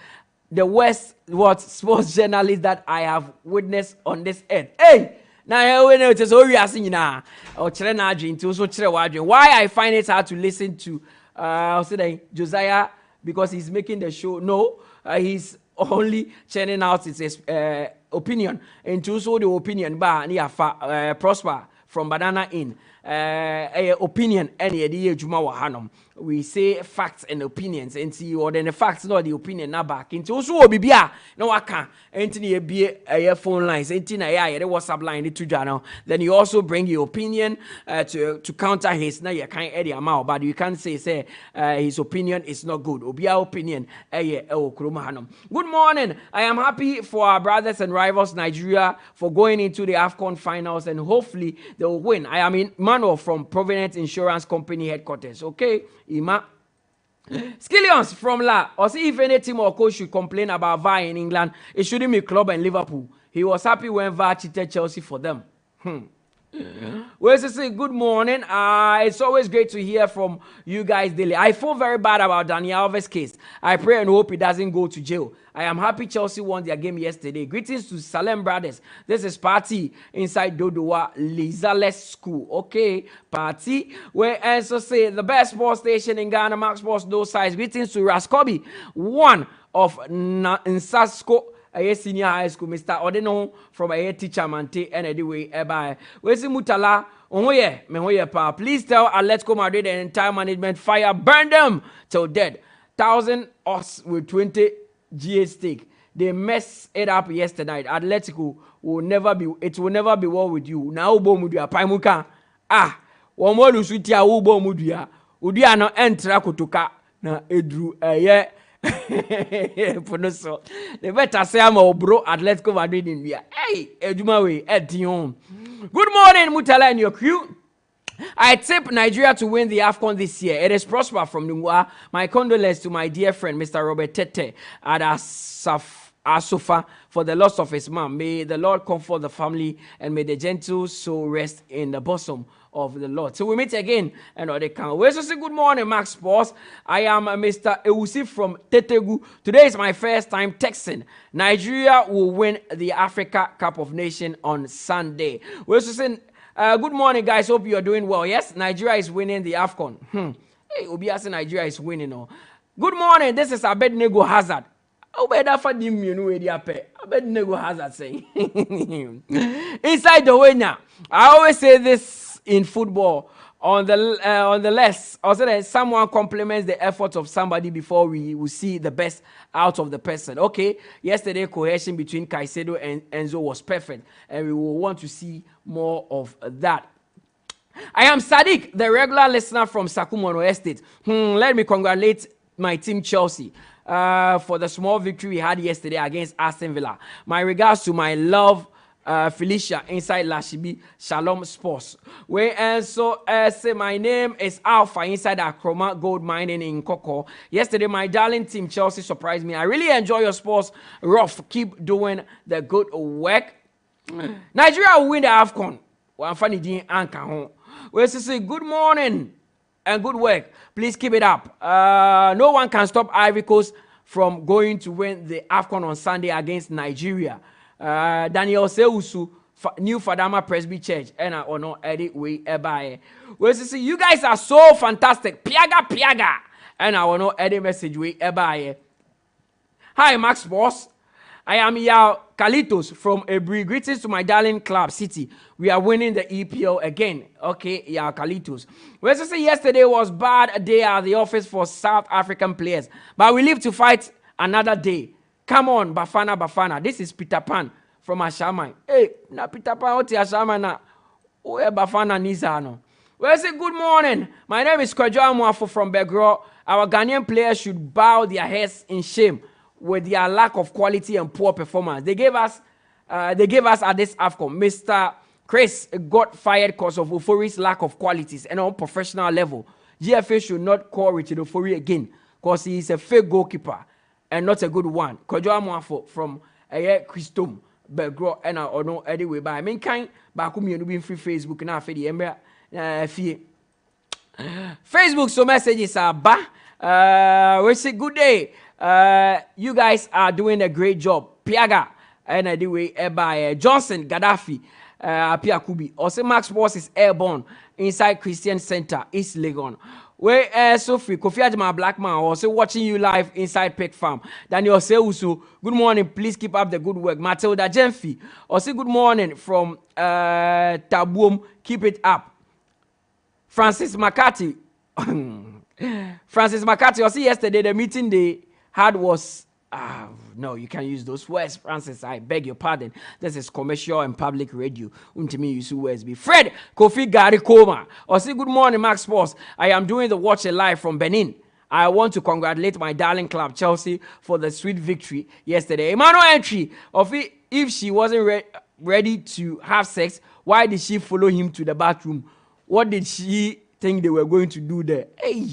the worst sports journalist that I have witnessed on this earth. Hey! Now, when it's so reassuring now, or why I find it hard to listen to Josiah, because he's making the show. No, he's only churning out his opinion, and also the opinion by Prosper from Banana Inn. Opinion any we say facts and opinions, and see or then the facts not the opinion now back into also bibia no aka entini be a phone lines entina the WhatsApp line to journal. Then you also bring your opinion to counter his now you can't edit amount, but you can't say his opinion is not good. Obia opinion good morning. I am happy for our brothers and rivals Nigeria for going into the AFCON finals, and hopefully they will win. I am Emmanuel from Providence Insurance Company headquarters. Okay, Ima. Skillions from La. Or see if any team or coach should complain about VAR in England, it shouldn't be Club and Liverpool. He was happy when VAR cheated Chelsea for them. Well, to say good morning. It's always great to hear from you guys daily. I feel very bad about Daniel Alves' case. I pray and hope he doesn't go to jail. I am happy Chelsea won their game yesterday. Greetings to Salem Brothers. This is Party inside Dodowa Lizales School. Okay, Party. Where also say the best sports station in Ghana, Max Sports No Size. Greetings to Raskobi, one of Nsasko. A senior high school, Mr. Odeno from a teacher Mante and anyway, where's Mutala? Pa. Please tell Atletico Madrid and entire management fire, burn them till dead. 1,000 us with 20 GA stake. They messed it up yesterday. Atletico will never be well with you. Now Bomudia Paimuka. One more Lusutia Ubo Mudia. Udia no entra kutuka na edru so the better say I'm a bro Atletico Madrid in here. Hey, Edumawe, Edion. Good morning, Mutala and your crew. I tip Nigeria to win the AFCON this year. It is Prosper from Nungwa. My condolences to my dear friend, Mr. Robert Tete at Asofa for the loss of his mom. May the Lord comfort the family and may the gentle soul rest in the bosom of the Lord. So we meet again and they can. We also say good morning, Max Sports. I am Mr. Ewusi from Tetegu. Today is my first time texting. Nigeria will win the Africa Cup of Nations on Sunday. We also say good morning, guys. Hope you are doing well. Yes, Nigeria is winning the AFCON. Hey, Obiase Nigeria is winning. Oh. Good morning. This is Abednego Hazard. Abednego Hazard saying inside the winner. I always say this in football on the less also that someone compliments the efforts of somebody before we will see the best out of the person. Okay, yesterday cohesion between Caicedo and Enzo was perfect and we will want to see more of that. I am Sadiq, the regular listener from Sakumono Estate. Let me congratulate my team Chelsea for the small victory we had yesterday against Aston Villa. My regards to my love Felicia inside Lashibi Shalom Sports. Say my name is Alpha inside Akroma Gold Mining in Koko. Yesterday, my darling team Chelsea surprised me. I really enjoy your sports. Rough, keep doing the good work. Nigeria will win the AFCON. Say good morning and good work. Please keep it up. No one can stop Ivory Coast from going to win the AFCON on Sunday against Nigeria. Daniel Seusu, New Fadama Presby Church, and I honor Eddie Way Ebaye. Well, see, you guys are so fantastic. Piaga, and I honor Eddie Message Way Ebaye. Hi, Max Boss. I am Yao Kalitos from Ebri. Greetings to my darling club, City. We are winning the EPL again. Okay, Yao Kalitos. Well, see, yesterday was bad day at the office for South African players, but we live to fight another day. Come on, Bafana. This is Peter Pan from Ashaman. Hey, na Peter Pan oti Ashaman na. Where Bafana Nizano. Well, say good morning. My name is 𝐋𝐈𝐕𝐄 from Begro. Our Ghanaian players should bow their heads in shame with their lack of quality and poor performance. They gave us at this AFCON. Mr. Chris got fired because of Ofori's lack of qualities and on professional level. GFA should not call Richard Ofori again because he is a fake goalkeeper and not a good one. 𝐋𝐈𝐕𝐄 from Christom Begro and I know anyway. But I mean, kind Bakumi and being free Facebook now for the Ember Facebook. So messages are we say good day. You guys are doing a great job. Piaga and anyway by Johnson Gaddafi Apiakubi. Also Max Boss is airborne inside Christian Center East Legon. Where Sophie Kofi Adjuma Black Man also watching you live inside Peck Farm. Daniel Seusu, good morning. Please keep up the good work. Matilda Jemfi also good morning from Taboom. Keep it up. Francis McCarthy also yesterday the meeting they had was no, you can't use those words, Francis. I beg your pardon. This is commercial and public radio. Untimi use words be Fred Kofi Garikoma. Or say good morning, Max Sports. I am doing the watch live from Benin. I want to congratulate my darling club Chelsea for the sweet victory yesterday. Emmanuel entry of it, if she wasn't ready to have sex, why did she follow him to the bathroom? What did she think they were going to do there? Hey,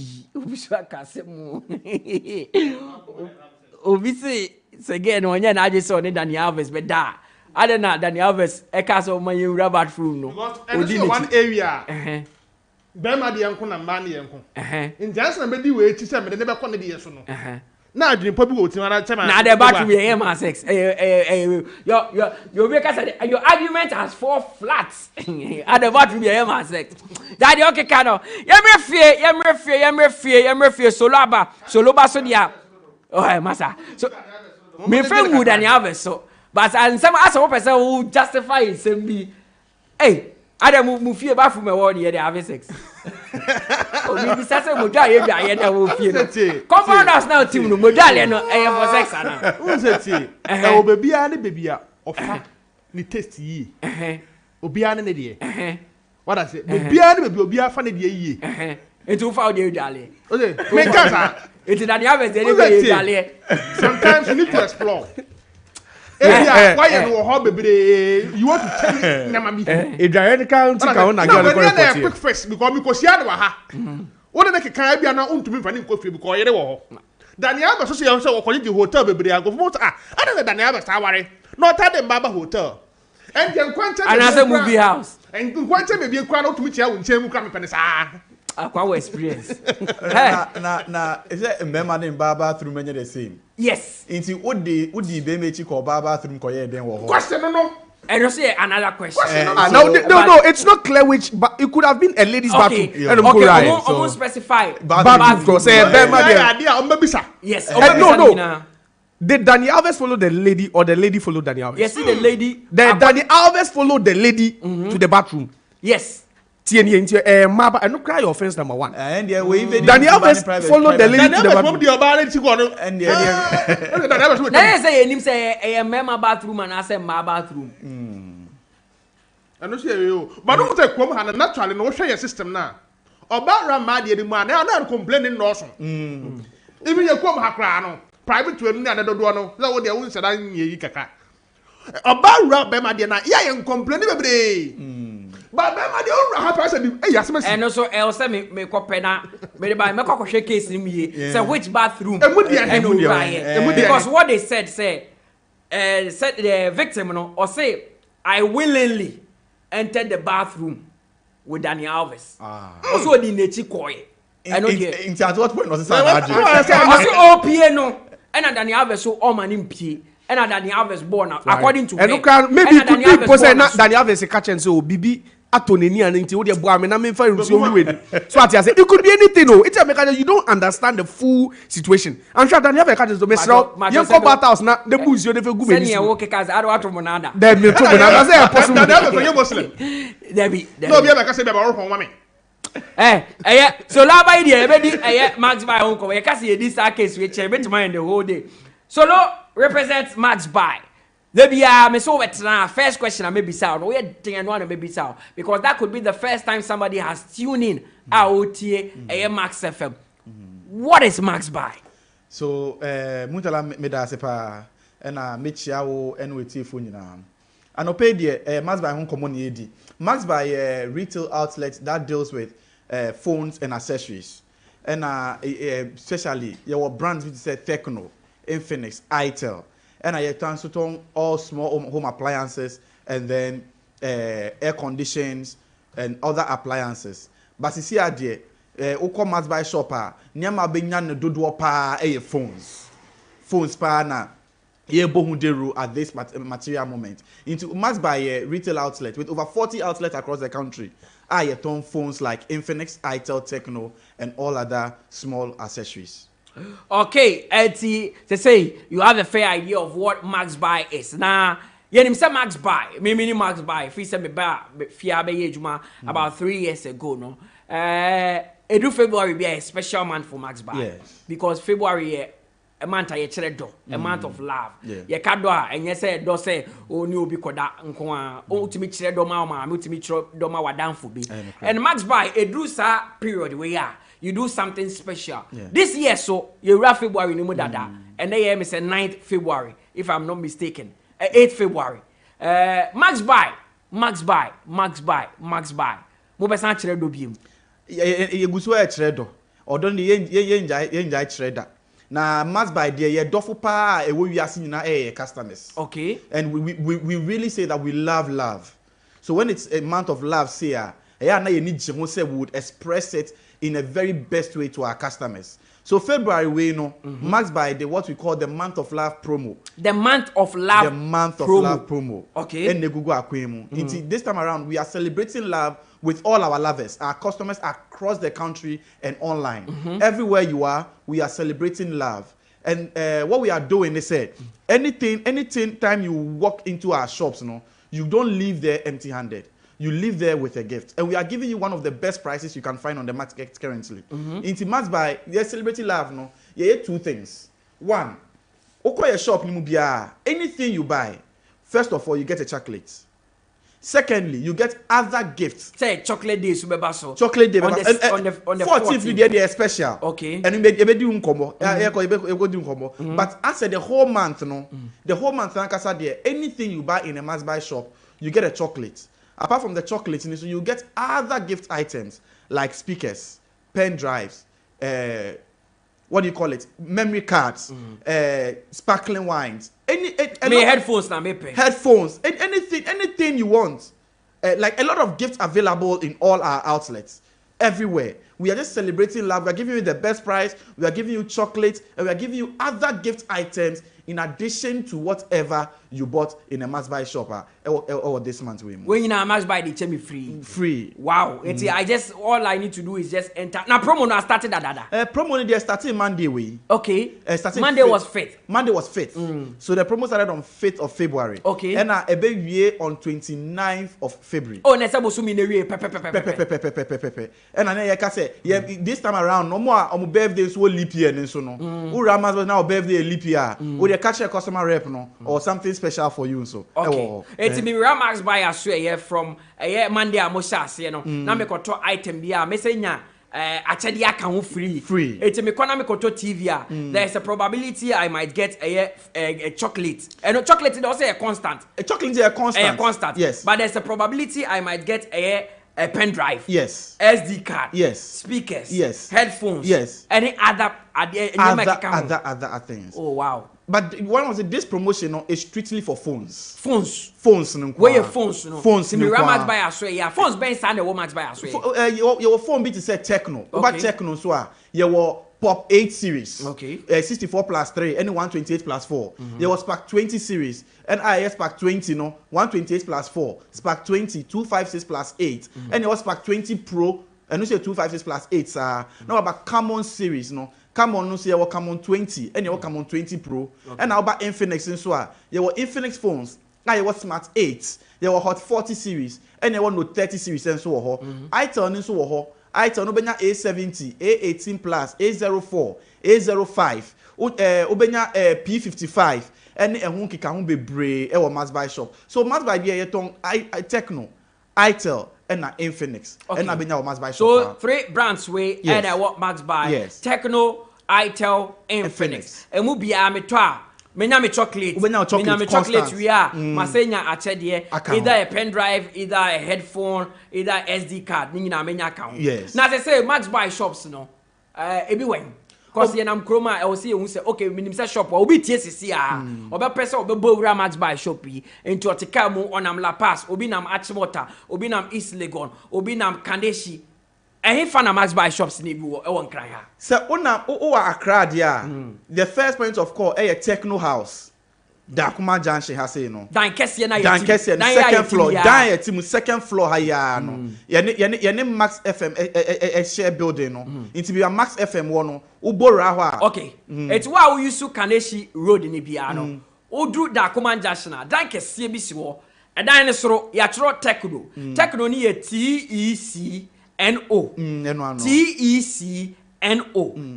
obviously, it's again when you're not just on it Daniel Alves, but da I don't know Daniel Alves ekaso man you rubber through no because one area Bema de yanko na man yanko in Jansen be di we ti se me de be ko ne de yeso no na adwene pa bi wo ti na chema na the bathroom here man sex your your argument has 4 flats at the bathroom here man sex daddy okay kano yemre fie soloba so dia oh massa so me friend good and have so but and some as one person who justify it same be hey Adam mu fie bathroom e word here they have sex oh me say modal here bia here na wo fie no compounders now team no modal no e for sex ana who say ti e o baby a ne baby a ofa ni taste yi obi a ne de what I say baby a ne baby obi a fa ne de yi etu fa o de dale okay me kasa etu Daniel Alves de dale sometimes you need to explore why you how baby you want to tell me na mami Adrian County ka na girl ko report quick fix because sia na wa ha wona na keka bia na untumi mfa ni nkofie because yere wo ho Daniel Alves so say wo konye di hotel baby a go for ada Daniel Alves aware no ta dem baba hotel and then kwanta and as a movie house and kwanta baby kwa na utumi chia wo nchen mu kwa mepene sa akwa experience na is it remember in bathroom any the same yes into udi be mechi ko bathroom ko ye den wo ho question no and you say another question no it's not clear which but it could have been a ladies bathroom and almost specify bathroom say yes no did Daniel Alves follow the lady or the lady follow Daniel Alves? Yes, the lady. Daniel Alves followed the lady to the bathroom. Yes. Maba, and no cry offense number 1. And Daniel Alves followed the lady to the bathroom. And they say him say a mema bathroom and I say my bathroom. I know say you, but don't take come hand naturally no share your system now. Oba ram ma de man, na complaining no so. Even you come hakra no. Private to na do no so wo de won sada yi kaka oba ra be ma de na ya yen complain bebre ba be ma de o ra ha person e yasema si and so el say me kope na me de ba me kokoshe case ni me say which bathroom because what they said say the victim no or say I willingly entered the bathroom with Daniel Alves also di nechi koy I know in at what point was say OPA no and Daniel Alves so all man in pie and Daniel Alves born according to and maybe people say na Daniel Alves catch and so bibi atoneni and nti wo de boa me na me fa nsuo mi we so at say it could be anything no it's because you don't understand the full situation I'm sure Daniel Alves catch so me sro you come back house na the buzi o de fe gu me ni say wo keka ado ato monada dem me to monada say possible Daniel Alves you Muslim Debbie no be ka say be ba ro me so laba idea be di Max by home ko e ka say this case we che bet mind the whole day Solo represents Max by maybe me so wetina first question I maybe sound no we thing no maybe sound because that could be the first time somebody has tuned in AOTA Max FM what is Max by so Mutala meda sepa na mechia wo NWT fo nyina anope de Max by home common edi Max by retail outlet that deals with phones and accessories and especially your brands which say Techno, Infinix, Itel and I transfer all small home appliances and then air conditions and other appliances but you see adie oko Max by shopper nyama benya no dodo pa phones pa na ye bohunderu at this material moment into Max by retail outlet with over 40 outlets across the country are phones like Infinix, Itel, Techno and all other small accessories. Okay, Eddie, to say you have a fair idea of what Max Buy is. Now, you say Max Buy, me Max Buy. If you say me ba about 3 years ago, no. Edu February be a special month for Max Buy. Yes. Because February a month a month of love. Ye kado and you say do say o ni obi koda nko o timi kire do ma o timi kire do ma wadanfo bi. And Max Buy edu sa period we are you do something special. This year so you run February ni mu dada and then you say 9th February if I'm not mistaken. 8th February. Max Buy. Mo be san kire do biem. Ye guso e kire do. Odo ni ye njai kire da. na mass by there ye dofo pa e we wiase nyina customers. Okay. And we really say that we love. So when it's a month of love, say na you need we would express it in a very best way to our customers. So February we marks by the what we call the month of love promo. The month of love. The month of love promo. Okay. And this time around we are celebrating love with all our lovers, our customers across the country and online. Everywhere you are, we are celebrating love. And what we are doing is anything time you walk into our shops, you don't leave there empty-handed. You live there with a gift. And we are giving you one of the best prices you can find on the market currently. In Max by, you're celebrating love, you two things. One, your shop, anything you buy, first of all, you get a chocolate. Secondly, you get other gifts. Say chocolate day, chocolate day. On the 14th, they are special. Okay. And you do combo. But as the whole month, the whole month, anything you buy in a mass buy shop, you get a chocolate. Apart from the chocolate, you get other gift items like speakers, pen drives, what do you call it? Memory cards, sparkling wines, headphones now, headphones, anything you want. Like a lot of gifts available in all our outlets, everywhere. We are just celebrating love. We are giving you the best price. We are giving you chocolate, and we are giving you other gift items in addition to whatever you bought in a mass buy shop or this month. When you know mass buy, they tell me free. Free. Wow. All I need to do is just enter. Now promo now started that. Promo they starting Monday way. Okay. Monday was 5th. Monday was 5th. So the promo started on 5th of February. Okay. And a big year on 29th of February. Oh, next time we And I can say this time around no more on birthday so leap year and so no. Uramas was now birthday leap year. Catch a customer rep or something special for you so. Okay. It's me Ramax buy a swear from a Monday a Mosas, na me koto item bia me say nya actually account free. It's me kono koto TV there's a probability I might get a chocolate. And chocolate is also a constant. A chocolate is a constant. A constant. Yes. But there's a probability I might get a pen drive. Yes. SD card. Yes. Speakers. Yes. Headphones. Yes. Any other things. Oh wow. But one was this promotion is strictly for phones. Phones. Where your phones? Phones. Me Ramax buy as well. Phones ben stand the woman's buy as well. Your phone be to say Techno. But Techno so your Pop 8 series. Okay. 64 plus 3 and 128 plus 4. There was Spark 20 series and IS Spark 20 128 plus 4. Spark 20 256 plus 8 and there was Spark 20 Pro and you say 256 plus 8 now about common series Come on, no say you come on 20, and you come on 20 Pro, and now about Infinix and so on. You were Infinix phones, now you were Smart 8, you were Hot 40 series, and you were Note 30 series and so on. I turn in so on. I turn Obenya A70, A18 plus, A04, A05, Obenya P55, and a hunky can be brave, or mass buy shop. So mass buy the Techno, ITEL. And Infinix. Okay. And I've mass buy shop. So 3 brands way and I what max buy. Yes. Techno, ITEL, Infinix. And we be a metwa. Menya me chocolate. Menya me chocolate we are. Masenya achedie. Either a pen drive, either a headphone, either SD card. Nina menya account. Yes. Now they say max buy shops everywhere. Because you am chroma, I will see you say, okay, minimum shop, or be TSC, or be person, or be Bowra Max by Shopee, into Otikamu on Am La Paz, Obinam Achimota, Obinam East Legon, Obinam Kandeshi. And he found a Max by shops in Ibu, I won't cry. So, Accra, the first point of call, a techno house. Dakuma Junction has say no. Dan Kessie na second floor. Dan team second floor haya no. Yene Max FM a share building no. It be a Max FM one ubora hwa. Okay. It's why we use to Kaneshi Road in Ibiano. Odu Dakuma Junction Dan Kessie bi si wo. E dan ne soro ya tro Techno. Techno ni TECNO. TECNO.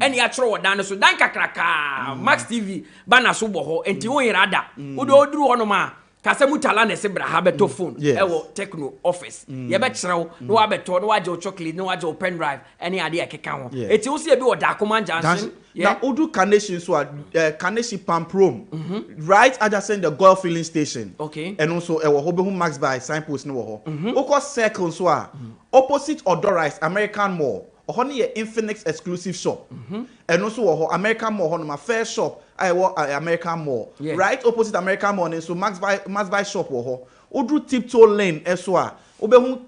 And ya tro dan so dan kakraka Max TV bana so bo ho enti won irada odo oduru hono ma kase Mutala na se bra ha beto phone e wo Techno office ye be kirew no wa beto no waje chocolate no waje pen drive any ade ekeka ho enti wo se bi wo da command junction na odu Carnation so Carnation Pamprom right adjacent the golf filling station. Okay. And also e wo ho be hu Max by signpost no wo ho. Oko circle so opposite Odorice American Mall Ohon ye Infinix exclusive shop. And also American Mall, my fair shop. I work American Mall. Yeah. Right opposite American Mall, and so Max buy shop wo. Odru Tiptoe Lane eswa. Obehu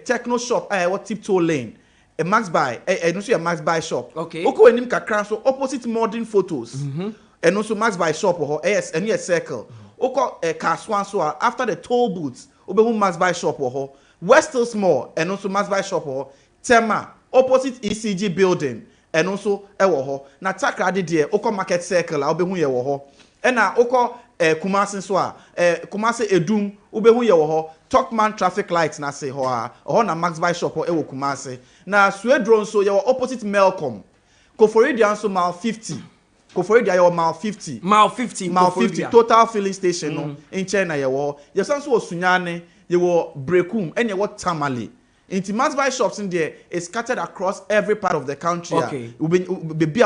techno shop. I work Tiptoe Lane. A Max buy. And also a Max buy shop. Okay. Oko enim kakra so opposite modern photos. And also Max buy shop wo. Yes, and yes circle. Oko Kaswan so after the toll booths. Obehu Max buy shop wo. West Hills Mall and also Max buy shop wo. Tema opposite ECG building. And also ewo ho na takrade de oko market circle a obehu ye wo ho e na oko Kumasi so a Kumasi Edum obehu ye wo ho Talkman traffic lights na se ho a ho na Max buy shop ewo Kumasi na Suedron so ye wo opposite Melcom Koforidia so mile 50 Koforidia ye wo mile 50 mile 50 total filling station no in China ye wo ye san so Osunyane ye wo Brekum and ye wo Tamale. Inti Max buy shops in there is scattered across every part of the country. Okay. Be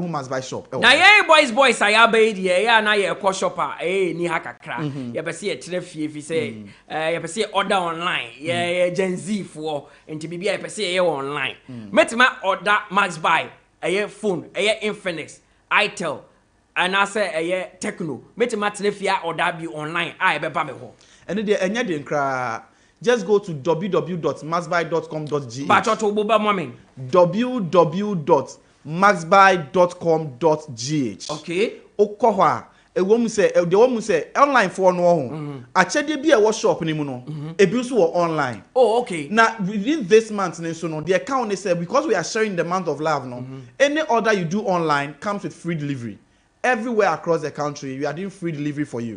Max buy shop. Now yeah, boys, I obey the yeah na ye ko shopper ni hakakra. You be see a trefie if you say you be see order online. Yeah Gen Z for inti bibia you be see online. Metima order Max buy phone, Infinix, Itel and I say Techno. Metima trefie order be online. I be ba me ho. And the enya de nkra. Just go to www.maxbuy.com.gh. www.maxbuy.com.gh. Okay. Okohwa ewom say the one say online for no ho. Achede bi e wo shop ni mu no. Ebi so online. Oh, okay. Now within this month so no the account is because we are sharing the month of love no. Any order you do online comes with free delivery. Everywhere across the country we are doing free delivery for you.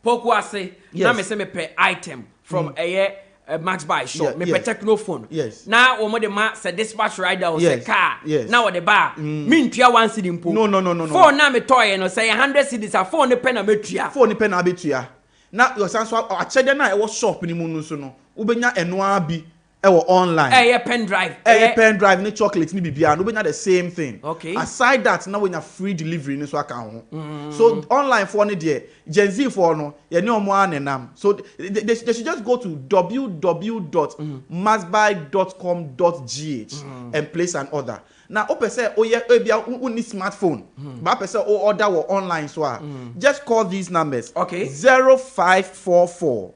Pokwase, na me say me pay item from a Max buy shop, me pay techno phone. Yes. Now omo de ma say dispatch rider or say car. Yes. Now the bar, me ntua 1 cedi mpo. No. Phone na me toy no say 100 cedis a phone ne pen na metua. Phone ne pen na betua. Na your sense a chede na e wo shop ni mu no so no. Ubenya eno abi e wo online. Pen drive. Pen drive ni chocolate ni bibia no ubenya the same thing. Okay. Aside that now when you free delivery ni so aka ho. So online for ni there Gen Z for no ye ni omo anenam. So they should just go to www.maxbuy.com.gh and place an order. Now open say ebia uni smartphone. But person order or online so just call these numbers. Okay. 0544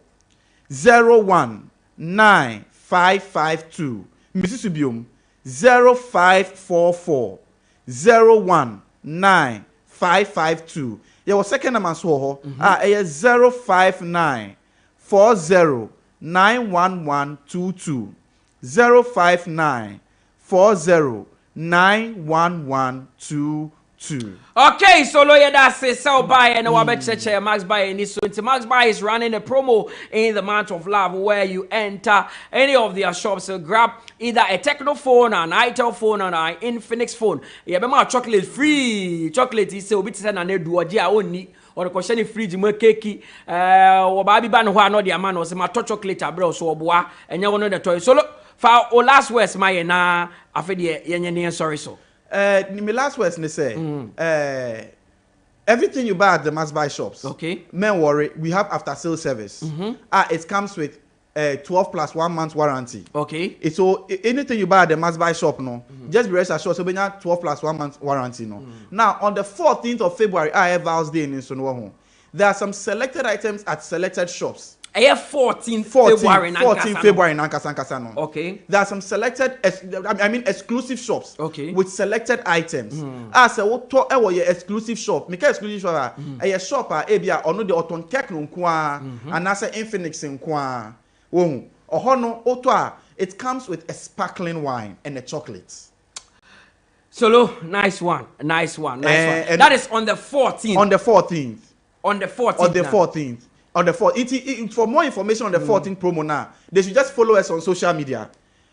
01952 Mrs. Subium 0544 01952. Your second number so 059 40 91122 059 40 91122. Okay, so lawyer that says sell buy and check Max buy in this. So Max buy is running a promo in the month of love where you enter any of their shops, so grab either a Techno phone, an Itel phone, or an Infinix phone. Yeah, be my chocolate free. Chocolate is so bit send an do only or the question fridge mo cake or baby ban ho no dia man or say my chocolate abro so oboa and you want the toy. So look for our last words my na afede yenye sorry so. My last words they say everything you buy at the Max buy shops. Okay. Men worry, we have after sale service. It comes with 12 plus 1 month warranty. Okay. So anything you buy at the Max buy shop no, just be rest assured so we have 12 plus 1 month warranty no. Now on the 14th of February, I have Val's Day in Sonoma. There are some selected items at selected shops. 14 February in Ankasa no. Okay. There are some selected exclusive shops. Okay. With selected items. As a what to exclusive shop. Make exclusive shop a shop ebia ono de oton techno nkoa and as Infinix nkoa. Ohono oto it comes with a sparkling wine and a chocolate. Solo, nice one. That is on the 14th. On the 14th. On the 14th. On the 14th. On the 4th. For more information on the 14th promo now, they should just follow us on social media.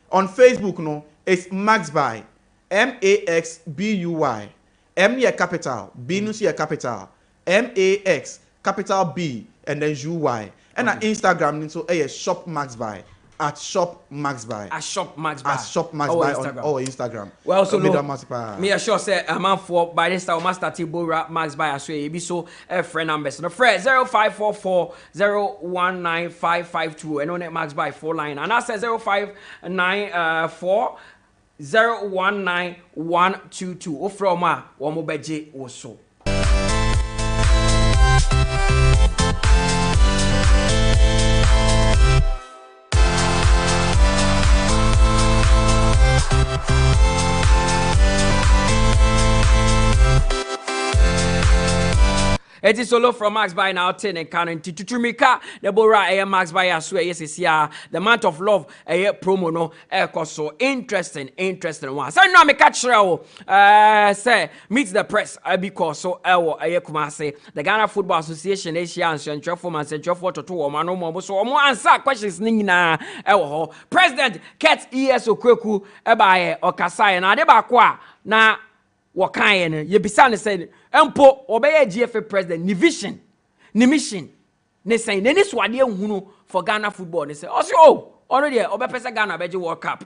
On Facebook, no, it's Maxbuy, MAXBUY. M near capital, B near capital, MAX capital B and then UY. And on Instagram, so shop Maxbuy. at Shop Max Buy. At Shop Max Buy. At Shop Max Buy on our Instagram. Well, so me assure say a man for by this time master Tibora Max Buy as we be so friend numbers. No friend 0544 019552 and on Max Buy 4 line and I say 0594 019122. O from ma one mo beje also. It is solo from Max Buy now 10 and canon to Tutumika, the Bora Air Max Buy as well. Yes, the month of love a promo no so interesting one. So now me catch say meet the press because so a Kumase the Ghana Football Association Asia and Central Forman Central for to no more so more answer questions nina President 𝐋𝐈𝐕𝐄 ebaye okasai na de bakwa na wakan ne ye bisa ne say empo obeye GFA president ni vision ni mission ne say ne ni swade ehunu for Ghana football ne say already obepese Ghana beje World Cup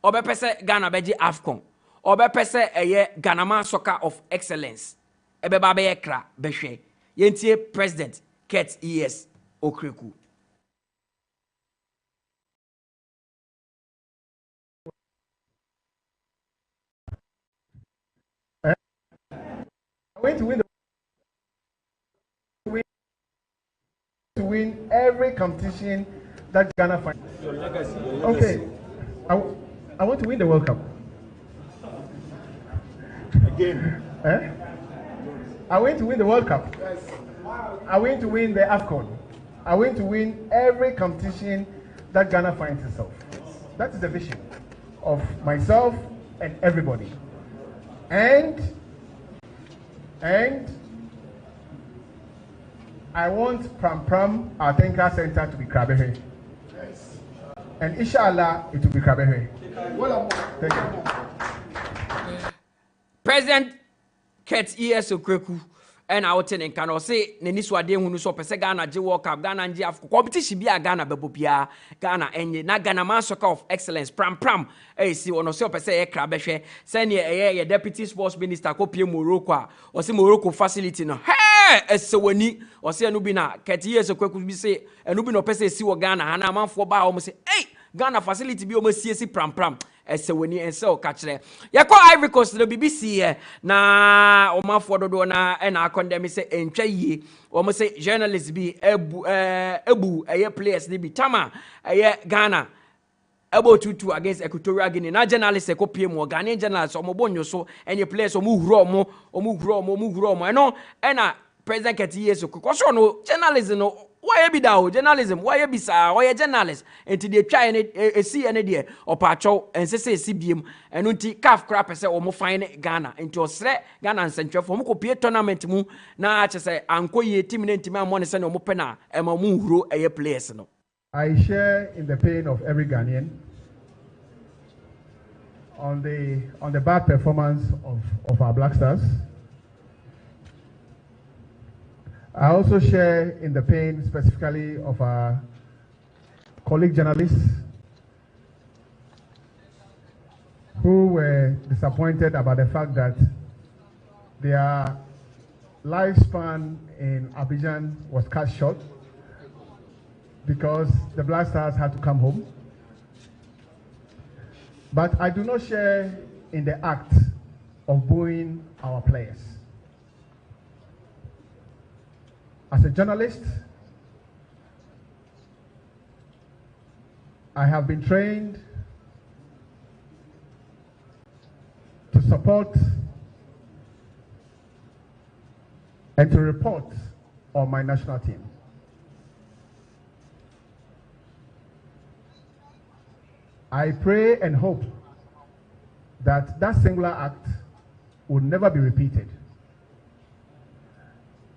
obepese Ghana beje AFCON obepese eye Ghana man soccer of excellence ebeba be kra behwe yentie president 𝐋𝐈𝐕𝐄. Going to win every competition that Ghana finds. Okay, I want to win the World Cup. Again. I want to win the World Cup. I want to win the AFCON. I want to win every competition that Ghana finds itself. That is the vision of myself and everybody. And I want Pram our Tenka Center to be 𝐶𝐈𝐕𝐄. Yes. And inshallah it will be 𝐶𝐈𝐕𝐄. Thank you. President 𝐋𝐈𝐕𝐄 and I would tell can say Neniswade hunu so pese Ghana je World Cup Ghana nji Africa competition bia Ghana bebo bia Ghana enye na Ghana man soccer of excellence pram si ono se pese e kra behwe se ne ye deputy sports minister ko pie Morocco a o se Morocco facility no esewani o se enu bi na 𝐋𝐈𝐕𝐄 bi se enu bi no pese si wo Ghana ha na manfo ba o mo se Ghana facility bi o mo si pram esewani ense o ka kire yakọ Ivory Coast no BBC here na o manfo dodo na na condemn say entwa yie o mo say journalists bi ebu players ni bi tama Ghana about to against Equatorial Guinea na journalists ekopie mo Ghanaian journalists o mo bonyo so any players o mo huro mo no na president 𝐋𝐈𝐕𝐄 because no journalism no why be that journalism why be sa why journalist enti dey try and see any there opacho and say biem enu nti CAF crap say o mo fine Ghana enti osre Ghana nsentwe for mo ko pie tournament mu na ache say anko ye team na ntimi amone say no mo pena e ma mu huro players no. I share in the pain of every Ghanaian on the bad performance of our Black Stars. I also share in the pain specifically of our colleague journalists who were disappointed about the fact that their lifespan in Abidjan was cut short because the Black Stars had to come home. But I do not share in the act of booing our players. As a journalist, I have been trained to support and to report on my national team. I pray and hope that that singular act will never be repeated,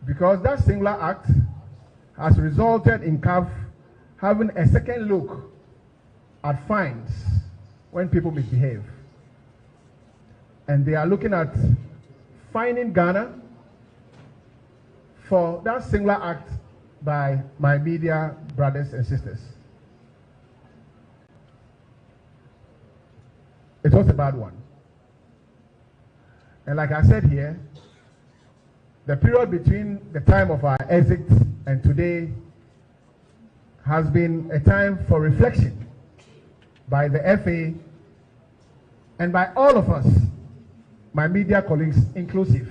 because that singular act has resulted in CAF having a second look at fines when people misbehave. And they are looking at fining Ghana for that singular act by my media brothers and sisters. it was a bad one. And like I said here, the period between the time of our exit and today has been a time for reflection by the FA and by all of us, my media colleagues inclusive.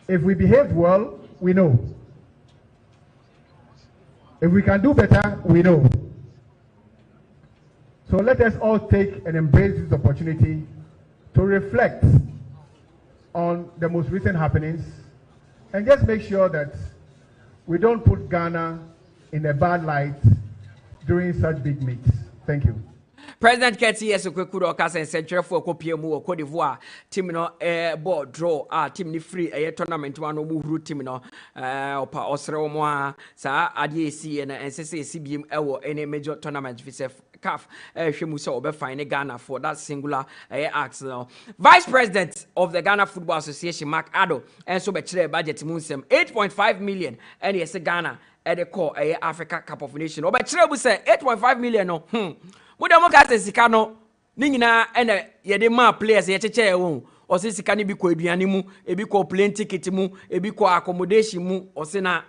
If we behaved well, we know. If we can do better, we know. So let us all take and embrace this opportunity to reflect on the most recent happenings and just make sure that we don't put Ghana in a bad light during such big meets. Thank you. President 𝐋𝐈𝐕𝐄 kudo kasa central for kopie mu Cote d'Ivoire team no ball draw team ni free tournament one mu huru team no opa osre mo a sa ade esi na ensese CBM ewo any major tournament vs CAF hwemu se obefine Ghana for that singular acts no. Vice President of the Ghana Football Association Mark Ado enso be kire budget mu nsem 8.5 million and yes Ghana e call Africa Cup of Nations obe kire bu se 8.5 million no Muda kase sika no ni nyina ene yede ma players ye cheche won o se sika ni bi ko aduane mu ebi ko plane ticket mu ebi ko accommodation mu o se na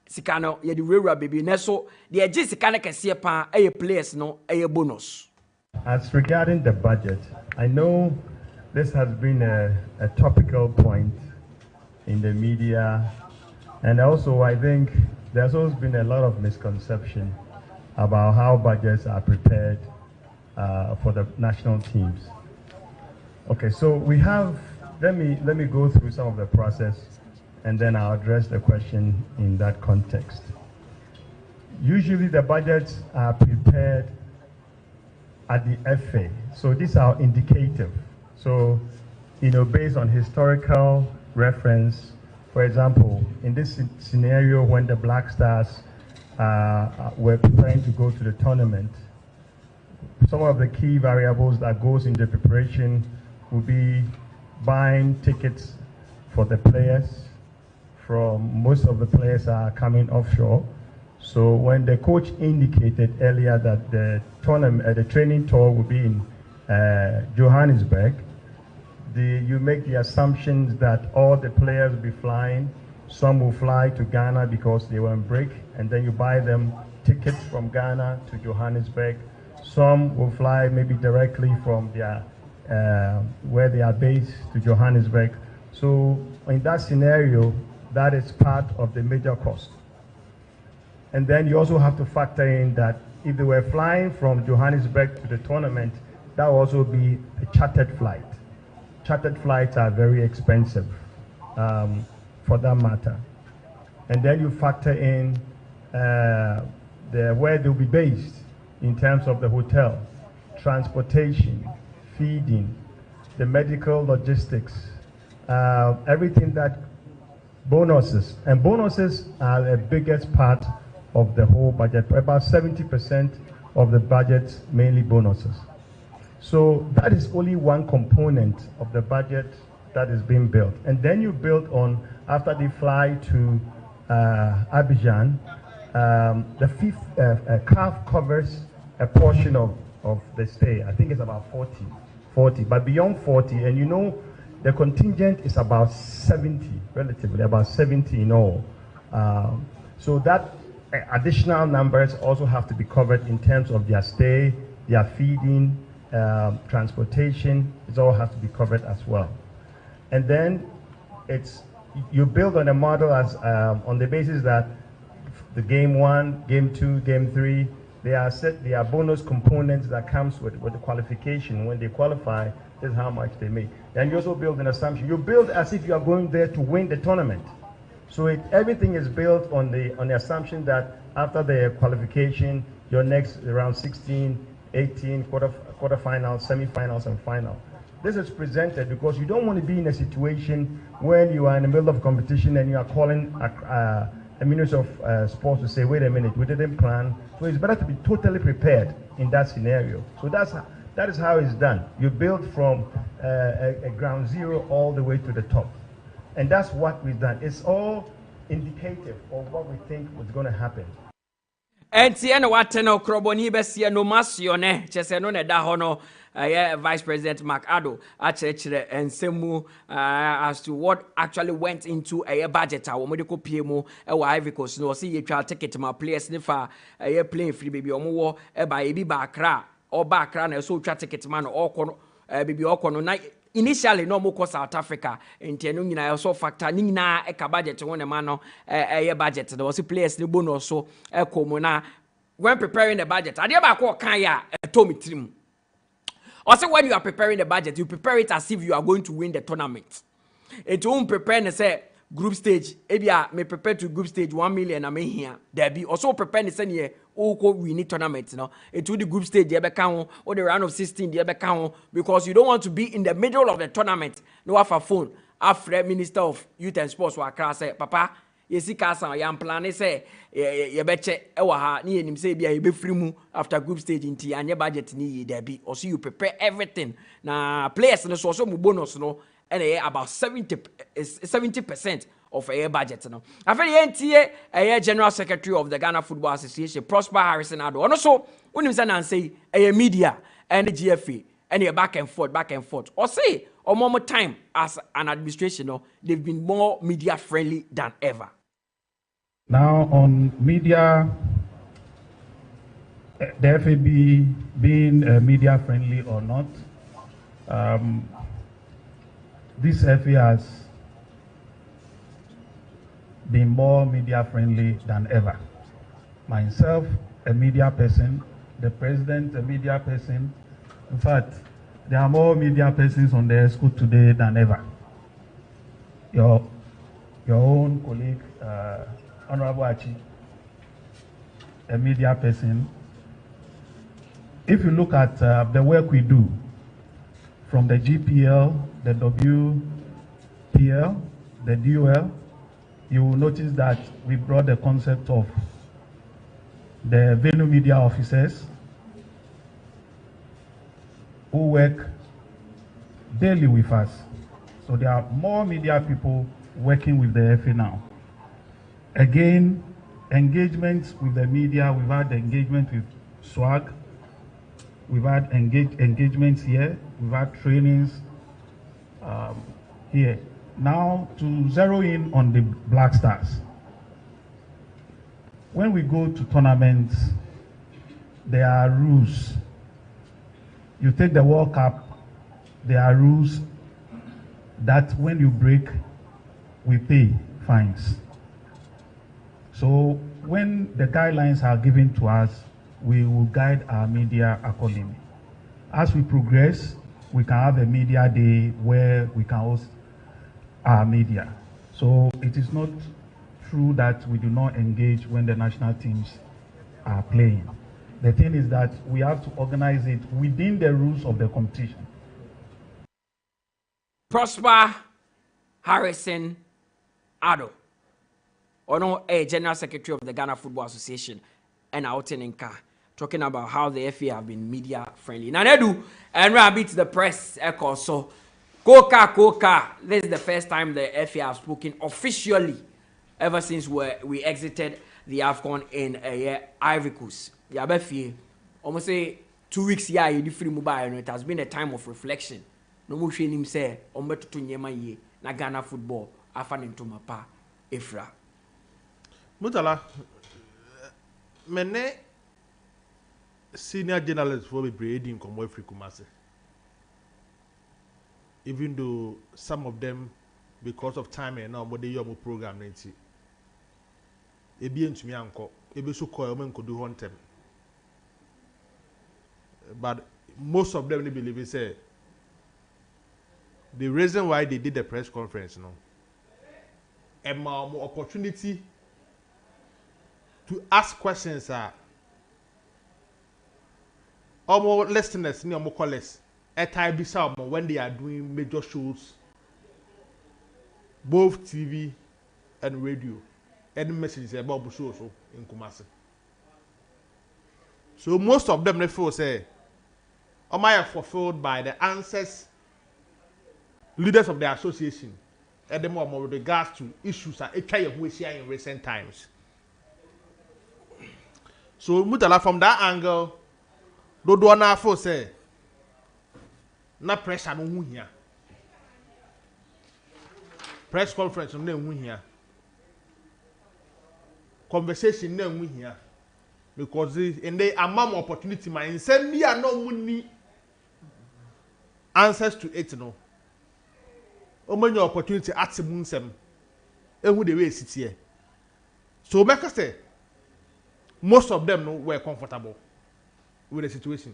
sika no yede wura baby na so de agi sika na kese pa players no bonus. As regarding the budget, I know this has been a topical point in the media, and also I think there's always been a lot of misconception about how budgets are prepared for the national teams. Okay, so we have, let me go through some of the process and then I'll address the question in that context. Usually the budgets are prepared at the FA, so these are indicative. So, based on historical reference, for example, in this scenario when the Black Stars we're preparing to go to the tournament, some of the key variables that goes into preparation will be buying tickets for the players. Most of the players are coming offshore. So when the coach indicated earlier that the tournament, the training tour will be in Johannesburg, you make the assumptions that all the players will be flying. Some will fly to Ghana because they were on break, and then you buy them tickets from Ghana to Johannesburg. Some will fly maybe directly from their where they are based to Johannesburg. So in that scenario, that is part of the major cost. And then you also have to factor in that if they were flying from Johannesburg to the tournament, that will also be a chartered flight. Chartered flights are very expensive. For that matter. And then you factor in where they'll be based in terms of the hotel, transportation, feeding, the medical logistics, everything that bonuses. And bonuses are the biggest part of the whole budget. About 70% of the budget, mainly bonuses. So that is only one component of the budget that is being built. And then you build on, after they fly to Abidjan, the fifth CAF covers a portion of the stay. I think it's about 40, but beyond 40, and the contingent is about 70, relatively, about 70 in all. So that additional numbers also have to be covered in terms of their stay, their feeding, transportation. It all has to be covered as well. And then you build on a model as on the basis that the game 1, game 2, game 3, they are bonus components that comes with the qualification. When they qualify, this is how much they make. And you also build an assumption. You build as if you are going there to win the tournament. So everything is built on the assumption that after the qualification, your next around 16, 18, quarterfinals, semifinals, and final. This is presented because you don't want to be in a situation when you are in the middle of competition and you are calling a Minister of Sports to say, wait a minute, we didn't plan. So it's better to be totally prepared in that scenario. So that is how it's done. You build from a ground zero all the way to the top. And that's what we've done. It's all indicative of what we think was going to happen. Enti ene watena okrobo ni besie no masio ne chese no ne da ho no Vice President Mark Ado achechire ensemu as to what actually went into a budget a wo de ko pie mu e wa Ivory Coast no see ye twa ticket ma players ne fa plane free baby omo wo e ba ebi ba Accra or ba Accra na so twa ticket ma no okọ baby okọ no na initially no mo ko South Africa enti no nyina so factor ni nyina e ka budget won ne ma no budget no see players ne bonus so e ko mu na when preparing the budget ade ba ko kan ya tomitrim. Also, when you are preparing the budget, you prepare it as if you are going to win the tournament. It won't prepare and say group stage. Maybe I may prepare to group stage 1 million. I may here. There be also prepare and say yeah, we need tournament. It will the group stage the count or the round of 16 the count because you don't want to be in the middle of the tournament. No have a phone. After Minister of Youth and Sports wa class say, Papa. Yesi kasa yam plan say ye beche ewa ha ni enim say bia ye be free mu after group stage nti anye budget ni there be also you prepare everything na players no so mu bonus no and about 70% of a budget no after ye ntie general secretary of the Ghana Football Association Prosper Harrison Ado ono so unim say nan say media and the GFA and ye back and forth or say or more time as an administration no they've been more media friendly than ever. Now, on media, the FAB being media friendly or not, this FA has been more media friendly than ever. Myself, a media person, the president, a media person. In fact, there are more media persons on the school today than ever. Your own colleague, Honorable Achi, a media person. If you look at the work we do from the GPL, the WPL, the DOL, you will notice that we brought the concept of the venue media officers who work daily with us. So there are more media people working with the FA now. Again, engagements with the media, we've had engagement with SWAG, we've had engagements here, we've had trainings here. Now, to zero in on the Black Stars. When we go to tournaments, there are rules. You take the World Cup, there are rules that when you break, we pay fines. So when the guidelines are given to us, we will guide our media accordingly. As we progress, we can have a media day where we can host our media. So it is not true that we do not engage when the national teams are playing. The thing is that we have to organize it within the rules of the competition. Prosper Harrison Ado, a General Secretary of the Ghana Football Association, and out in Inca, talking about how the FA have been media friendly. Nana Adu and Rabbit the press echo. So, Coca. This is the first time the FA have spoken officially ever since we exited the AFCON in Ivory Coast. Yabefi, almost say 2 weeks here, it has been a time of reflection. No more him say, Ombeto Nyema ye, na Ghana football, afan into mapa, Efra. Mutala, mene senior journalists for Bebli Nana Adu Free Kumasi. Even though some of them, because of time and now, but they have a program, ebi entumi anko ebi so call men could do one time, but most of them they believe say the reason why they did the press conference a more opportunity to ask questions are almost listeners near more callers at time when they are doing major shows, both TV and radio. Any messages about Busho in Kumasi. So most of them they feel say, am I fulfilled by the answers leaders of the association and them more with regards to issues that in recent times. So Mutala from that angle, do na for say na pressure no hu hia. Press conference no hu hia. Conversation no hu hia. Because in the amount opportunity man send me no money answers to it no. Omo your opportunity at munsem. Ehu the way sit here. So make us say most of them no, were comfortable with the situation.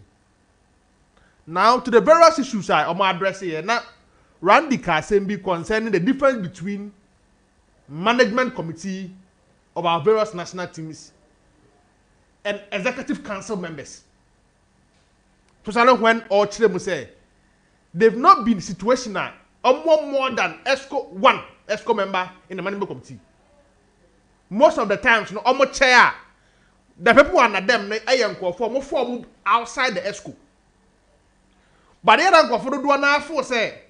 Now to the various issues I'm addressing here. Now Randy Kasem be concerning the difference between management committee of our various national teams and executive council members. So when all children say they've not been situational or more than one ESCO member in the management committee. Most of the times, no, almost chair. The people under them, they are form outside the ESCO. But the other go for the one now for say,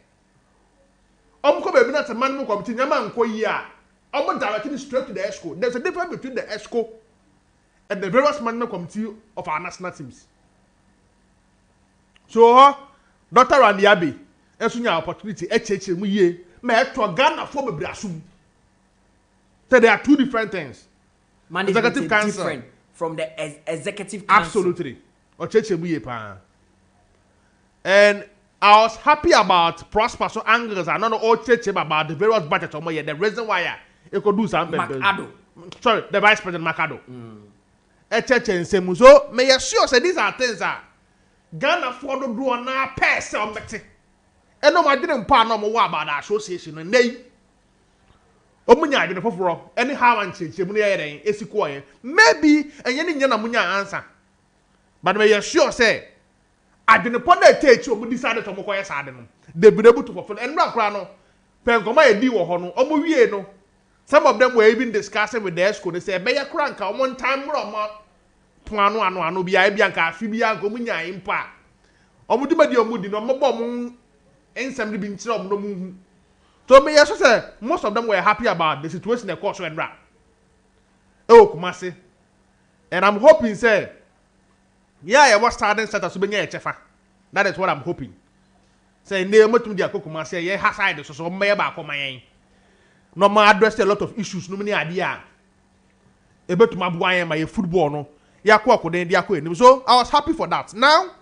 come be not a management committee. Nyama nko here. Directly straight to the ESCO. There's a difference between the ESCO and the various management committee of our national teams. So, Dr. Randy Abbey, esunya opportunity HH mu ye, me to Ghana for Bebli asum. So there are two different things. Management Executive council different from the executive council. Absolutely. HH mu ye pa. And I was happy about Prosper so angles and not all HH about the various budgets of the reason why it could do something. Adu. Sorry, the Vice President Ado. HH and Semuzo may assure say these are things that Ghana for the do na pass on mete. And no, I didn't part no more about the association and they. Omunya adwene foforo anyhow and change mu na yeren esikoye maybe enye ne na munya answer but me you sure say adwene po na teach omu decide to mokoye sade no they be able to fulfill and rakra no penkoma edi wo ho no omu wie no some of them were even discussing with the ESCO they say be ya kra nka one time ro mo plano ano bia bia nka afi bia nka omunya impa omu di madi omu di no mo bo mu ensem bi nchira omu no mu. So me yes say most of them were happy about the situation they caused when rap. Oh Kumasi. And I'm hoping say yeah, I was starting set up to be near chefa. That is what I'm hoping. Say ne motum dia Kumasi yeah haside so me ba ko man. No ma address a lot of issues no many idea. E betum abuan my football no. Ya ko akoden dia ko enim. So I was happy for that. Now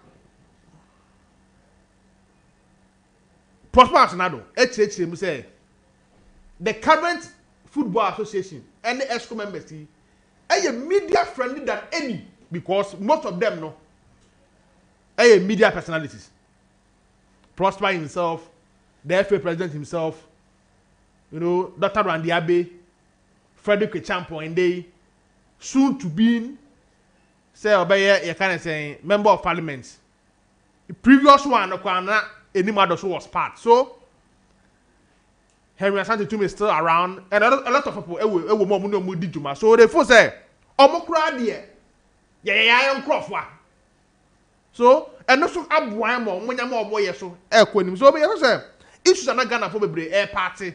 Prosper Nado, HH say the current football association and the ESCO members are media friendly than any because most of them are media personalities. Prosper himself, the FA president himself, Dr. Randy Abbey, Frederick Echampo, and they soon to be say you kind of say member of parliament. The previous one, any mother was part. So Henry Asante is still around, and a lot of people so they first say, "Omokradia, yeah, I'm Crawford." So and also Abuamo when you're more boy so so be say issues are not Ghana for Bebli air party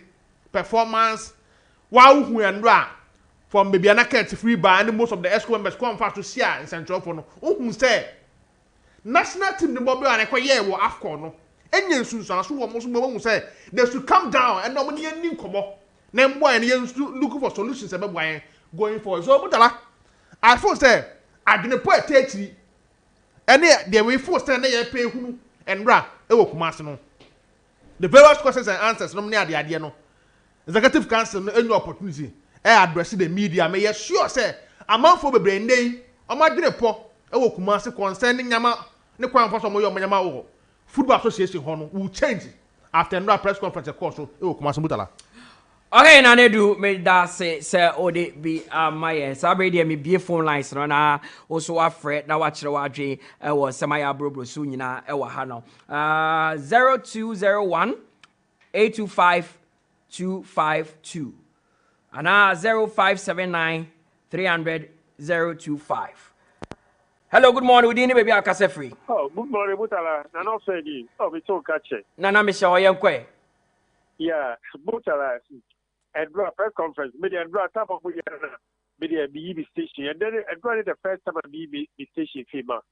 performance. Wow, who and ra from Baby Anaka free bar and most of the ESCO members come fast to share in Central for no. Who say national team the Bobby and Quaye were AFCON. Any so say they should come down and nobody any come up. Name boy and looking for solutions about going forward. So Mutala, I first say I didn't put a and they will force to pay who and ra Kumasi. The various questions and answers no near the idea no. Executive council no any opportunity. Address the media may sure say amount for Bebli day on my po Kumasi concerning Yama ne kwan for some Yama Football Association will change after another press conference course. Mutala. Okay, Nana Adu me da say ode be my sabrede me be phone lines no na also afre na wa kire wa dwe e wo semaya brobro so nyina e wo ha no 0201 825 252 ana 0579 300 025. Hello, good morning. We didn't baby akase free. Oh, good morning, Mutala. Nana Fedi. Oh, we talk catch. Nana Michelle Yankwe. Yeah, Mutala. And draw press conference. Media and draw top of media be station, and then the first time I be station female.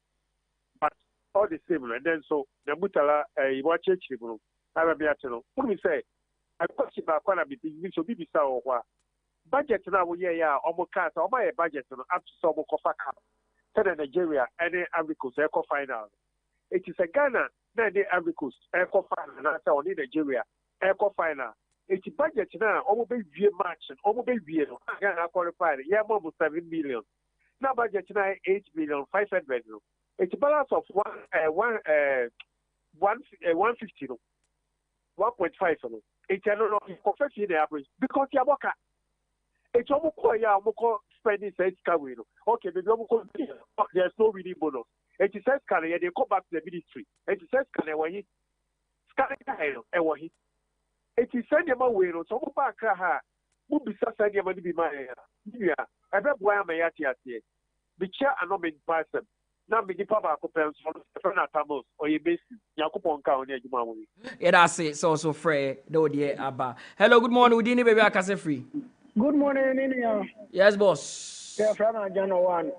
But all the same, and then so the Mutala watch it. I will be at you. What me say? I question about quite a bit. So be so what budget now? Yeah, almost cast or my budget up to some coffee cup. Tell Nigeria any Africa's eco final. It is a Ghana, then the Africa's eco final, and that's only Nigeria eco final. It's budget now, almost be match and almost be Ghana qualified. Yeah, almost 7 million. Now budget now 8 million 500. It's a balance of 150, 1.5. It's a lot of professional the average because you work. It's almost spending says okay, there's no really bonus. It says they come back to the ministry. It says it is send them away. So back who be send them to be my yeah. I bet why am I at here? Be chair and not in person. Now be the papa coupons from Atamos or you base Yakupon County. Yeah, that's it. It's also free. Abba. Hello, good morning. Udini baby, I can free. Good morning, Ninia. Yes, boss. Yeah, from Ajana one.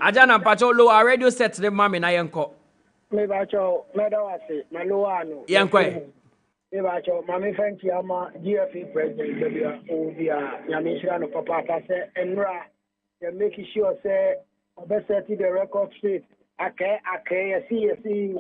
Ajana Pacholo, our radio set the mammy na yanko. Maybe I show Medawasi, Maluano. Yankwe. Maybe I show Mammy Fancy Ama, GFE President, Obia, Yamishano Papa, and Ra. You're making sure, say, best set the record straight. I see,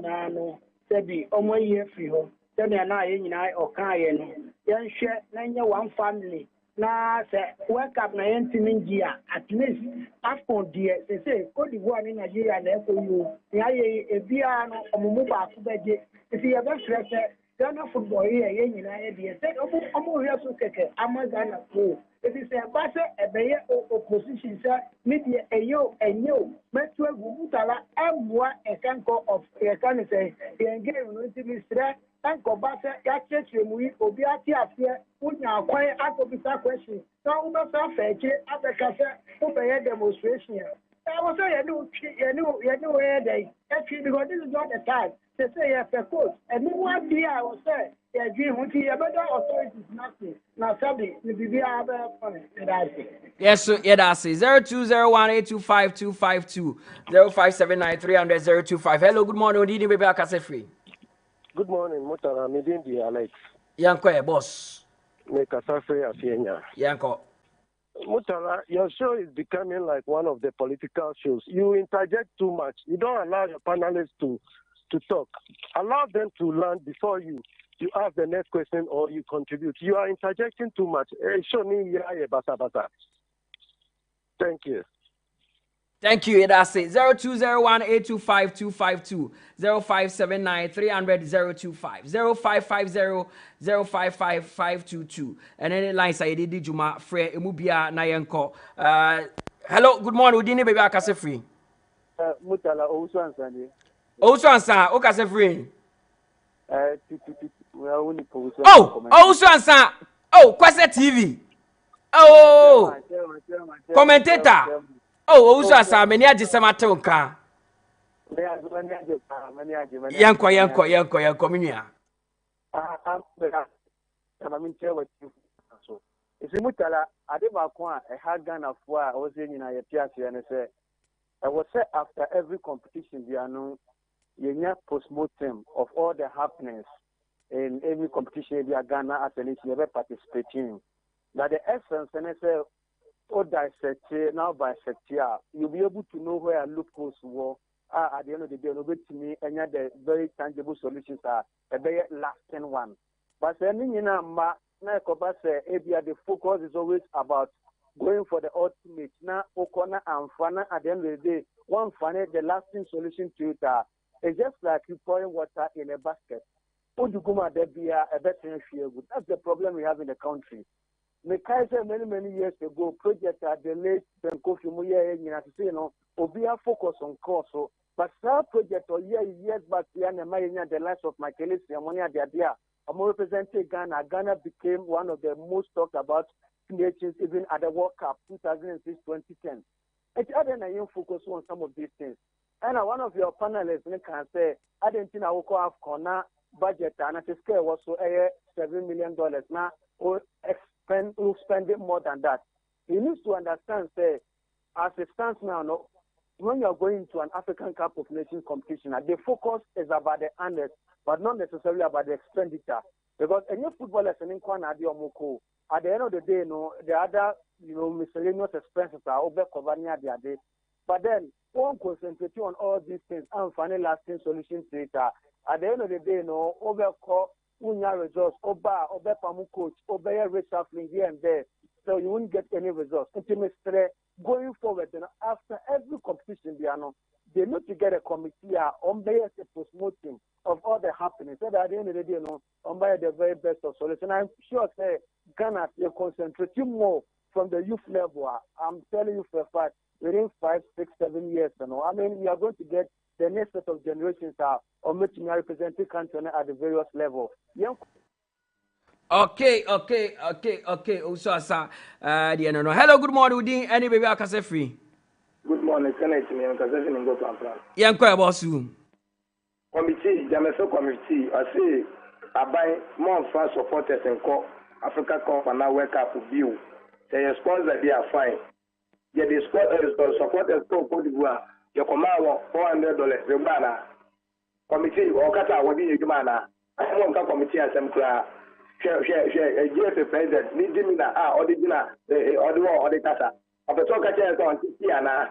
Nano, Sebi, Omo year free home. Then you're not in or Kayan. Yan share, Nanya one family. Na say wake up na Ninja at least after dear say Cote d'Ivoire in Nigeria na FOU ya ye biano omumu ba ku beje if you ever stress Ghana football here nyina ye dey say omu here so keke Amazon pro if you say ba say ebeye opposition say media enyo metu egu Mutala emwa ekanko of ekan say yenge no ntimistre Tanko Basa, Yache, Mui, Obiati, Unya, Quay, Akobisa question. Now, Ubasa Fetch, Abacasa, Ubaya demonstration. I was saying, you know where they actually, because this is not the time to say, yes, of course. And one day I was saying, yeah, Jim, when you have better authorities, nothing. Now, somebody, the BBA, and I say. Yes, so yeah, that's it. 0201825252 0579300025. Hello, good morning. Udini baby, I can free. Good morning, Mutala. Midindi Alex. Yanko, boss. Make a safari of Yenya. Yanko. Mutala, your show is becoming like one of the political shows. You interject too much. You don't allow your panelists to talk. Allow them to learn before you ask the next question or you contribute. You are interjecting too much. Show me basa. Thank you. Thank you. That's it. 0201825252 0579300025 0550055522 and any lines I did Juma Frey Emubia Nayanko. Hello, good morning. Udini baby akase free. Mutala Ouswansani. Ouswansa, okase free. Oh, Ouswansa. Oh, Kwase TV. Oh, commentator. Oh, also as I many ajisamatoka. Yanko, minia. If you Mutala, I did my coin, a hard gun of war, I was in a piazza and I said, I was said after every competition, we are known, you post-mortem of all the happenings in every competition, we are Ghana as an issue, never participating. That the essence, and I say, or dissect now bisect here, you'll be able to know where loopholes were at the end of the day, to me, and yet the very tangible solutions are a very lasting one. But sending in a the focus is always about going for the ultimate. Now, Okona and Fana at the end of the day, one funny, the lasting solution to it is just like you pouring water in a basket. That's the problem we have in the country. Mekaiser many years ago, project at the late Kofi Muye, you know, Obia focus on course. But that project or years back, the lives of my colleagues, I'm representing Ghana. Ghana became one of the most talked about nations even at the World Cup 2006-2010. It's other than you focus on some of these things. And one of your panelists can say, I didn't think I will have corner budget and I scale was so $7 million now or we'll spend it more than that. he needs to understand, say, as it stands now, no, when you are going to an African Cup of Nations competition, the focus is about the honors, but not necessarily about the expenditure. Because any footballers in Kwana at the end of the day, the other, miscellaneous expenses are over covering their day. But then, one concentrate on all these things and find a lasting solution to it. At the end of the day, overcall unya results, over pamu coach, over reshuffling here and there. So you won't get any results. Going forward, after every competition, they need to get a committee on the post-mortem of all the happenings. So that at the end of the day, on the very best of solutions. I'm sure, say, Ghana, you concentrate more from the youth level. I'm telling you for a fact, within 5, 6, 7 years, I mean, we are going to get the next set of generations on which we are representing country at the various levels. Okay. Also, hello, good morning, Udin. Any baby, I can say free. Good morning, Senator. I'm Kazafi Ningo Pampa. Yankwa Bossu. Committee, Jameso Committee, I say, I buy more fast supporters and call Africa Cup and now wake up with you. They sponsor, they are fine. Yeah, the supporters go Cote d'Ivoire. You come out $400. The banner committee, or Kata, what do you demand? I want a committee as some class. Share, GFA president, Nidimina, Odina, or the Kata. Of the talk on Tiana,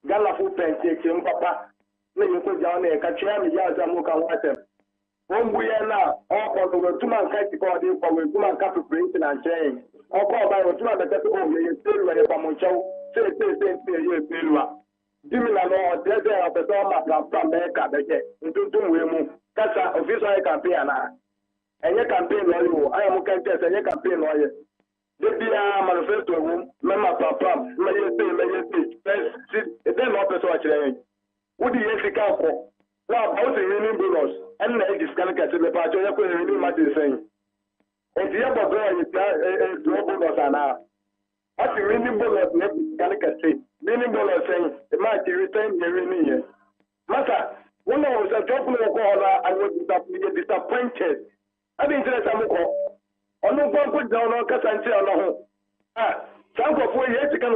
Gala food pen, Papa, maybe put down a Kachami Yazamuka water. One we are now, all for the 2 months, for the 2 months, capital printing and change. All called by 2 months, you still ready for Moncho, say, Dimina no there of the Doma from America, into 2 women. That's an official campaign. And your campaign lawyer, I am going to test and your campaign lawyer. The manifesto room, Mama Papa, may then office watching. Would the Africa for? Now, about the winning bonus, and the disconnect the party, you're going to really much the same. And the other boy is a bonus and now. What the winning bonus, Calicut say, winning bonus saying, the match return the winning year. Master, when I was a job, I was disappointed. I didn't say some on no one put down on Casanti on some of 4 years ago,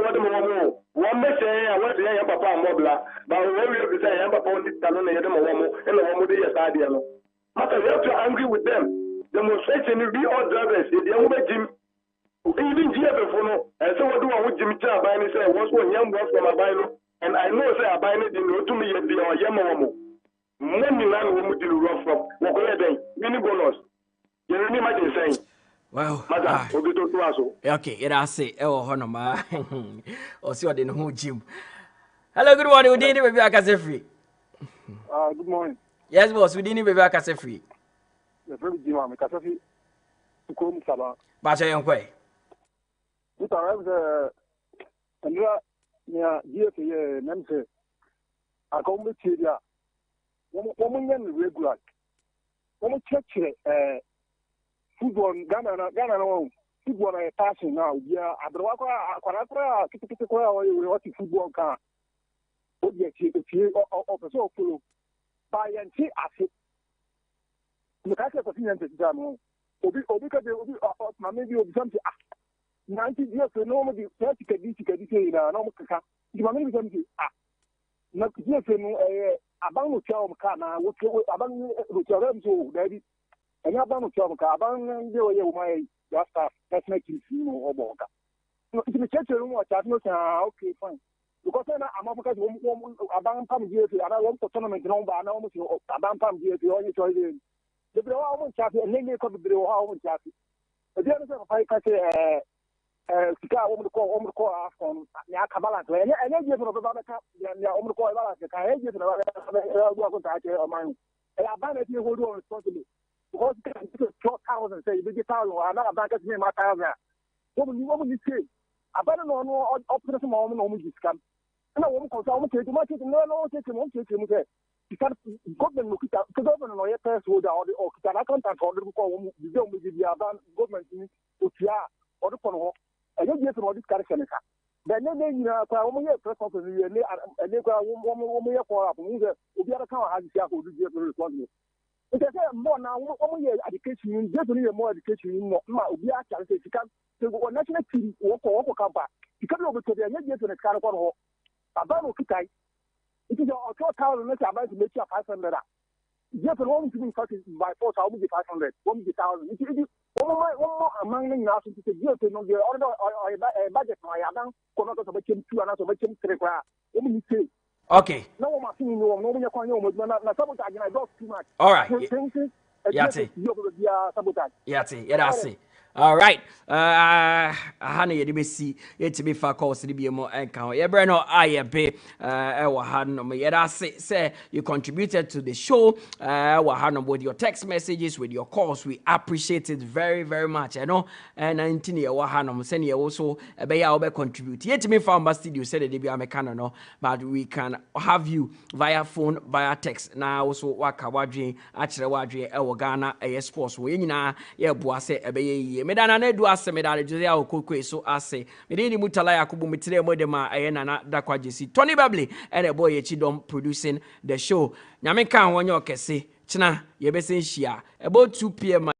one may say, I want to hear Papa Mobla, but we will say, I'm upon this canon and the Momo idea. Master, we have to angry with them. Demonstration will be all drivers, the young Jim, even GFF, and so what do I with Jimmy Chabani say, was one young boy from a bino, and I know say a bino didn't know to me yet be our Yamamomo. Money man will do rough from Mokoya, mini bonus. You remember saying. Well, okay, it I say, Honoma, or see what in who Jim. Hello, good morning, we didn't be back as a free. Good morning. Yes, boss, we didn't be back as a free. The very Jim, I'm Kasafi to come Saba. Basha Yonkwe. It arrives near GFA, Memse. I come with Syria. Woman regular. Woman church, football Ghana no football na passing now yeah abrowa kwa kitiki kwa what football can object o person follow by anti afi me ka se ko finan te jam obi ka de obi ma me bi obi something 90 years no mo di tikadi say na no mo kaka di ma me bi something na years no aban no twa o ka na wo aban ro twa ram so daddy. And you're bound to come, Caban, my staff, that's making you or Boga. If you check the room, okay, fine. Because I'm up because about Pam here, and I want for tournament number, and almost about Pam here, the only choice. The Brown chat, and then they come to the Brown chat. But the other I can say, Sika, woman call Afcon, Yakabala, and I give about the Omar call Balak, I give about mine. And I ban it, you will do responsibility. Because 12,000 say, you get out of another bank at me, my thousand. What will you say? I better know up to the moment on this camp. And I won't call someone to market and no take him on to him. You can't government look at the government or your first order or the accountant or the government or the phone. I don't get all this character. Then you know, only a press officer and they go woman for up. The other car has to responsible. It's a more now, 1 year education, definitely more education, ma, we are trying to go national team, walk come back. You come over to the next to the car of all. About Kitai. It is a 4,000 about to make you 500. Just one to be fucking by 4,000 be 500, 1,000. It is one more among the now to say, you know, the order or a budget for I am going to make him 2 and also make him 3 grand. Let me say. Okay. No one seeing you, no one you're not sabotage. I don't too much. All right. Yati. Yati. Yati. All right. Hana ye de see it be fa course de be mo enka. Ye bre no aye be wa hana mo ye da say you contributed to the show wa hana with your text messages, with your calls. We appreciate it very very much. You know, and 19 ye wa hana mo send ye also be ya be contribute. Ye me fa studio said de be amekana no, but we can have you via phone, via text. Now also waka wadwe akire wadwe e Ghana sports we nyina ye boa say e be ye Medana Adu ase medale Josiah Quaye so ase medini Mutala Yakubu metire modema Nana Adu Tony Bebli and a boy Chidom producing the show nyame kan wonye okese china ye besen hia about 2 p.m.